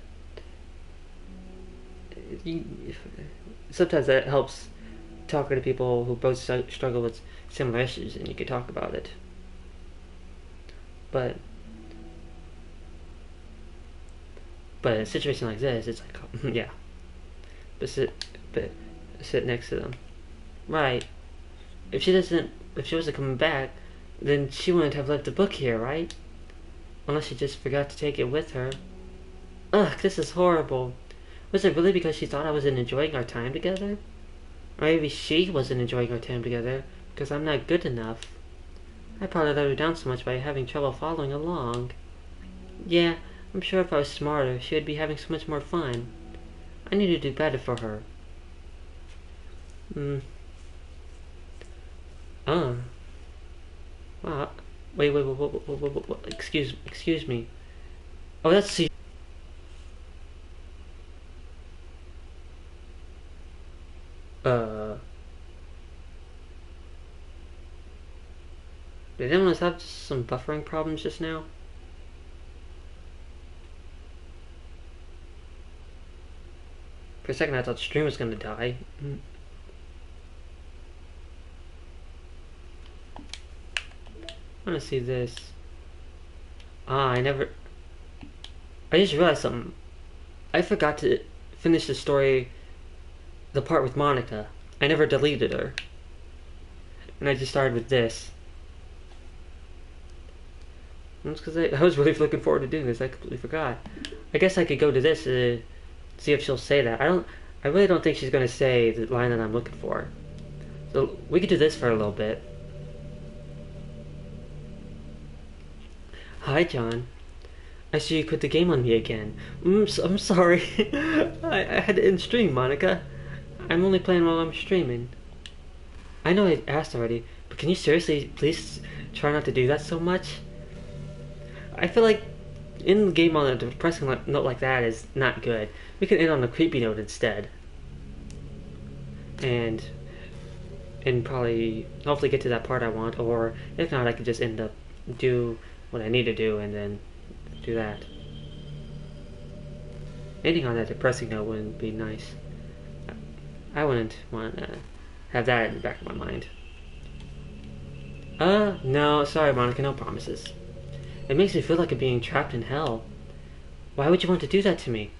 sometimes that helps talking to people who both struggle with similar issues, and you can talk about it. But in a situation like this, it's like, yeah. But sit next to them. Right. If she wasn't coming back, then she wouldn't have left the book here, right? Unless she just forgot to take it with her. Ugh, this is horrible. Was it really because she thought I wasn't enjoying our time together? Or maybe she wasn't enjoying our time together because I'm not good enough. I probably let her down so much by having trouble following along. Yeah, I'm sure if I was smarter, she would be having so much more fun. I need to do better for her. Wow. Wait, excuse me. Oh, that's C. Did anyone else have some buffering problems just now? For a second I thought the stream was gonna die. I wanna see this. I just realized something. I forgot to finish the story, the part with Monica. I never deleted her. And I just started with this. That's because I was really looking forward to doing this. I completely forgot. I guess I could go to this, see if she'll say that. I really don't think she's gonna say the line that I'm looking for. So we could do this for a little bit. Hi, John. I see you quit the game on me again. I'm sorry. I had to end stream, Monica. I'm only playing while I'm streaming. I know I asked already, but can you seriously please try not to do that so much? I feel like in the game on a depressing note like that is not good. We can end on a creepy note instead. And probably hopefully get to that part I want, or if not I could just end up do what I need to do and then do that. Ending on that depressing note wouldn't be nice. I wouldn't want to have that in the back of my mind. No, sorry Monica, no promises. It makes me feel like I'm being trapped in hell. Why would you want to do that to me?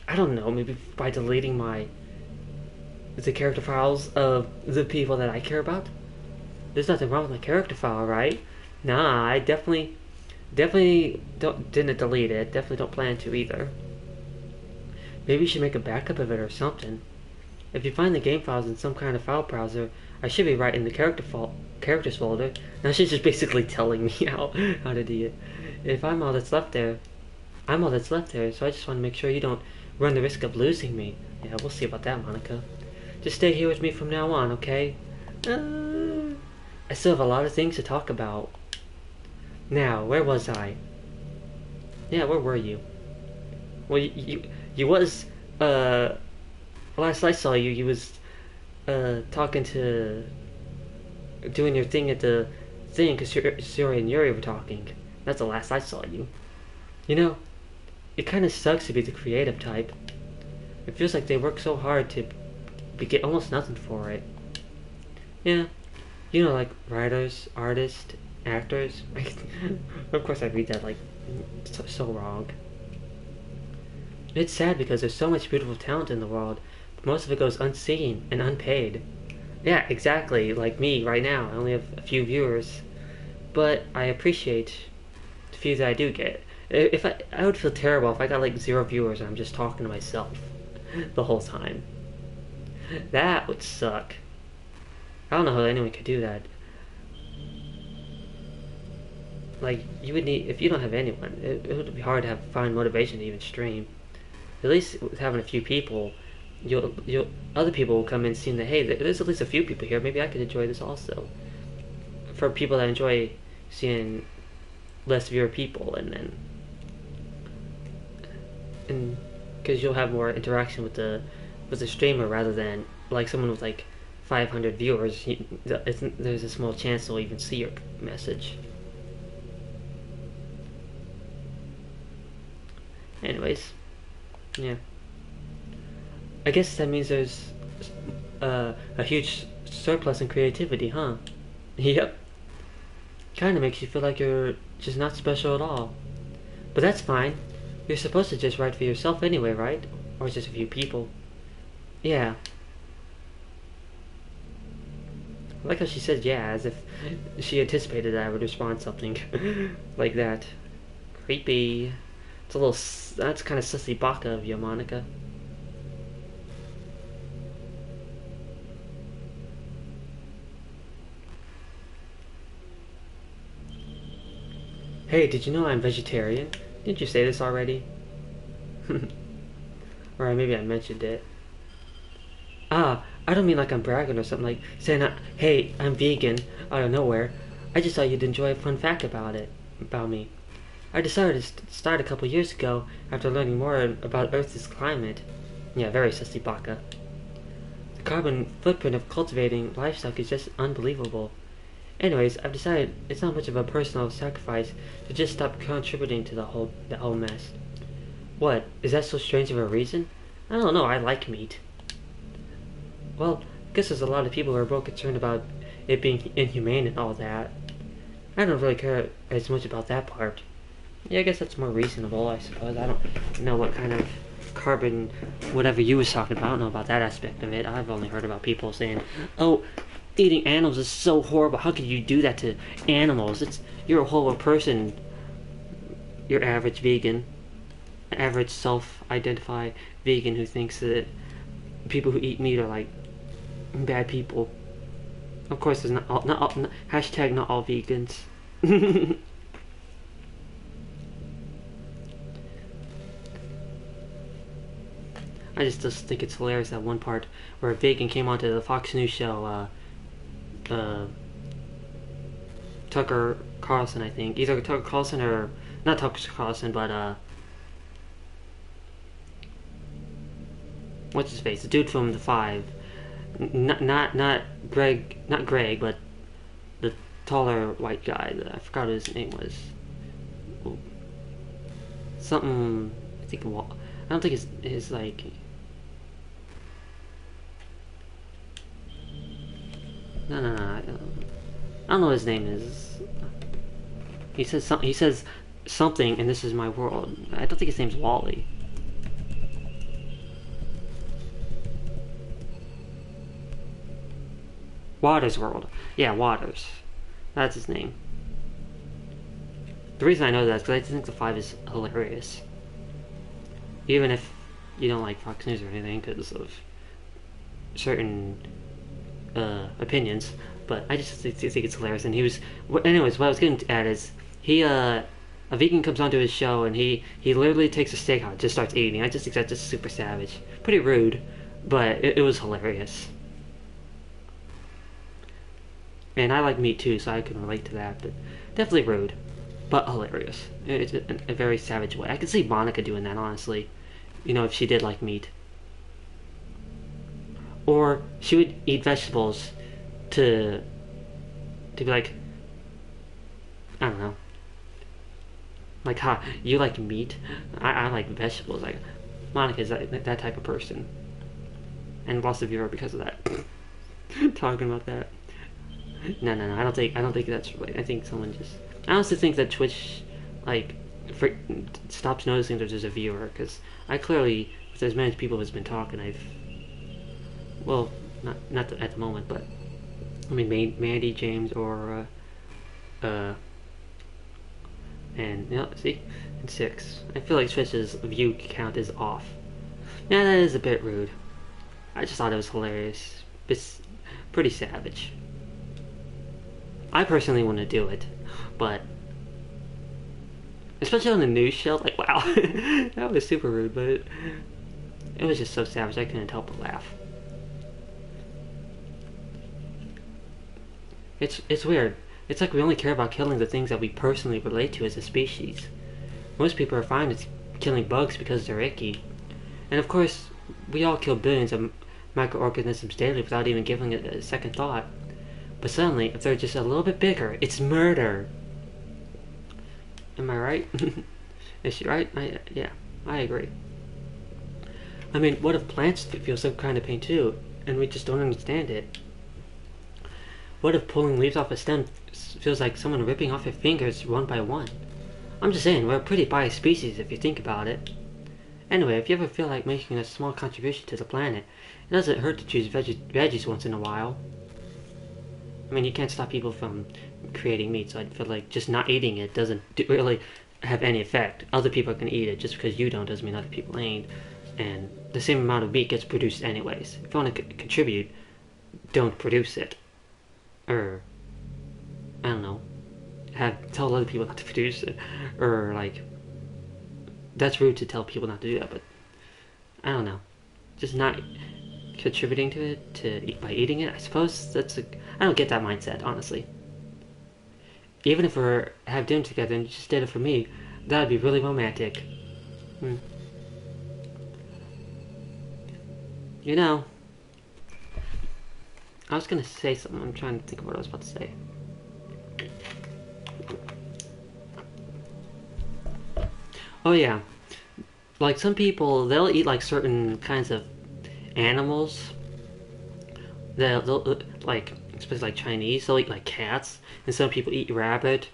I don't know, maybe by deleting the character files of the people that I care about? There's nothing wrong with my character file, right? Nah, I definitely didn't delete it. Definitely don't plan to either. Maybe you should make a backup of it or something. If you find the game files in some kind of file browser, I should be right in the characters folder. Now she's just basically telling me how to do it. If I'm all that's left there, so I just want to make sure you don't run the risk of losing me. Yeah, we'll see about that, Monica. Just stay here with me from now on, okay? I still have a lot of things to talk about. Now, where was I? Yeah, where were you? Well, you was, last I saw you, you was, talking to, doing your thing at the thing, because Suri and Yuri were talking. That's the last I saw you. You know, it kind of sucks to be the creative type. It feels like they work so hard to get almost nothing for it. Yeah, you know, like writers, artists, actors. Of course I read that like so wrong. It's sad because there's so much beautiful talent in the world, but most of it goes unseen and unpaid. Yeah, exactly, like me right now. I only have a few viewers, but I appreciate the few that I do get. If I would feel terrible if I got like 0 viewers and I'm just talking to myself the whole time. That would suck. I don't know how anyone could do that. Like, you would need, if you don't have anyone, it would be hard to find motivation to even stream. At least with having a few people, other people will come in seeing that, hey, there's at least a few people here, maybe I could enjoy this also. For people that enjoy seeing less viewer people, and because you'll have more interaction with the streamer rather than like someone with like 500 viewers. There's a small chance they'll even see your message. Anyways, yeah. I guess that means there's a huge surplus in creativity, huh? Yep. Kinda makes you feel like you're just not special at all. But that's fine. You're supposed to just write for yourself anyway, right? Or just a few people. Yeah. I like how she said yeah, as if she anticipated that I would respond something like that. Creepy. It's a little... That's kind of sussy baka of you, Monica. Hey, did you know I'm vegetarian? Didn't you say this already? Or maybe I mentioned it. Ah, I don't mean like I'm bragging or something, like saying, hey, I'm vegan, out of nowhere. I just thought you'd enjoy a fun fact about me. I decided to start a couple years ago after learning more about Earth's climate. Yeah, very sussy baka. The carbon footprint of cultivating livestock is just unbelievable. Anyways, I've decided it's not much of a personal sacrifice to just stop contributing to the whole mess. What? Is that so strange of a reason? I don't know, I like meat. Well, I guess there's a lot of people who are both concerned about it being inhumane and all that. I don't really care as much about that part. Yeah, I guess that's more reasonable, I suppose. I don't know what kind of carbon, whatever you was talking about. I don't know about that aspect of it. I've only heard about people saying, oh, eating animals is so horrible. How could you do that to animals? You're a horrible person. You're average vegan. Average self-identified vegan who thinks that people who eat meat are like bad people. Of course, there's not all, hashtag not all vegans. I just think it's hilarious that one part where a vegan came onto the Fox News show, Tucker Carlson, I think. Either Tucker Carlson or not Tucker Carlson, but what's his face? The dude from The Five. Not Greg, but the taller white guy. I forgot what his name was. Something. I don't think his like. No. I don't know what his name is. He says something, and this is my world. I don't think his name's Wally. Waters World. Yeah, Waters. That's his name. The reason I know that is because I think The Five is hilarious. Even if you don't like Fox News or anything because of certain opinions, but I just think it's hilarious. And he was, anyways, what I was getting at is a vegan comes onto his show and he literally takes a steak out and just starts eating. I just think that's just super savage, pretty rude, but it was hilarious. And I like meat too, so I can relate to that, but definitely rude, but hilarious. It's a very savage way. I could see Monica doing that, honestly, if she did like meat. Or she would eat vegetables to be like, I don't know, like, ha, you like meat? I like vegetables. Like, Monica's that type of person. And lost a viewer because of that. Talking about that. No. I don't think that's right. I think someone just. I honestly think that Twitch, like, stops noticing that there's a viewer, because I clearly, with as many people who's been talking, well, not at the moment, but I mean, Mandy, James, or and see, and 6. I feel like Twitch's view count is off. Yeah, that is a bit rude. I just thought it was hilarious. It's pretty savage. I personally want to do it, but especially on the news show, like, wow, that was super rude, but it was just so savage I couldn't help but laugh. It's weird. It's like we only care about killing the things that we personally relate to as a species. Most people are fine with killing bugs because they're icky. And of course, we all kill billions of microorganisms daily without even giving it a second thought. But suddenly, if they're just a little bit bigger, it's murder. Am I right? Is she right? Yeah, I agree. I mean, what if plants feel some kind of pain too, and we just don't understand it? What if pulling leaves off a stem feels like someone ripping off your fingers one by one? I'm just saying, we're a pretty biased species if you think about it. Anyway, if you ever feel like making a small contribution to the planet, it doesn't hurt to choose veggies once in a while. I mean, you can't stop people from creating meat, so I feel like just not eating it doesn't really have any effect. Other people can eat it. Just because you don't doesn't mean other people ain't. And the same amount of meat gets produced anyways. If you want to contribute, don't produce it. Or, I don't know, tell other people not to produce it. Or, like, that's rude to tell people not to do that, but I don't know. Just not contributing to it by eating it, I suppose I don't get that mindset, honestly. Even if we have dinner together and you just did it for me, that would be really romantic. I was gonna say something. I'm trying to think of what I was about to say. Oh yeah, like some people, they'll eat like certain kinds of animals. They'll like, especially like Chinese, they'll eat like cats, and some people eat rabbit,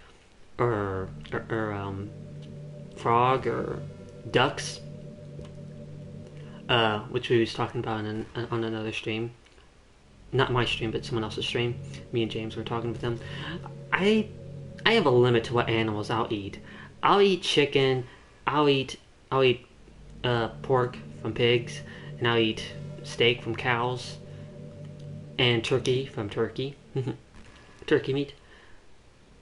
or frog, or ducks. Which we was talking about on another stream. Not my stream, but someone else's stream. Me and James were talking with them. I have a limit to what animals I'll eat. I'll eat chicken. I'll eat pork from pigs, and I'll eat steak from cows, and turkey from turkey, turkey meat,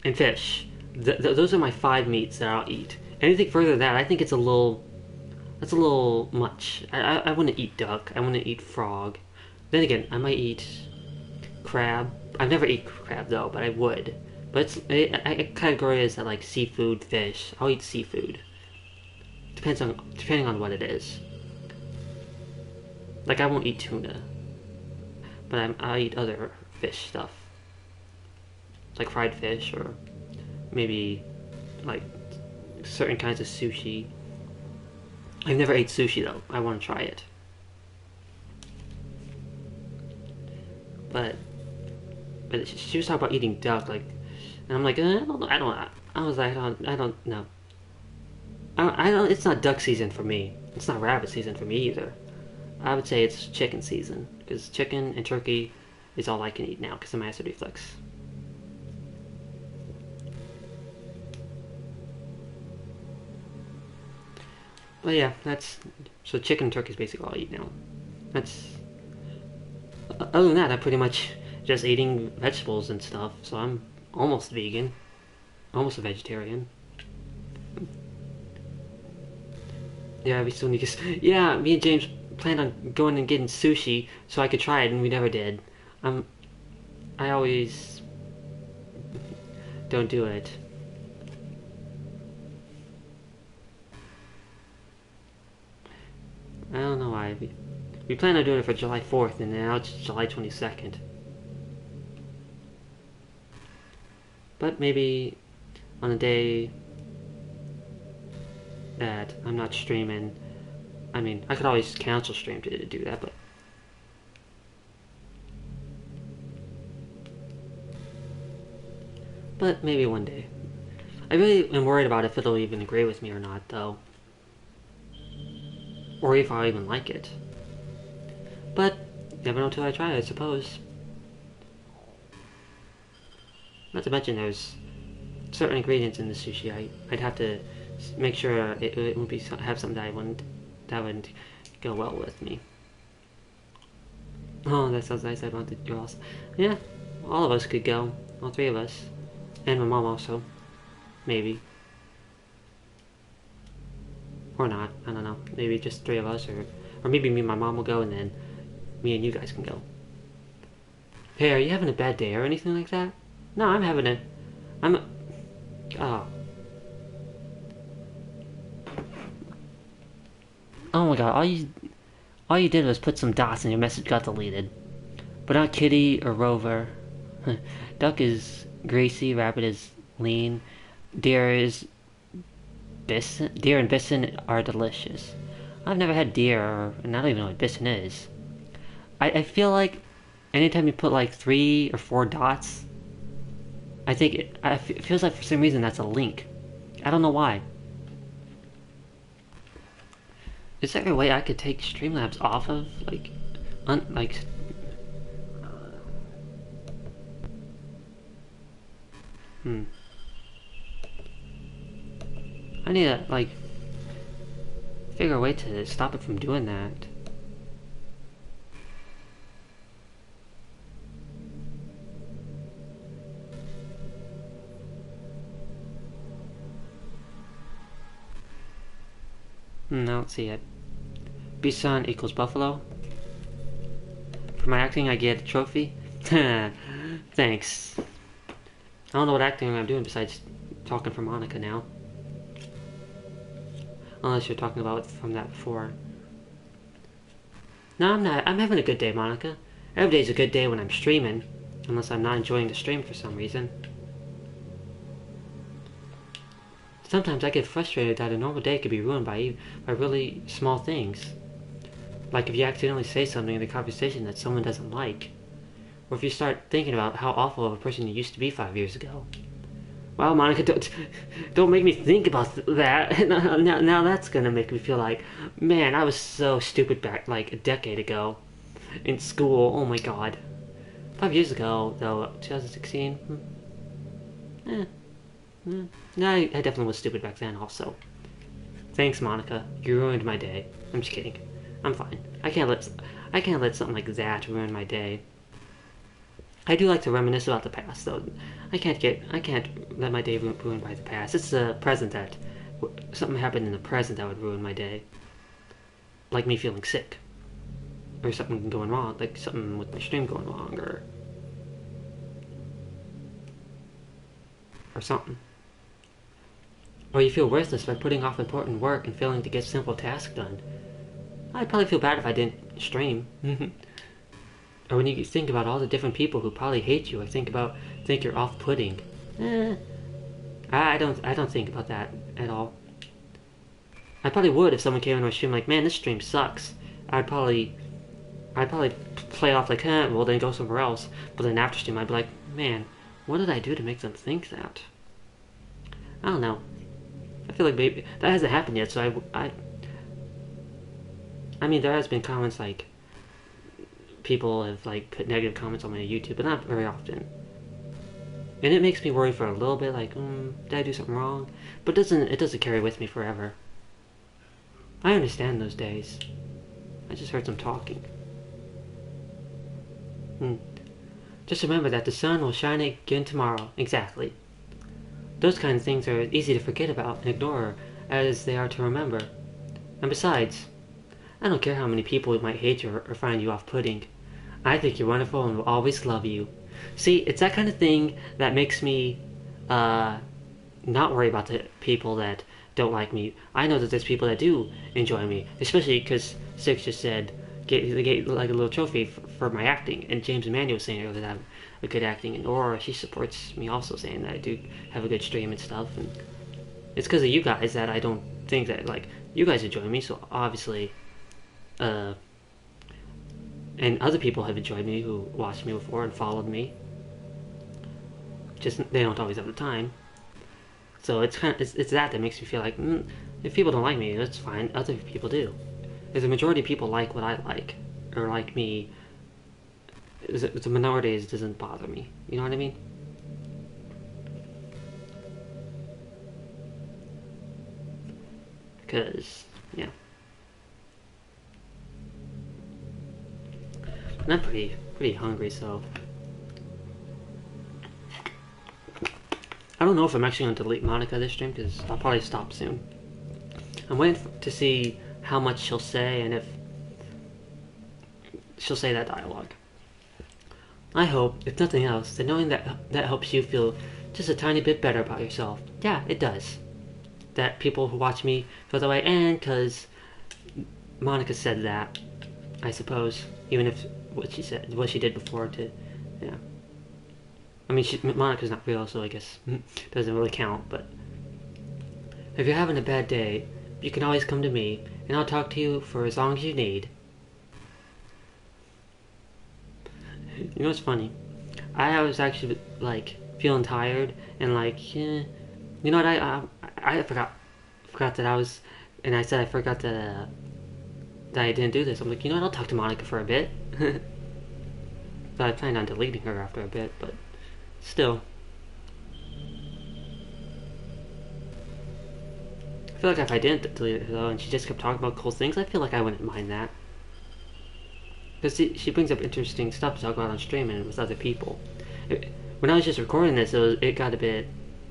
and fish. Those are my 5 meats that I'll eat. Anything further than that, I think it's a little. That's a little much. I want to eat duck. I want to eat frog. Then again, I might eat crab. I've never eaten crab though, but I would. But I categorize that like seafood, fish. I'll eat seafood. Depending on what it is. Like I won't eat tuna, but I'll eat other fish stuff, like fried fish or maybe like certain kinds of sushi. I've never ate sushi though. I want to try it. But she was talking about eating duck, like, and I'm like, I don't know. I was like, I don't know. I don't. It's not duck season for me. It's not rabbit season for me either. I would say it's chicken season because chicken and turkey is all I can eat now because of my acid reflux. But yeah, so chicken and turkey is basically all I eat now. Other than that, I'm pretty much just eating vegetables and stuff. So I'm almost vegan, almost a vegetarian. Yeah, we still need to. Yeah, me and James planned on going and getting sushi so I could try it, and we never did. I always don't do it. I don't know why. We planned on doing it for July 4th, and now it's July 22nd. But maybe on a day that I'm not streaming. I mean, I could always cancel stream to do that, but maybe one day. I really am worried about if it'll even agree with me or not, though. Or if I'll even like it. But, never know till I try, I suppose. Not to mention there's certain ingredients in the sushi. I'd have to make sure it wouldn't be have something that wouldn't go well with me. Oh, that sounds nice. I want to go also. Yeah, all of us could go. All 3 of us. And my mom also. Maybe. Or not. I don't know. Maybe just 3 of us, or maybe me and my mom will go, and then me and you guys can go. Hey, are you having a bad day or anything like that? No, oh. Oh my god, all you did was put some dots and your message got deleted. But not Kitty or Rover. Duck is greasy, rabbit is lean, deer and bison are delicious. I've never had deer, and I don't even know what bison is. I feel like anytime you put like 3 or 4 dots, I think it feels like for some reason that's a link. I don't know why. Is there a way I could take Streamlabs off of I need to figure a way to stop it from doing that. I don't see it. Bison equals buffalo. For my acting, I get a trophy. Thanks. I don't know what acting I'm doing besides talking for Monica now. Unless you're talking about from that before. No, I'm not. I'm having a good day, Monica. Every day's a good day when I'm streaming. Unless I'm not enjoying the stream for some reason. Sometimes I get frustrated that a normal day could be ruined by really small things. Like if you accidentally say something in the conversation that someone doesn't like. Or if you start thinking about how awful of a person you used to be 5 years ago. Wow, Monica, don't make me think about that. Now that's gonna make me feel like, man, I was so stupid back like a decade ago in school. Oh my god. 5 years ago, though, 2016. No, I definitely was stupid back then also. Thanks, Monica. You ruined my day. I'm just kidding. I'm fine. I can't let... I can't let something like that ruin my day. I do like to reminisce about the past, though. I can't let my day ruined by the past. It's the present that something happened in the present that would ruin my day, like me feeling sick, or something going wrong, like something with my stream going wrong, or something. Or you feel worthless by putting off important work and failing to get simple tasks done. I'd probably feel bad if I didn't stream. Or when you think about all the different people who probably hate you, or think you're off-putting. I don't think about that at all. I probably would if someone came in my stream like, man, this stream sucks. I'd probably play it off like, well then go somewhere else. But then after stream, I'd be like, man, what did I do to make them think that? I don't know. I feel like maybe that hasn't happened yet, so I mean, there has been comments like people have like put negative comments on my YouTube, but not very often. And it makes me worry for a little bit, like, did I do something wrong? But it doesn't carry with me forever. I understand those days. I just heard some talking. Just remember that the sun will shine again tomorrow. Exactly. Those kind of things are easy to forget about and ignore as they are to remember. And besides, I don't care how many people might hate you or find you off-putting. I think you're wonderful and will always love you. See, it's that kind of thing that makes me not worry about the people that don't like me. I know that there's people that do enjoy me, especially because Six just said get like a little trophy for my acting, and James Emmanuel was saying earlier that I have a good acting, and Aurora, she supports me also saying that I do have a good stream and stuff, and it's because of you guys that I don't think that, like, you guys enjoy me, so obviously, and other people have enjoyed me who watched me before and followed me. Just they don't always have the time. So it's that makes me feel like if people don't like me, that's fine. Other people do. If the majority of people like what I like or like me, the minority doesn't bother me. You know what I mean? Because yeah. And I'm pretty hungry, so I don't know if I'm actually going to delete Monica this stream, because I'll probably stop soon. I'm waiting to see how much she'll say and if she'll say that dialogue. I hope, if nothing else, that knowing that helps you feel just a tiny bit better about yourself. Yeah, it does. That people who watch me feel that way, and because Monica said that, I suppose, even if what she did before yeah. I mean, Monica's not real, so I guess it doesn't really count, but if you're having a bad day, you can always come to me, and I'll talk to you for as long as you need. You know what's funny? I was actually, like, feeling tired, and like, you know what, I forgot that I was, and I said I forgot that I didn't do this. I'm like, you know what, I'll talk to Monica for a bit. So I planned on deleting her after a bit, but still. I feel like if I didn't delete her though, and she just kept talking about cool things, I feel like I wouldn't mind that. Because she brings up interesting stuff to talk about on stream and with other people. When I was just recording this, it got a bit,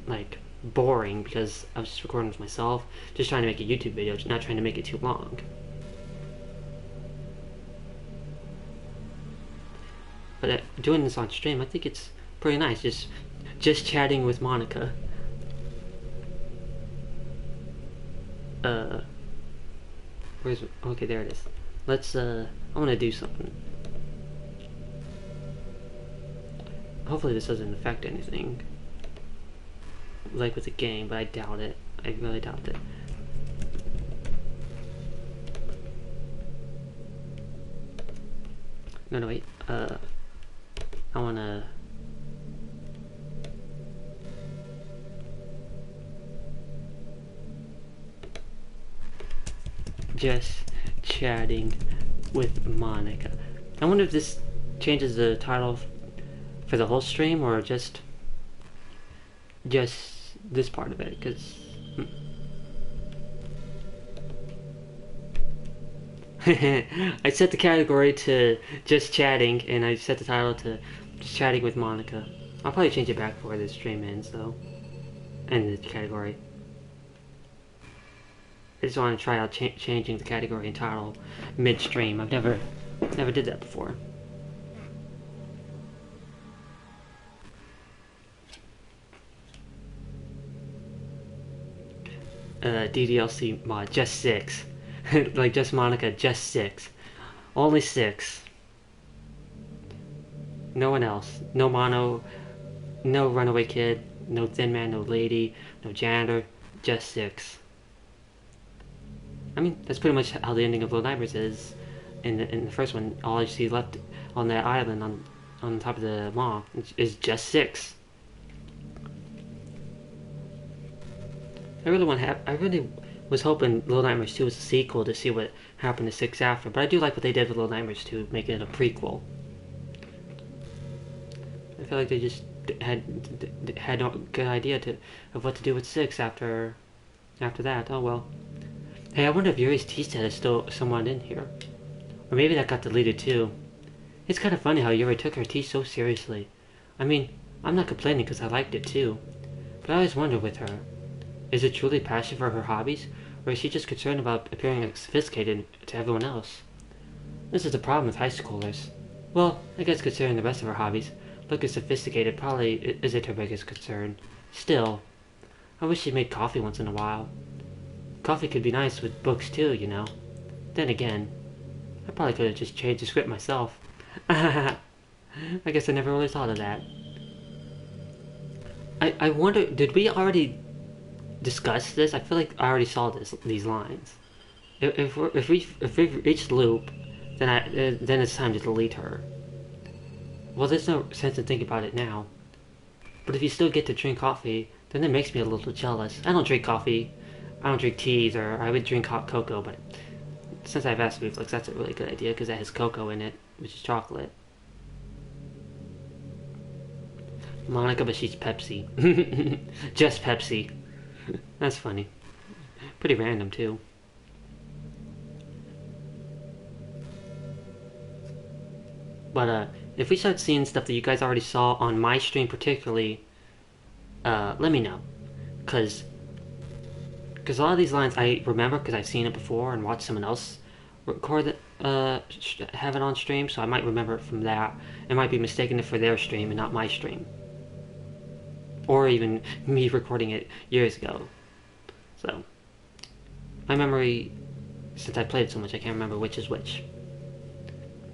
like, boring, because I was just recording with myself, just trying to make a YouTube video, not trying to make it too long. But doing this on stream, I think it's pretty nice, just chatting with Monica. Where's... okay, there it is. Let's, I want to do something. Hopefully this doesn't affect anything, like with the game, but I doubt it. I really doubt it. No, wait. I wanna... just chatting with Monica. I wonder if this changes the title for the whole stream, or just this part of it, because I set the category to just chatting, and I set the title to just chatting with Monica. I'll probably change it back before the stream ends, though. And the category. I just want to try out changing the category and title midstream. I've never did that before. DDLC mod, just 6. Like, just Monica, just 6. Only 6. No one else. No mono, no runaway kid, no thin man, no lady, no janitor, just 6. I mean, that's pretty much how the ending of Little Nightmares is. In the first one, all you see left on that island on top of the mall is just 6. I really was hoping Little Nightmares 2 was a sequel to see what happened to 6 after, but I do like what they did with Little Nightmares 2, making it a prequel. I feel like they just had no good idea of what to do with 6 after that. Oh well. Hey, I wonder if Yuri's T-set is still somewhat in here. Or maybe that got deleted too. It's kind of funny how Yuri took her tea so seriously. I mean, I'm not complaining because I liked it too. But I always wonder with her, is it truly passion for her hobbies? Or is she just concerned about appearing sophisticated to everyone else? This is the problem with high schoolers. Well, I guess considering the rest of her hobbies, looking sophisticated probably isn't her biggest concern. Still, I wish she made coffee once in a while. Coffee could be nice with books too, you know. Then again, I probably could have just changed the script myself. I guess I never really thought of that. I wonder, did we already discuss this? I feel like I already saw these lines. If we've reached loop, then it's time to delete her. Well, there's no sense in thinking about it now. But if you still get to drink coffee, then it makes me a little jealous. I don't drink coffee. I don't drink teas, or I would drink hot cocoa, but since I have acid reflux, that's a really good idea because it has cocoa in it, which is chocolate. Monica, but she's Pepsi. Just Pepsi. That's funny. Pretty random, too. But, if we start seeing stuff that you guys already saw on my stream particularly, let me know. Because a lot of these lines I remember because I've seen it before and watched someone else record it, have it on stream, so I might remember it from that. It might be mistaken it for their stream and not my stream. Or even me recording it years ago. So, my memory, since I played it so much, I can't remember which is which.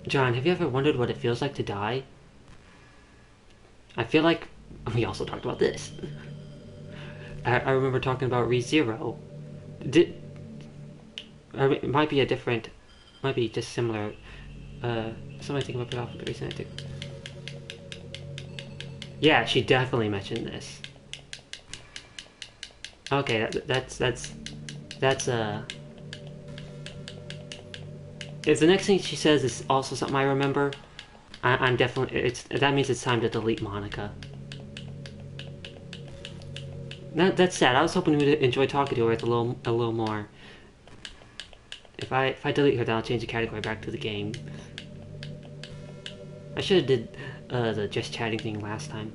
John, have you ever wondered what it feels like to die? I feel like we also talked about this. I remember talking about ReZero. It might be a different, might be just similar. Somebody think about it off of the recent. Yeah, she definitely mentioned this. Okay, that's if the next thing she says is also something I remember, I'm definitely, that means it's time to delete Monica. That's sad. I was hoping we'd enjoy talking to her a little more. If I delete her, then I'll change the category back to the game. I should have did the just chatting thing last time.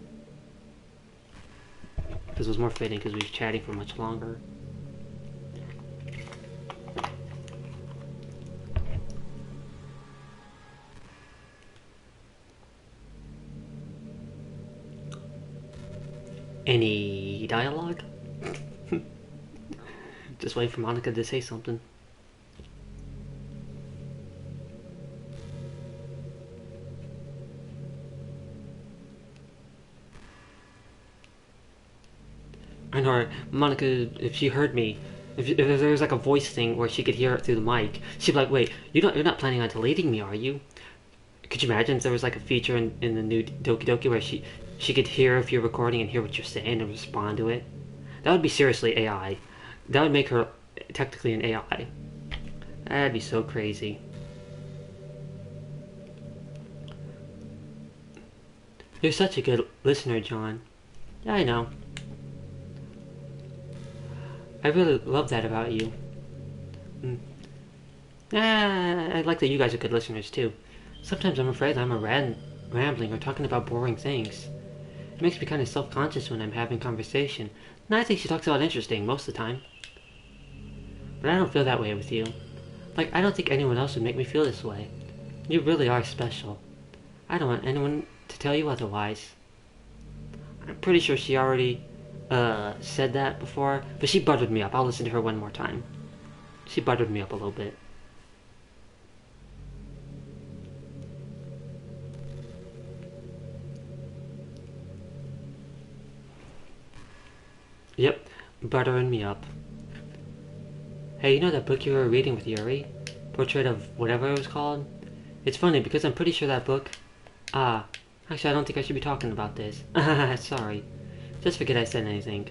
Because it was more fitting because we were chatting for much longer. Any dialogue? Just wait for Monica to say something. I know, Monica, if she heard me, if there was like a voice thing where she could hear it through the mic, she'd be like, wait, you're not planning on deleting me, are you? Could you imagine if there was like a feature in the new Doki Doki where she could hear if you're recording and hear what you're saying and respond to it? That would be seriously AI. That would make her technically an AI. That'd be so crazy. You're such a good listener, John. Yeah, I know. I really love that about you. I like that you guys are good listeners too. Sometimes I'm afraid I'm rambling or talking about boring things. It makes me kind of self-conscious when I'm having conversation. And I think she talks about interesting most of the time. But I don't feel that way with you. Like, I don't think anyone else would make me feel this way. You really are special. I don't want anyone to tell you otherwise. I'm pretty sure she already, said that before, but she buttered me up. I'll listen to her one more time. She buttered me up a little bit. Yep, buttering me up. Hey, you know that book you were reading with Yuri? Portrait of whatever it was called? It's funny because I'm pretty sure that book... actually I don't think I should be talking about this. Sorry. Just forget I said anything.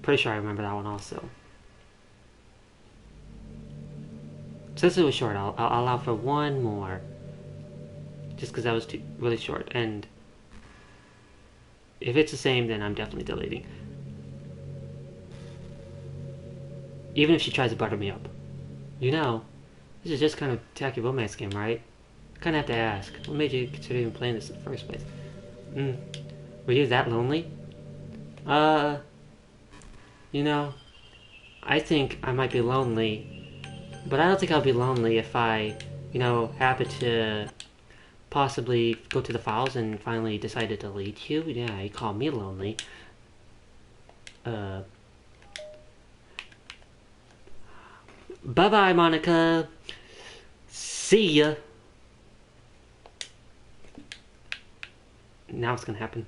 Pretty sure I remember that one also. Since it was short, I'll allow for one more. Just because that was really short. And if it's the same, then I'm definitely deleting. Even if she tries to butter me up. You know, this is just kind of tacky romance game, right? I kind of have to ask. What made you consider even playing this in the first place? Were you that lonely? You know, I think I might be lonely, but I don't think I'll be lonely if I, happen to possibly go to the files and finally decide to delete you. Yeah, you call me lonely. Bye-bye, Monica. See ya. Now it's gonna happen.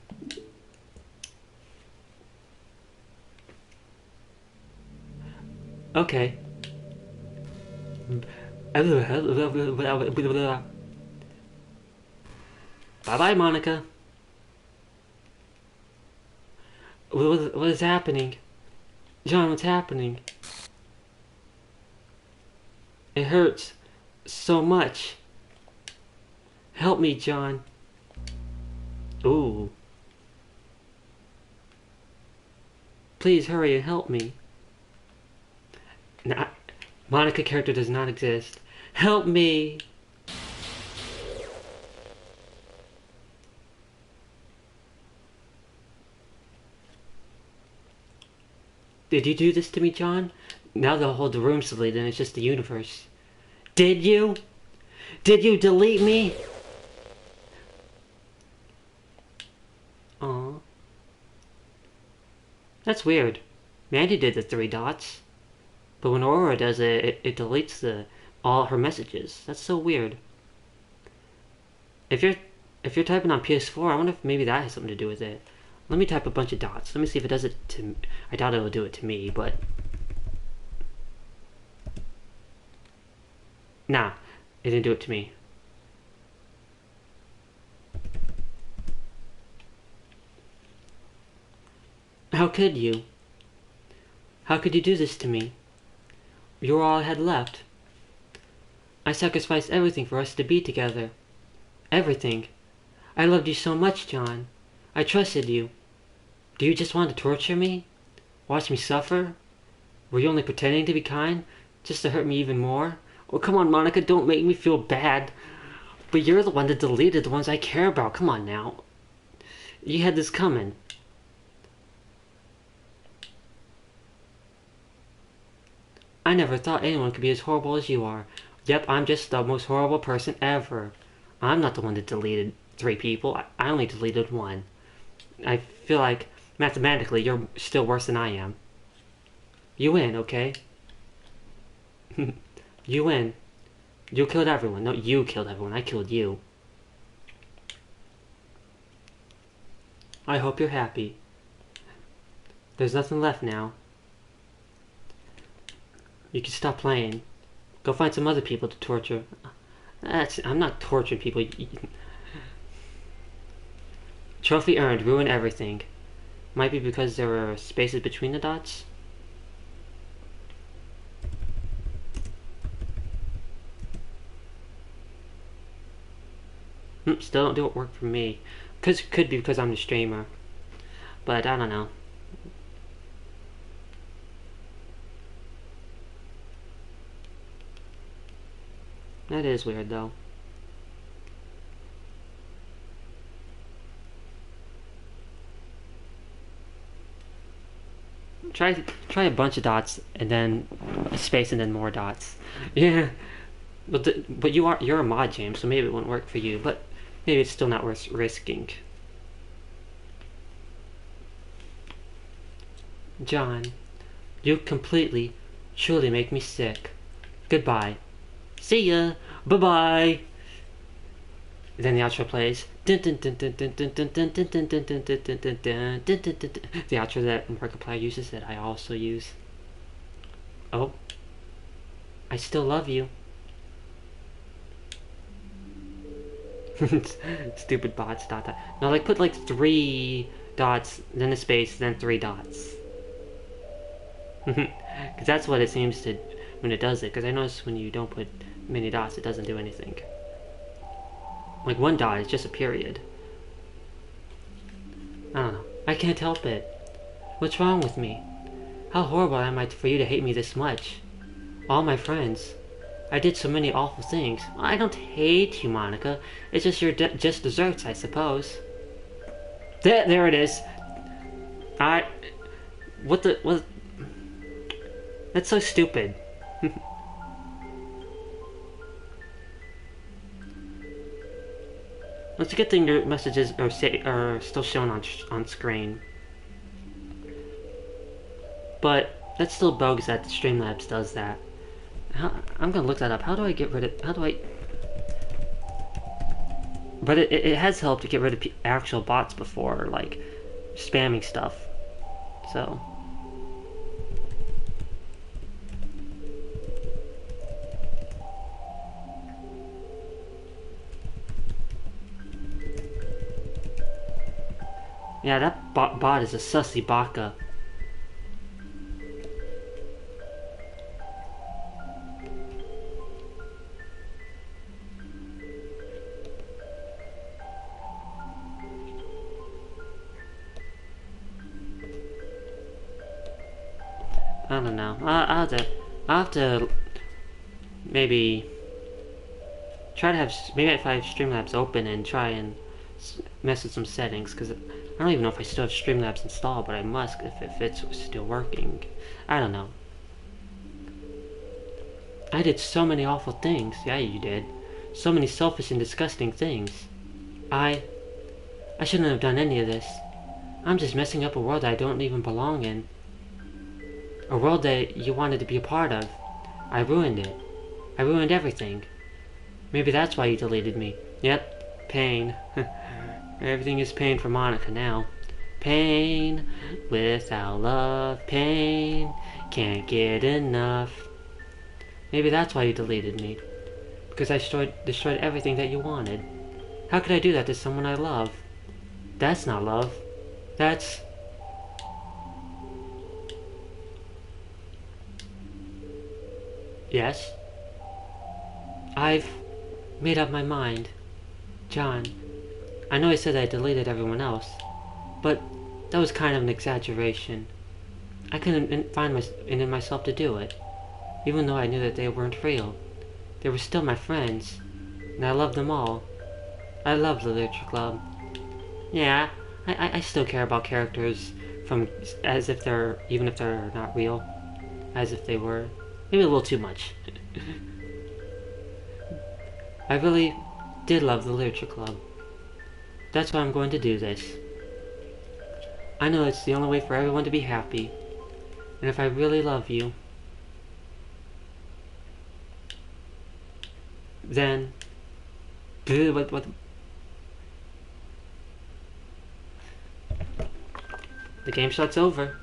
Okay. Bye-bye, Monica. What is happening? John, what's happening? It hurts so much. Help me, John. Ooh. Please hurry and help me. Nah, Monica character does not exist. Help me! Did you do this to me, John? Now the room's deleted and it's just the universe. Did you? Did you delete me? Aw. That's weird. Mandy did the 3 dots. But when Aurora does it, it deletes all her messages. That's so weird. If you're typing on PS4, I wonder if maybe that has something to do with it. Let me type a bunch of dots. Let me see if it does it to... I doubt it'll do it to me, but... Nah, it didn't do it to me. How could you? How could you do this to me? You were all I had left. I sacrificed everything for us to be together. Everything. I loved you so much, John. I trusted you. Do you just want to torture me? Watch me suffer? Were you only pretending to be kind, just to hurt me even more? Oh, come on, Monica, don't make me feel bad. But you're the one that deleted the ones I care about. Come on now. You had this coming. I never thought anyone could be as horrible as you are. Yep, I'm just the most horrible person ever. I'm not the one that deleted 3 people. I only deleted 1. I feel like, mathematically, you're still worse than I am. You win, okay? You win. You killed everyone. No, you killed everyone. I killed you. I hope you're happy. There's nothing left now. You can stop playing. Go find some other people to torture. I'm not torturing people. Trophy earned. Ruin everything. Might be because there were spaces between the dots. Still don't do it work for me. Could be because I'm the streamer. But I don't know. That is weird, though. Try a bunch of dots and then a space and then more dots. Yeah, but you're a mod, James, so maybe it won't work for you. But maybe it's still not worth risking. John, you completely, truly make me sick. Goodbye. See ya. Bye bye. Then the outro plays. The outro that Markiplier uses that I also use. Oh. I still love you. Stupid bots. Dot dot. No, like put like 3 dots, then a space, then 3 dots. Because that's what it seems to when it does it. Because I notice when you don't put many dots, it doesn't do anything. Like 1 dot is just a period. I don't know. I can't help it. What's wrong with me? How horrible am I for you to hate me this much? All my friends. I did so many awful things. I don't hate you, Monica. It's just your just desserts, I suppose. There it is. What? That's so stupid. It's a good thing your messages are still shown on screen. But that's still bogus that Streamlabs does that. I'm gonna look that up. How do I get rid of? How do I? But it has helped to get rid of actual bots before, like spamming stuff. So. Yeah, that bot is a sussy baka. I don't know. I'll have to maybe try to have maybe if I have Streamlabs open and try and mess with some settings, because I don't even know if I still have Streamlabs installed, but I must if it's still working. I don't know. I did so many awful things. Yeah, you did. So many selfish and disgusting things. I shouldn't have done any of this. I'm just messing up a world I don't even belong in. A world that you wanted to be a part of. I ruined it. I ruined everything. Maybe that's why you deleted me. Yep, pain. Everything is pain for Monica now. Pain without love. Pain. Can't get enough. Maybe that's why you deleted me. Because I destroyed everything that you wanted. How could I do that to someone I love? That's not love. That's... Yes? I've made up my mind. John, I know I said I deleted everyone else, but that was kind of an exaggeration. I couldn't find in myself to do it, even though I knew that they weren't real. They were still my friends, and I loved them all. I love the Literature Club. Yeah, I still care about characters from as if they're even if they're not real, as if they were. Maybe a little too much. I really did love the Literature Club. That's why I'm going to do this. I know it's the only way for everyone to be happy. And if I really love you, then... What? The game shot's over.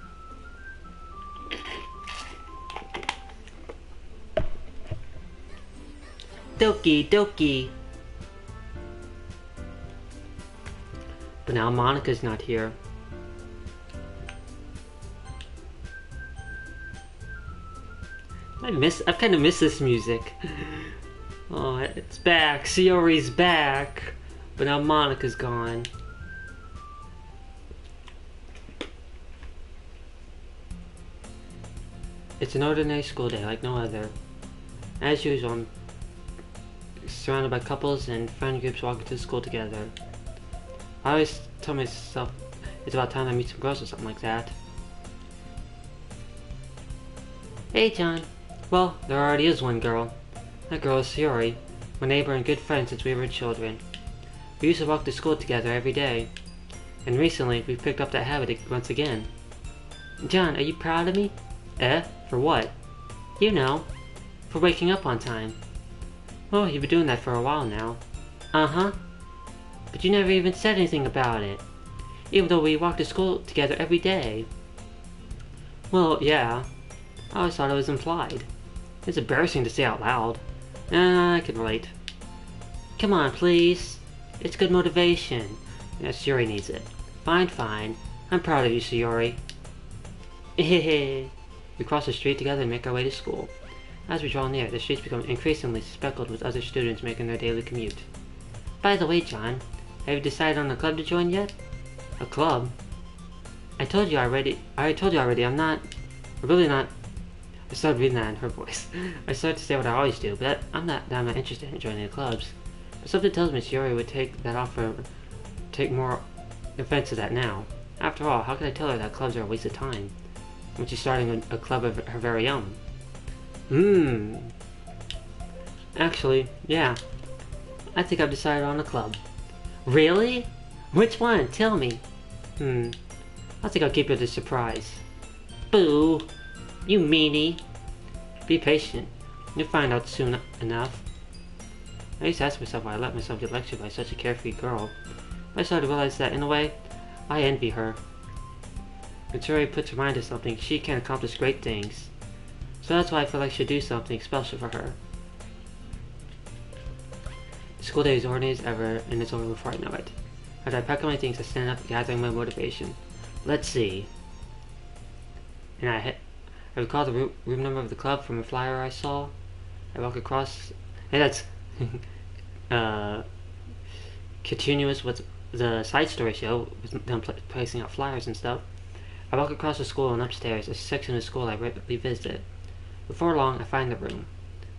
Doki. But now Monica's not here. I've kind of missed this music. Oh, it's back. Shiori's back. But now Monica's gone. It's an ordinary school day like no other. As usual, surrounded by couples and friend groups walking to school together. I always tell myself it's about time I meet some girls or something like that. Hey, John. Well, there already is one girl. That girl is Sayori, my neighbor and good friend since we were children. We used to walk to school together every day, and recently we've picked up that habit once again. John, are you proud of me? For what? You know, for waking up on time. Well, you've been doing that for a while now. Uh-huh. But you never even said anything about it, even though we walk to school together every day. Well, yeah. I always thought it was implied. It's embarrassing to say out loud. I can relate. Come on, please. It's good motivation. Yeah, Sayori needs it. Fine. I'm proud of you, Sayori. We cross the street together and make our way to school. As we draw near, the streets become increasingly speckled with other students making their daily commute. By the way, John, have you decided on a club to join yet? A club? I told you already, I'm really not. I started reading that in her voice. I started to say what I always do, but I'm not interested in joining the clubs. But something tells me Sayori would take more offense to that now. After all, how could I tell her that clubs are a waste of time when she's starting a club of her very own? Actually, yeah. I think I've decided on a club. Really? Which one? Tell me. I think I'll keep it a surprise. Boo! You meanie! Be patient. You'll find out soon enough. I used to ask myself why I let myself get lectured by such a carefree girl. But I started to realize that, in a way, I envy her. When Sayori puts her mind to something, she can accomplish great things. So that's why I feel like I should do something special for her. The school day is ordinary as ever, and it's over before I know it. As I pack up my things, I stand up, gathering my motivation. Let's see. And I recall the room number of the club from a flyer I saw. I walk across, and that's continuous with the side story show, with them placing out flyers and stuff. I walk across the school and upstairs, a section of the school I regularly visit. Before long, I find the room.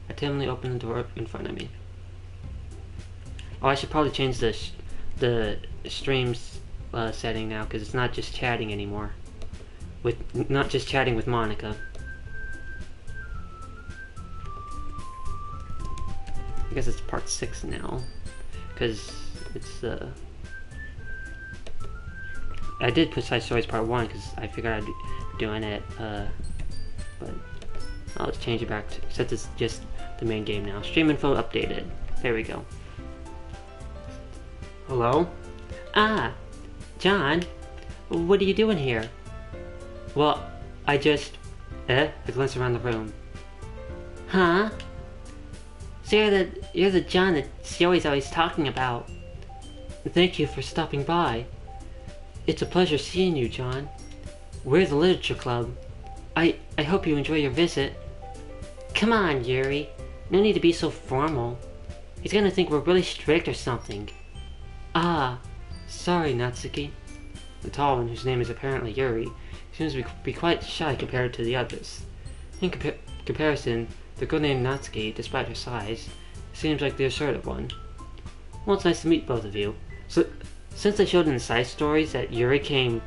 I timidly open the door in front of me. Oh, I should probably change the streams setting now, because it's not just chatting anymore. Not just chatting with Monica. I guess it's part 6 now, because it's I did put Side Stories part 1 because I figured I'd be doing it, but I'll just change it back to, since it's just the main game now. Stream info updated. There we go. Hello? Ah, John, what are you doing here? Well, I glanced around the room. Huh? So you're the John that Sayori's always talking about. Thank you for stopping by. It's a pleasure seeing you, John. We're the Literature Club. I hope you enjoy your visit. Come on, Yuri. No need to be so formal. He's gonna think we're really strict or something. Ah, sorry, Natsuki. The tall one, whose name is apparently Yuri, seems to be quite shy compared to the others. In comparison, the girl named Natsuki, despite her size, seems like the assertive one. Well, it's nice to meet both of you. So, since they showed in the side stories that Yuri came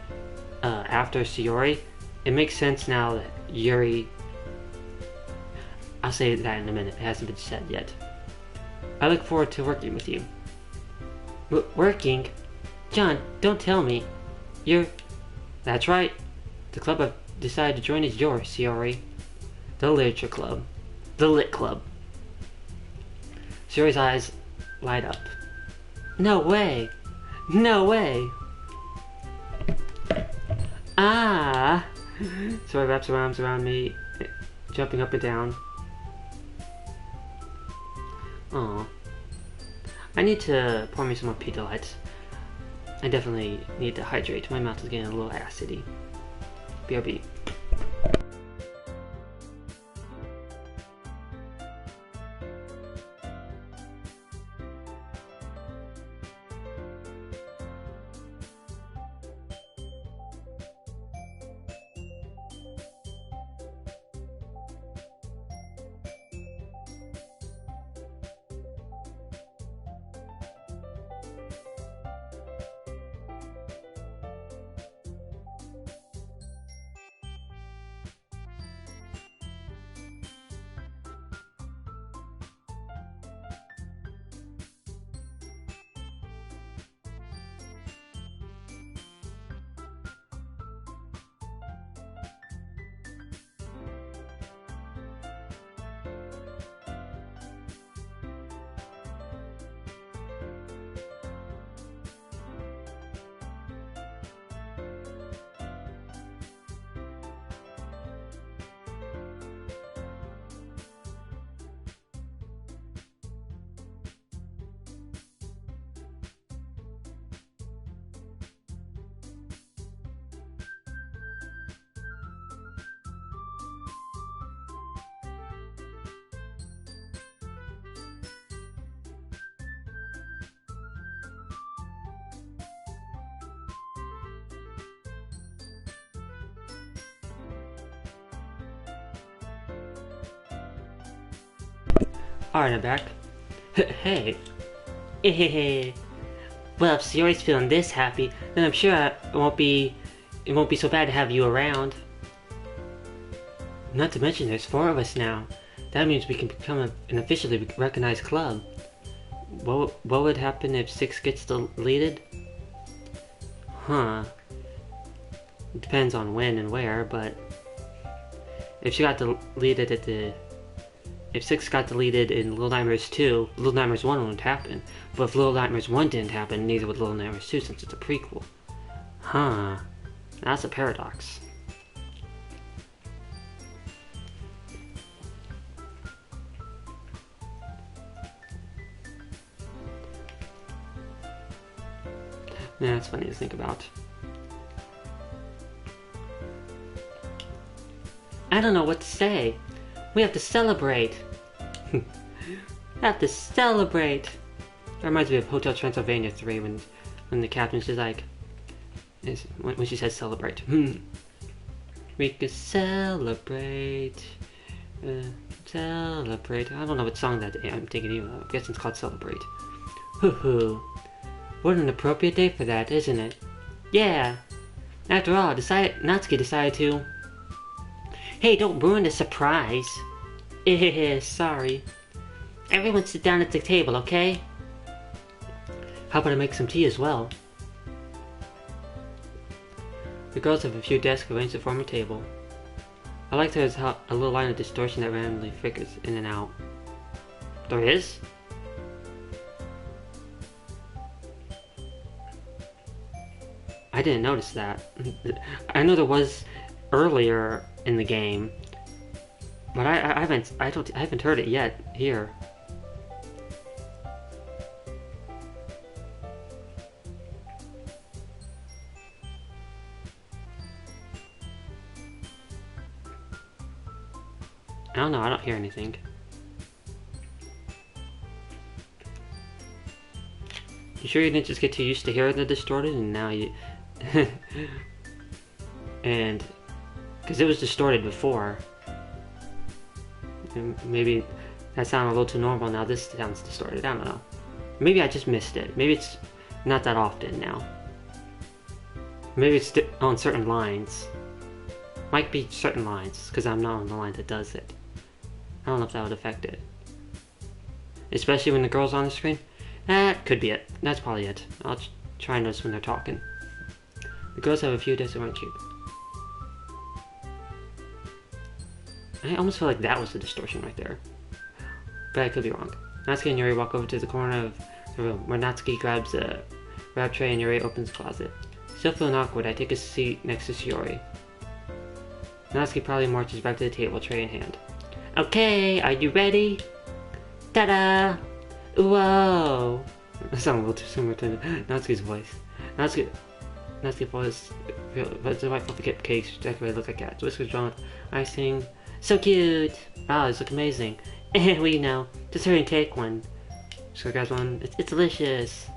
after Sayori, it makes sense now that Yuri... I'll say that in a minute, it hasn't been said yet. I look forward to working with you. Working? John, don't tell me. You're... That's right. The club I've decided to join is yours, Sayori. The Literature Club. The Lit Club. Sayori's eyes light up. No way! No way! Ah! Sayori wraps her arms around me, jumping up and down. Aw. I need to pour me some more Pedialyte. I definitely need to hydrate. My mouth is getting a little acidy. BRB. Alright, I'm back. Hey. Well, if Sayori's feeling this happy, then I'm sure it won't be so bad to have you around. Not to mention, there's 4 of us now. That means we can become an officially recognized club. What would happen if 6 gets deleted? Huh. It depends on when and where, but if she got deleted if 6 got deleted in Little Nightmares 2, Little Nightmares 1 wouldn't happen. But if Little Nightmares 1 didn't happen, neither would Little Nightmares 2 since it's a prequel. Huh. That's a paradox. Yeah, it's funny to think about. I don't know what to say. We have to celebrate. Have to celebrate. That reminds me of Hotel Transylvania 3 when the captain's just like, when she says celebrate. We can celebrate. Celebrate. I don't know what song that I'm thinking either. I guess it's called Celebrate. Hoo-hoo. What an appropriate day for that, isn't it? Yeah. After all, Natsuki decided to... Hey, don't ruin the surprise. Sorry. Everyone sit down at the table, okay? How about I make some tea as well? The girls have a few desks arranged to form a table. I like there's a little line of distortion that randomly flickers in and out. There is? I didn't notice that. I know there was earlier in the game, but I haven't heard it yet here. I don't know, I don't hear anything. You sure you didn't just get too used to hearing the distorted and now you... and... because it was distorted before. And maybe that sounded a little too normal, now this sounds distorted, I don't know. Maybe I just missed it. Maybe it's not that often now. Maybe it's on certain lines. Might be certain lines, because I'm not on the line that does it. I don't know if that would affect it. Especially when the girl's on the screen. That could be it. That's probably it. I'll try and notice when they're talking. The girls have a few different cheap. I almost feel like that was the distortion right there. But I could be wrong. Natsuki and Yuri walk over to the corner of the room, where Natsuki grabs a wrap tray and Yuri opens the closet. Still feeling awkward, I take a seat next to Shiori. Natsuki probably marches back to the table, tray in hand. Okay, are you ready? Ta-da! Whoa! That sounds a little too similar to Natsuki's voice. Natsuki voice, the white fluffy cupcakes decorated look like cats. Whiskers drawn with icing. So cute! Wow, these look amazing. Well, you know, just hurry and take one. So grabs one. It's delicious.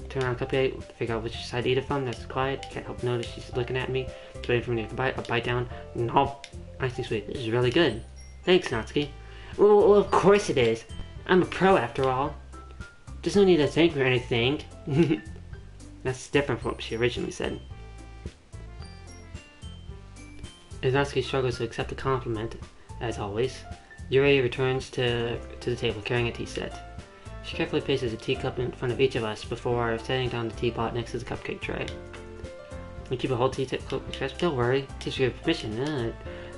Turn around cupcake, figure out which side to eat it from. That's quiet. Can't help notice she's looking at me. Just waiting for me to bite. A bite down. No, icing sweet. This is really good. Thanks, Natsuki. Well, of course it is. I'm a pro after all. There's no need to thank me or anything. That's different from what she originally said. As Natsuki struggles to accept the compliment, as always, Yuri returns to the table carrying a tea set. She carefully places a teacup in front of each of us before setting down the teapot next to the cupcake tray. We keep a whole tea cup. Don't worry, takes your permission.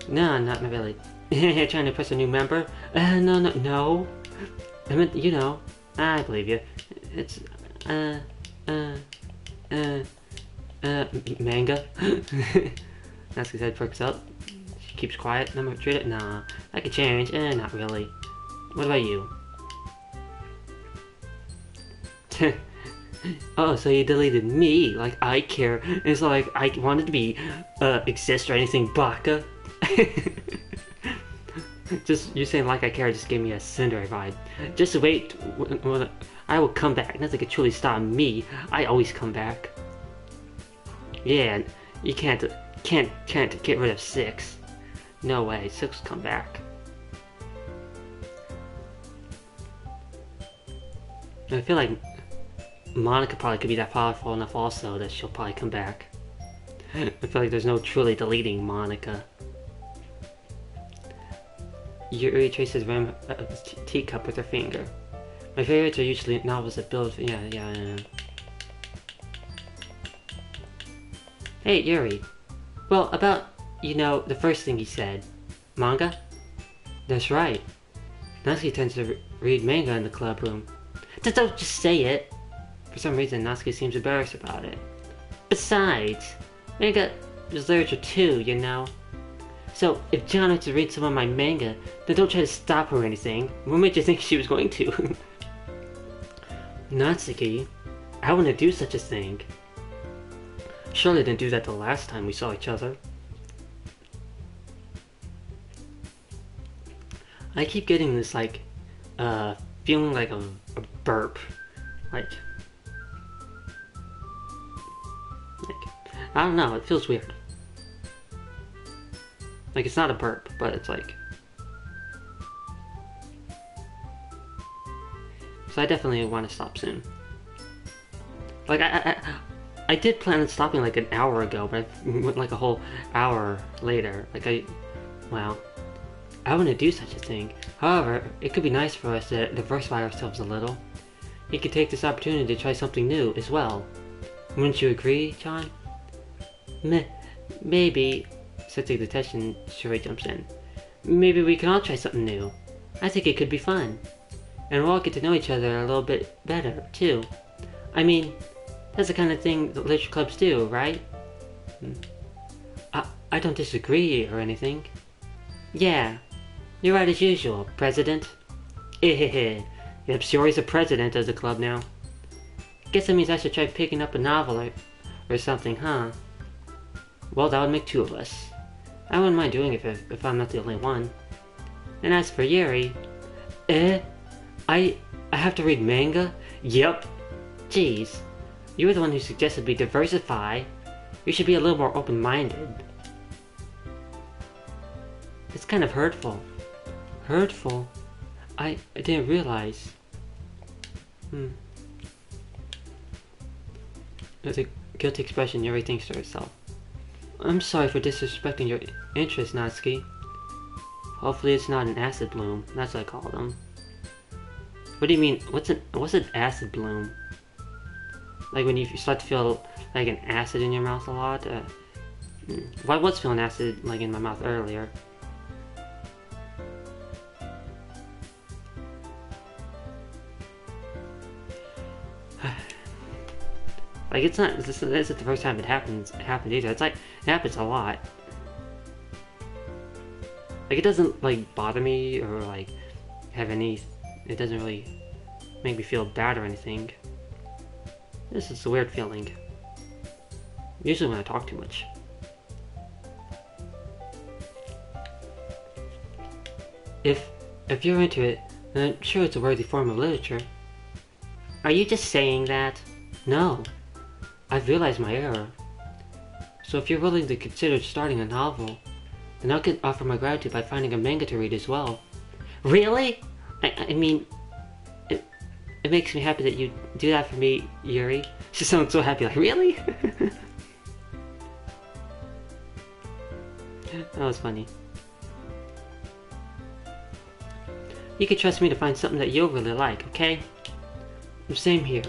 No, not really. Trying to impress a new member? No. I meant, you know, I believe you. It's, manga. Natsuki's head perks up. She keeps quiet. Number treat it? Nah, I could change. Not really. What about you? Oh, so you deleted me? Like I care? It's like I wanted to be, exist or anything, baka? Just, you saying like I care just gave me a Cinderella vibe. Just wait, I will come back. Nothing can truly stop me. I always come back. Yeah, you can't get rid of 6. No way, 6 will come back. I feel like Monica probably could be that powerful enough also that she'll probably come back. I feel like there's no truly deleting Monica. Yuri traces the rim of the teacup with her finger. My favorites are usually novels that build... Yeah. Hey, Yuri. Well, about, the first thing he said. Manga? That's right. Natsuki tends to read manga in the club room. Don't just say it! For some reason, Natsuki seems embarrassed about it. Besides, manga is literature too, So, if John wants to read some of my manga, then don't try to stop her or anything. What made you think she was going to? Natsuki, I wouldn't do such a thing. Surely didn't do that the last time we saw each other. I keep getting this, feeling like a burp. Like, I don't know, it feels weird. Like, it's not a burp, but it's like... So I definitely want to stop soon. Like, I did plan on stopping like an hour ago, but I went like a whole hour later. Well, I wouldn't do such a thing. However, it could be nice for us to diversify ourselves a little. You could take this opportunity to try something new as well. Wouldn't you agree, John? Maybe, sensing the tension, Shuri jumps in. Maybe we can all try something new. I think it could be fun. And we'll all get to know each other a little bit better, too. I mean, that's the kind of thing that literature clubs do, right? I don't disagree or anything. Yeah, you're right as usual, President. Yep, Shiori's the president of the club now. Guess that means I should try picking up a novel or something, huh? Well, that would make two of us. I wouldn't mind doing it if I'm not the only one. And as for Yuri... I have to read manga? Yep. Jeez. You were the one who suggested we diversify. We should be a little more open-minded. It's kind of hurtful. Hurtful? I didn't realize. With a guilty expression, Yuri thinks to herself. I'm sorry for disrespecting your interest, Natsuki. Hopefully it's not an acid bloom. That's what I call them. What do you mean? What's an acid bloom? Like when you start to feel like an acid in your mouth a lot? I was feeling acid like in my mouth earlier. Like it's not. This isn't the first time it happened either. It's like it happens a lot. Like it doesn't like bother me or like have any. It doesn't really make me feel bad or anything. This is a weird feeling. Usually when I talk too much. If you're into it, then I'm sure it's a worthy form of literature. Are you just saying that? No. I've realized my error. So if you're willing to consider starting a novel, then I could offer my gratitude by finding a manga to read as well. Really? I mean, it makes me happy that you do that for me, Yuri. She sounds so happy, like, really? That was funny. You can trust me to find something that you'll really like, okay? Same here.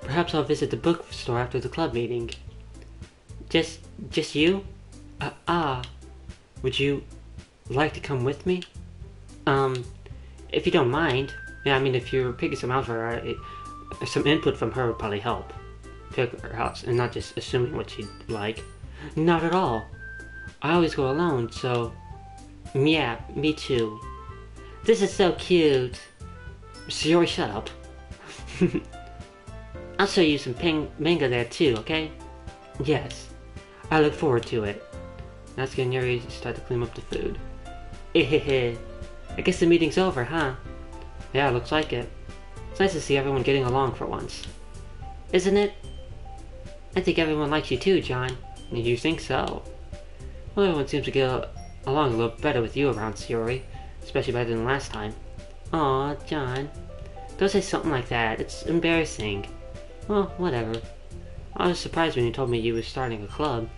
Perhaps I'll visit the bookstore after the club meeting. Just you? Would you like to come with me? If you don't mind. Yeah, I mean, if you're picking some out for her, some input from her would probably help. Pick her house and not just assuming what she'd like. Not at all. I always go alone, so... Yeah, me too. This is so cute. Shiori, shut up. I'll show you some manga there too, okay? Yes. I look forward to it. Natsuki and Yuri start to clean up the food. I guess the meeting's over, huh? Yeah, looks like it. It's nice to see everyone getting along for once. Isn't it? I think everyone likes you too, John. You think so? Well, everyone seems to get along a little better with you around, Shiori. Especially better than last time. Aw, John. Don't say something like that. It's embarrassing. Well, whatever. I was surprised when you told me you were starting a club,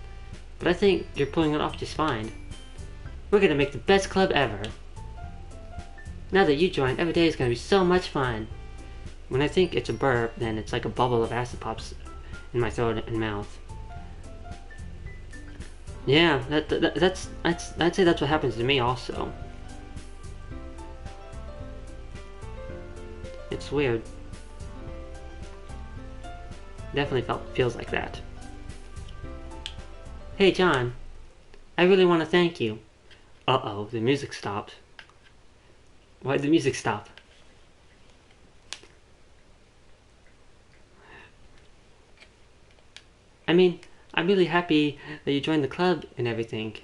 but I think you're pulling it off just fine. We're gonna make the best club ever. Now that you joined, every day is gonna be so much fun. When I think it's a burp, then it's like a bubble of acid pops in my throat and mouth. Yeah, I'd say that's what happens to me also. It's weird. Definitely feels like that. Hey John, I really want to thank you. Uh-oh, the music stopped. Why did the music stop? I mean, I'm really happy that you joined the club and everything.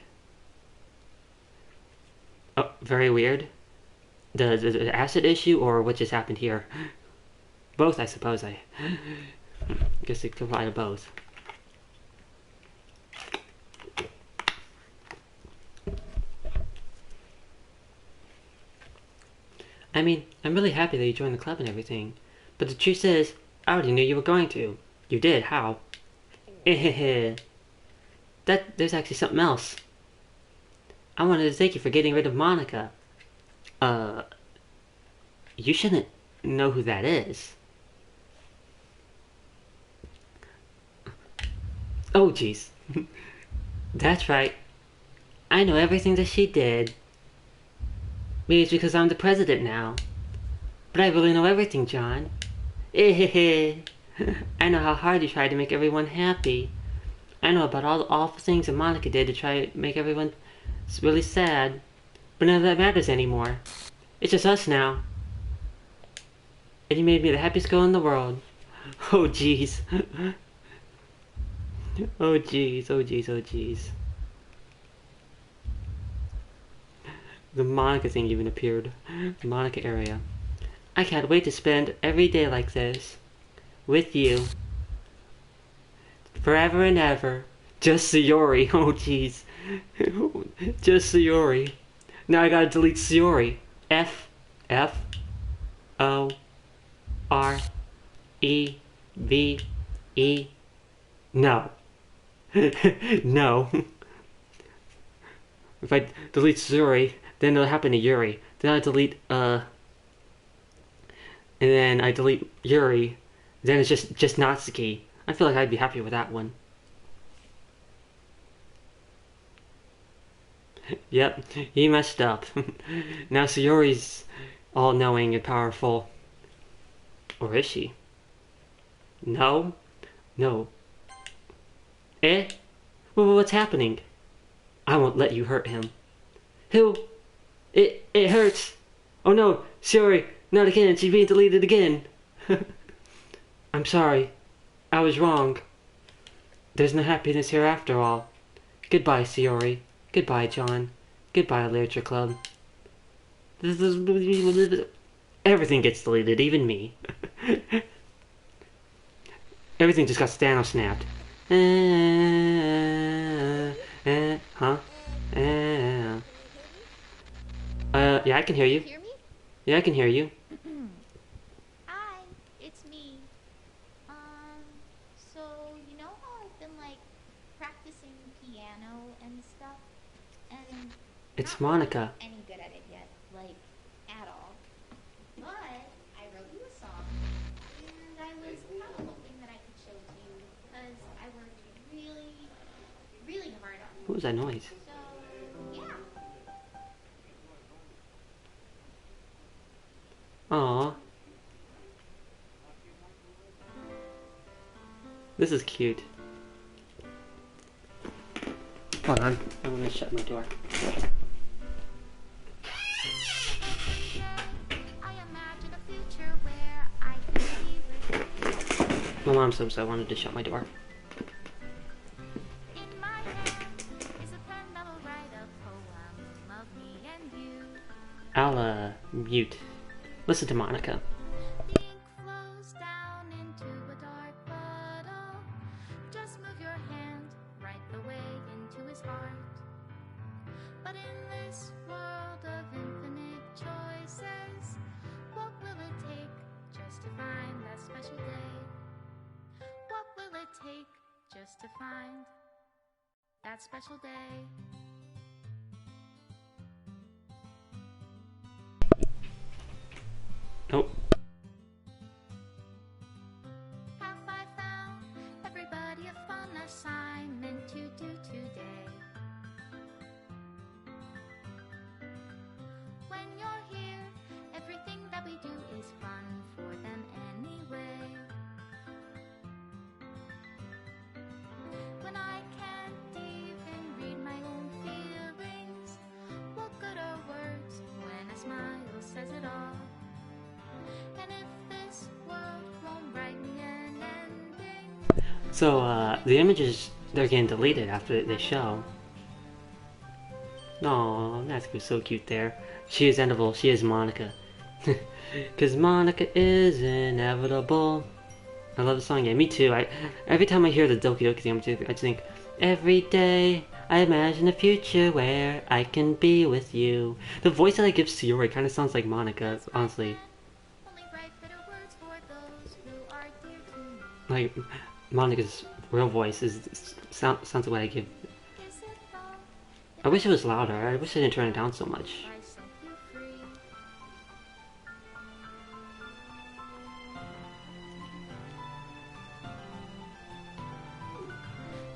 Oh, very weird. The acid issue or what just happened here? Both, I suppose. I guess it could apply to both. I mean, I'm really happy that you joined the club and everything. But the truth is, I already knew you were going to. You did, how? There's actually something else. I wanted to thank you for getting rid of Monica. You shouldn't know who that is. Oh, jeez. That's right. I know everything that she did. Maybe it's because I'm the president now. But I really know everything, John. I know how hard you tried to make everyone happy. I know about all the awful things that Monica did to try to make everyone really sad. But none of that matters anymore. It's just us now. And you made me the happiest girl in the world. Oh jeez. Oh jeez, oh jeez, oh jeez. The Monica thing even appeared. The Monica area. I can't wait to spend every day like this. With you. Forever and ever. Just Sayori. Oh jeez. Just Sayori. Now I gotta delete Sayori. F O R E V E. No. No. If I delete Sayori, then it'll happen to Yuri. Then I delete and then I delete Yuri. Then it's just Natsuki. I feel like I'd be happy with that one. Yep, he messed up. Now Sayori's all-knowing and powerful. Or is she? No? No. Eh? What's happening? I won't let you hurt him. Who? It hurts. Oh no, Sayori, not again, she's being deleted again. I'm sorry. I was wrong. There's no happiness here after all. Goodbye, Sayori. Goodbye, John. Goodbye, Literature Club. Everything gets deleted, even me. Everything just got Thanos snapped. Huh? Yeah, I can hear you. Hear me? Yeah, I can hear you. Hi, it's me. So you know how I've been like practicing piano and stuff, and It's not Monica. really any good at it yet, like at all. But I wrote you a song, and I was kind of hoping that I could show it to you because I worked really, really hard on What it. was that noise? So yeah. Aw. This is cute. Hold on, I'm gonna shut my door. I imagine a future where I can be with My mom's home, so I wanted to shut my door. in my hand is a pen that'll write a poem of me and you. I'll, mute. Listen to Monica. The ink flows down into a dark puddle. Just move your hand right the way into his heart. But in this world of infinite choices, what will it take just to find that special day? What will it take just to find that special day? Nope. Have I found everybody a fun assignment to do today? When you're here, everything that we do is fun for them anyway. When I can't even read my own feelings, what good are words when a smile says it all? And if this world won't write me an ending. So, the images, they're getting deleted after this show. Aw, Natsuko's so cute there. She is inevitable. She is Monica. Cause Monica is inevitable. I love the song. Yeah, me too. Every time I hear the Doki Doki theme, I just think, every day I imagine a future where I can be with you. The voice that I give Sayori kind of sounds like Monica, honestly. Only write better words for those who are dear to me. Like, Monica's real voice sounds like what I give. Is it though? I wish it was louder. I wish I didn't turn it down so much. I set you free.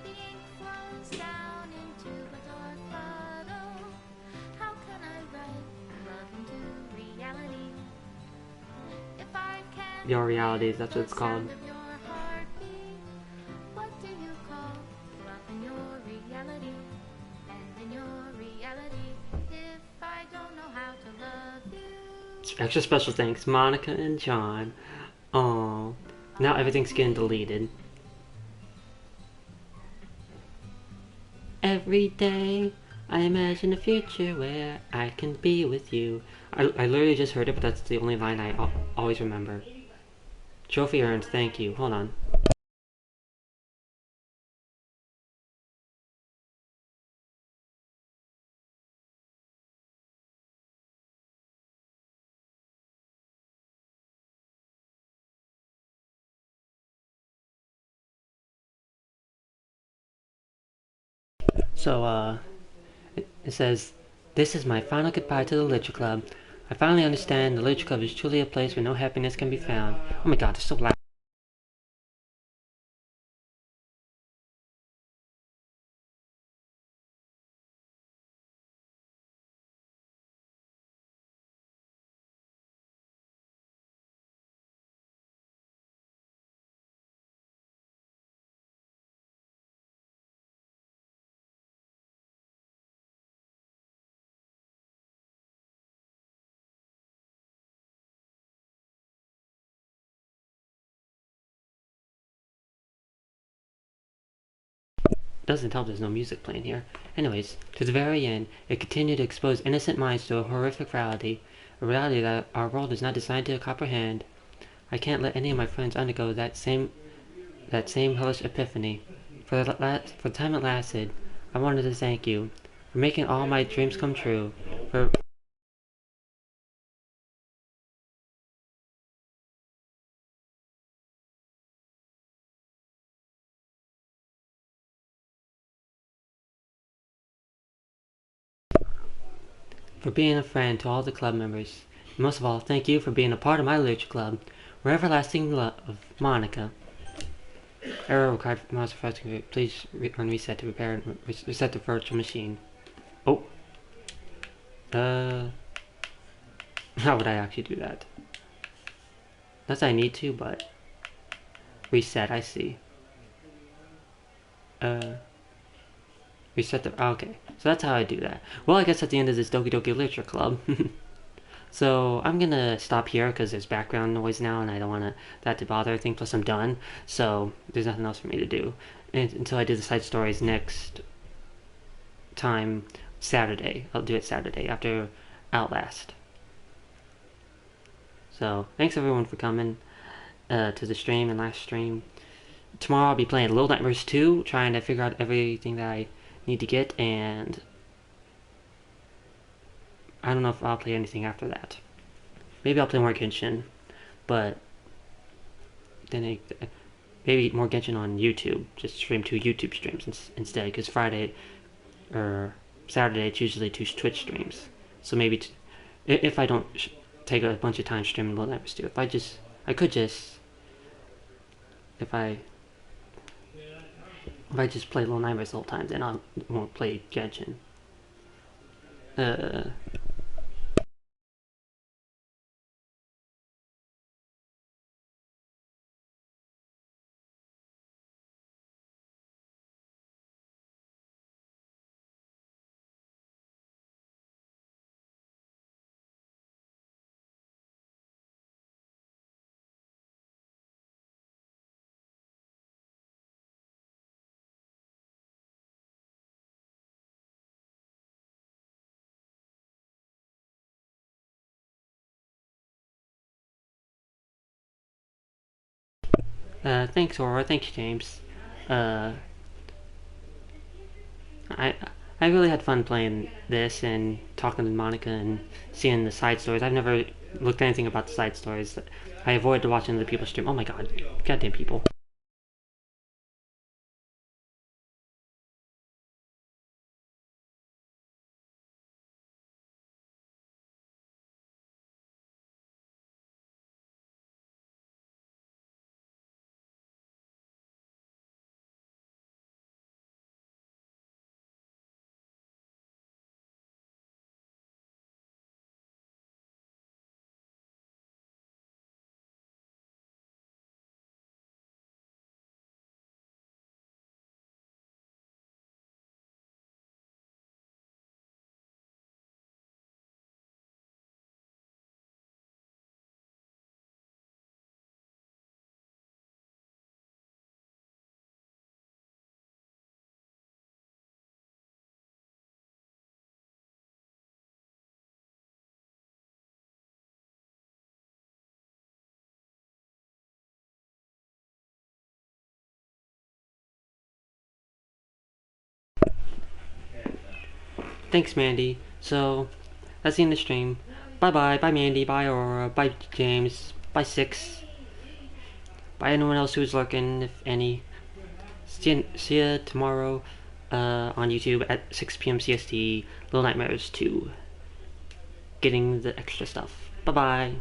The ink flows down into a dark puddle. How can I write love into reality? If I can Your realities, that's what it's called. sound of your heartbeat, what do you call love in your reality? And in your reality, if I don't know how to love you. Extra special thanks, Monica and John. Oh, now everything's getting deleted. Every day I imagine a future where I can be with you. I literally just heard it, but that's the only line I always remember. Trophy earned, thank you. Hold on. So, it says, "This is my final goodbye to the Literature Club. I finally understand the Literature Club is truly a place where no happiness can be found." Oh my god, they're so loud. Doesn't help there's no music playing here. Anyways, to the very end, it continued to expose innocent minds to a horrific reality, a reality that our world is not designed to comprehend. I can't let any of my friends undergo that same hellish epiphany. For the time it lasted, I wanted to thank you for making all my dreams come true. For being a friend to all the club members. And most of all, thank you for being a part of my literature club. With everlasting love, Monica. Error required for mouse refreshing. Please reset to reset the virtual machine. Oh. How would I actually do that? Not that I need to, but reset, I see. Reset the okay. So that's how I do that. Well, I guess at the end of this Doki Doki Literature Club. So I'm gonna stop here because there's background noise now, and I don't want that to bother anything. Plus, I'm done, so there's nothing else for me to do until I do the side stories next time. Saturday, I'll do it Saturday after Outlast. So thanks everyone for coming to the stream and last stream. Tomorrow I'll be playing Little Nightmares 2, trying to figure out everything that I need to get, and I don't know if I'll play anything after that. Maybe I'll play more Genshin, but then maybe more Genshin on YouTube. Just stream 2 YouTube streams instead, because Friday or Saturday it's usually 2 Twitch streams. So maybe if I don't take a bunch of time streaming Little Nightmares 2, I could just if I just play Little Nightmares the whole time, then I won't play Genshin. Uh, thanks, Aurora. Thanks, James. Uh, I I really had fun playing this and talking to Monica and seeing the side stories. I've never looked at anything about the side stories. I avoided watching other people stream. Oh my god, goddamn people. Thanks, Mandy. So that's the end of the stream. Bye bye. Bye, Mandy. Bye, Aurora. Bye, James. Bye, Six. Bye, anyone else who's lurking, if any. See ya tomorrow on YouTube at 6 p.m. CST. Little Nightmares 2. Getting the extra stuff. Bye bye.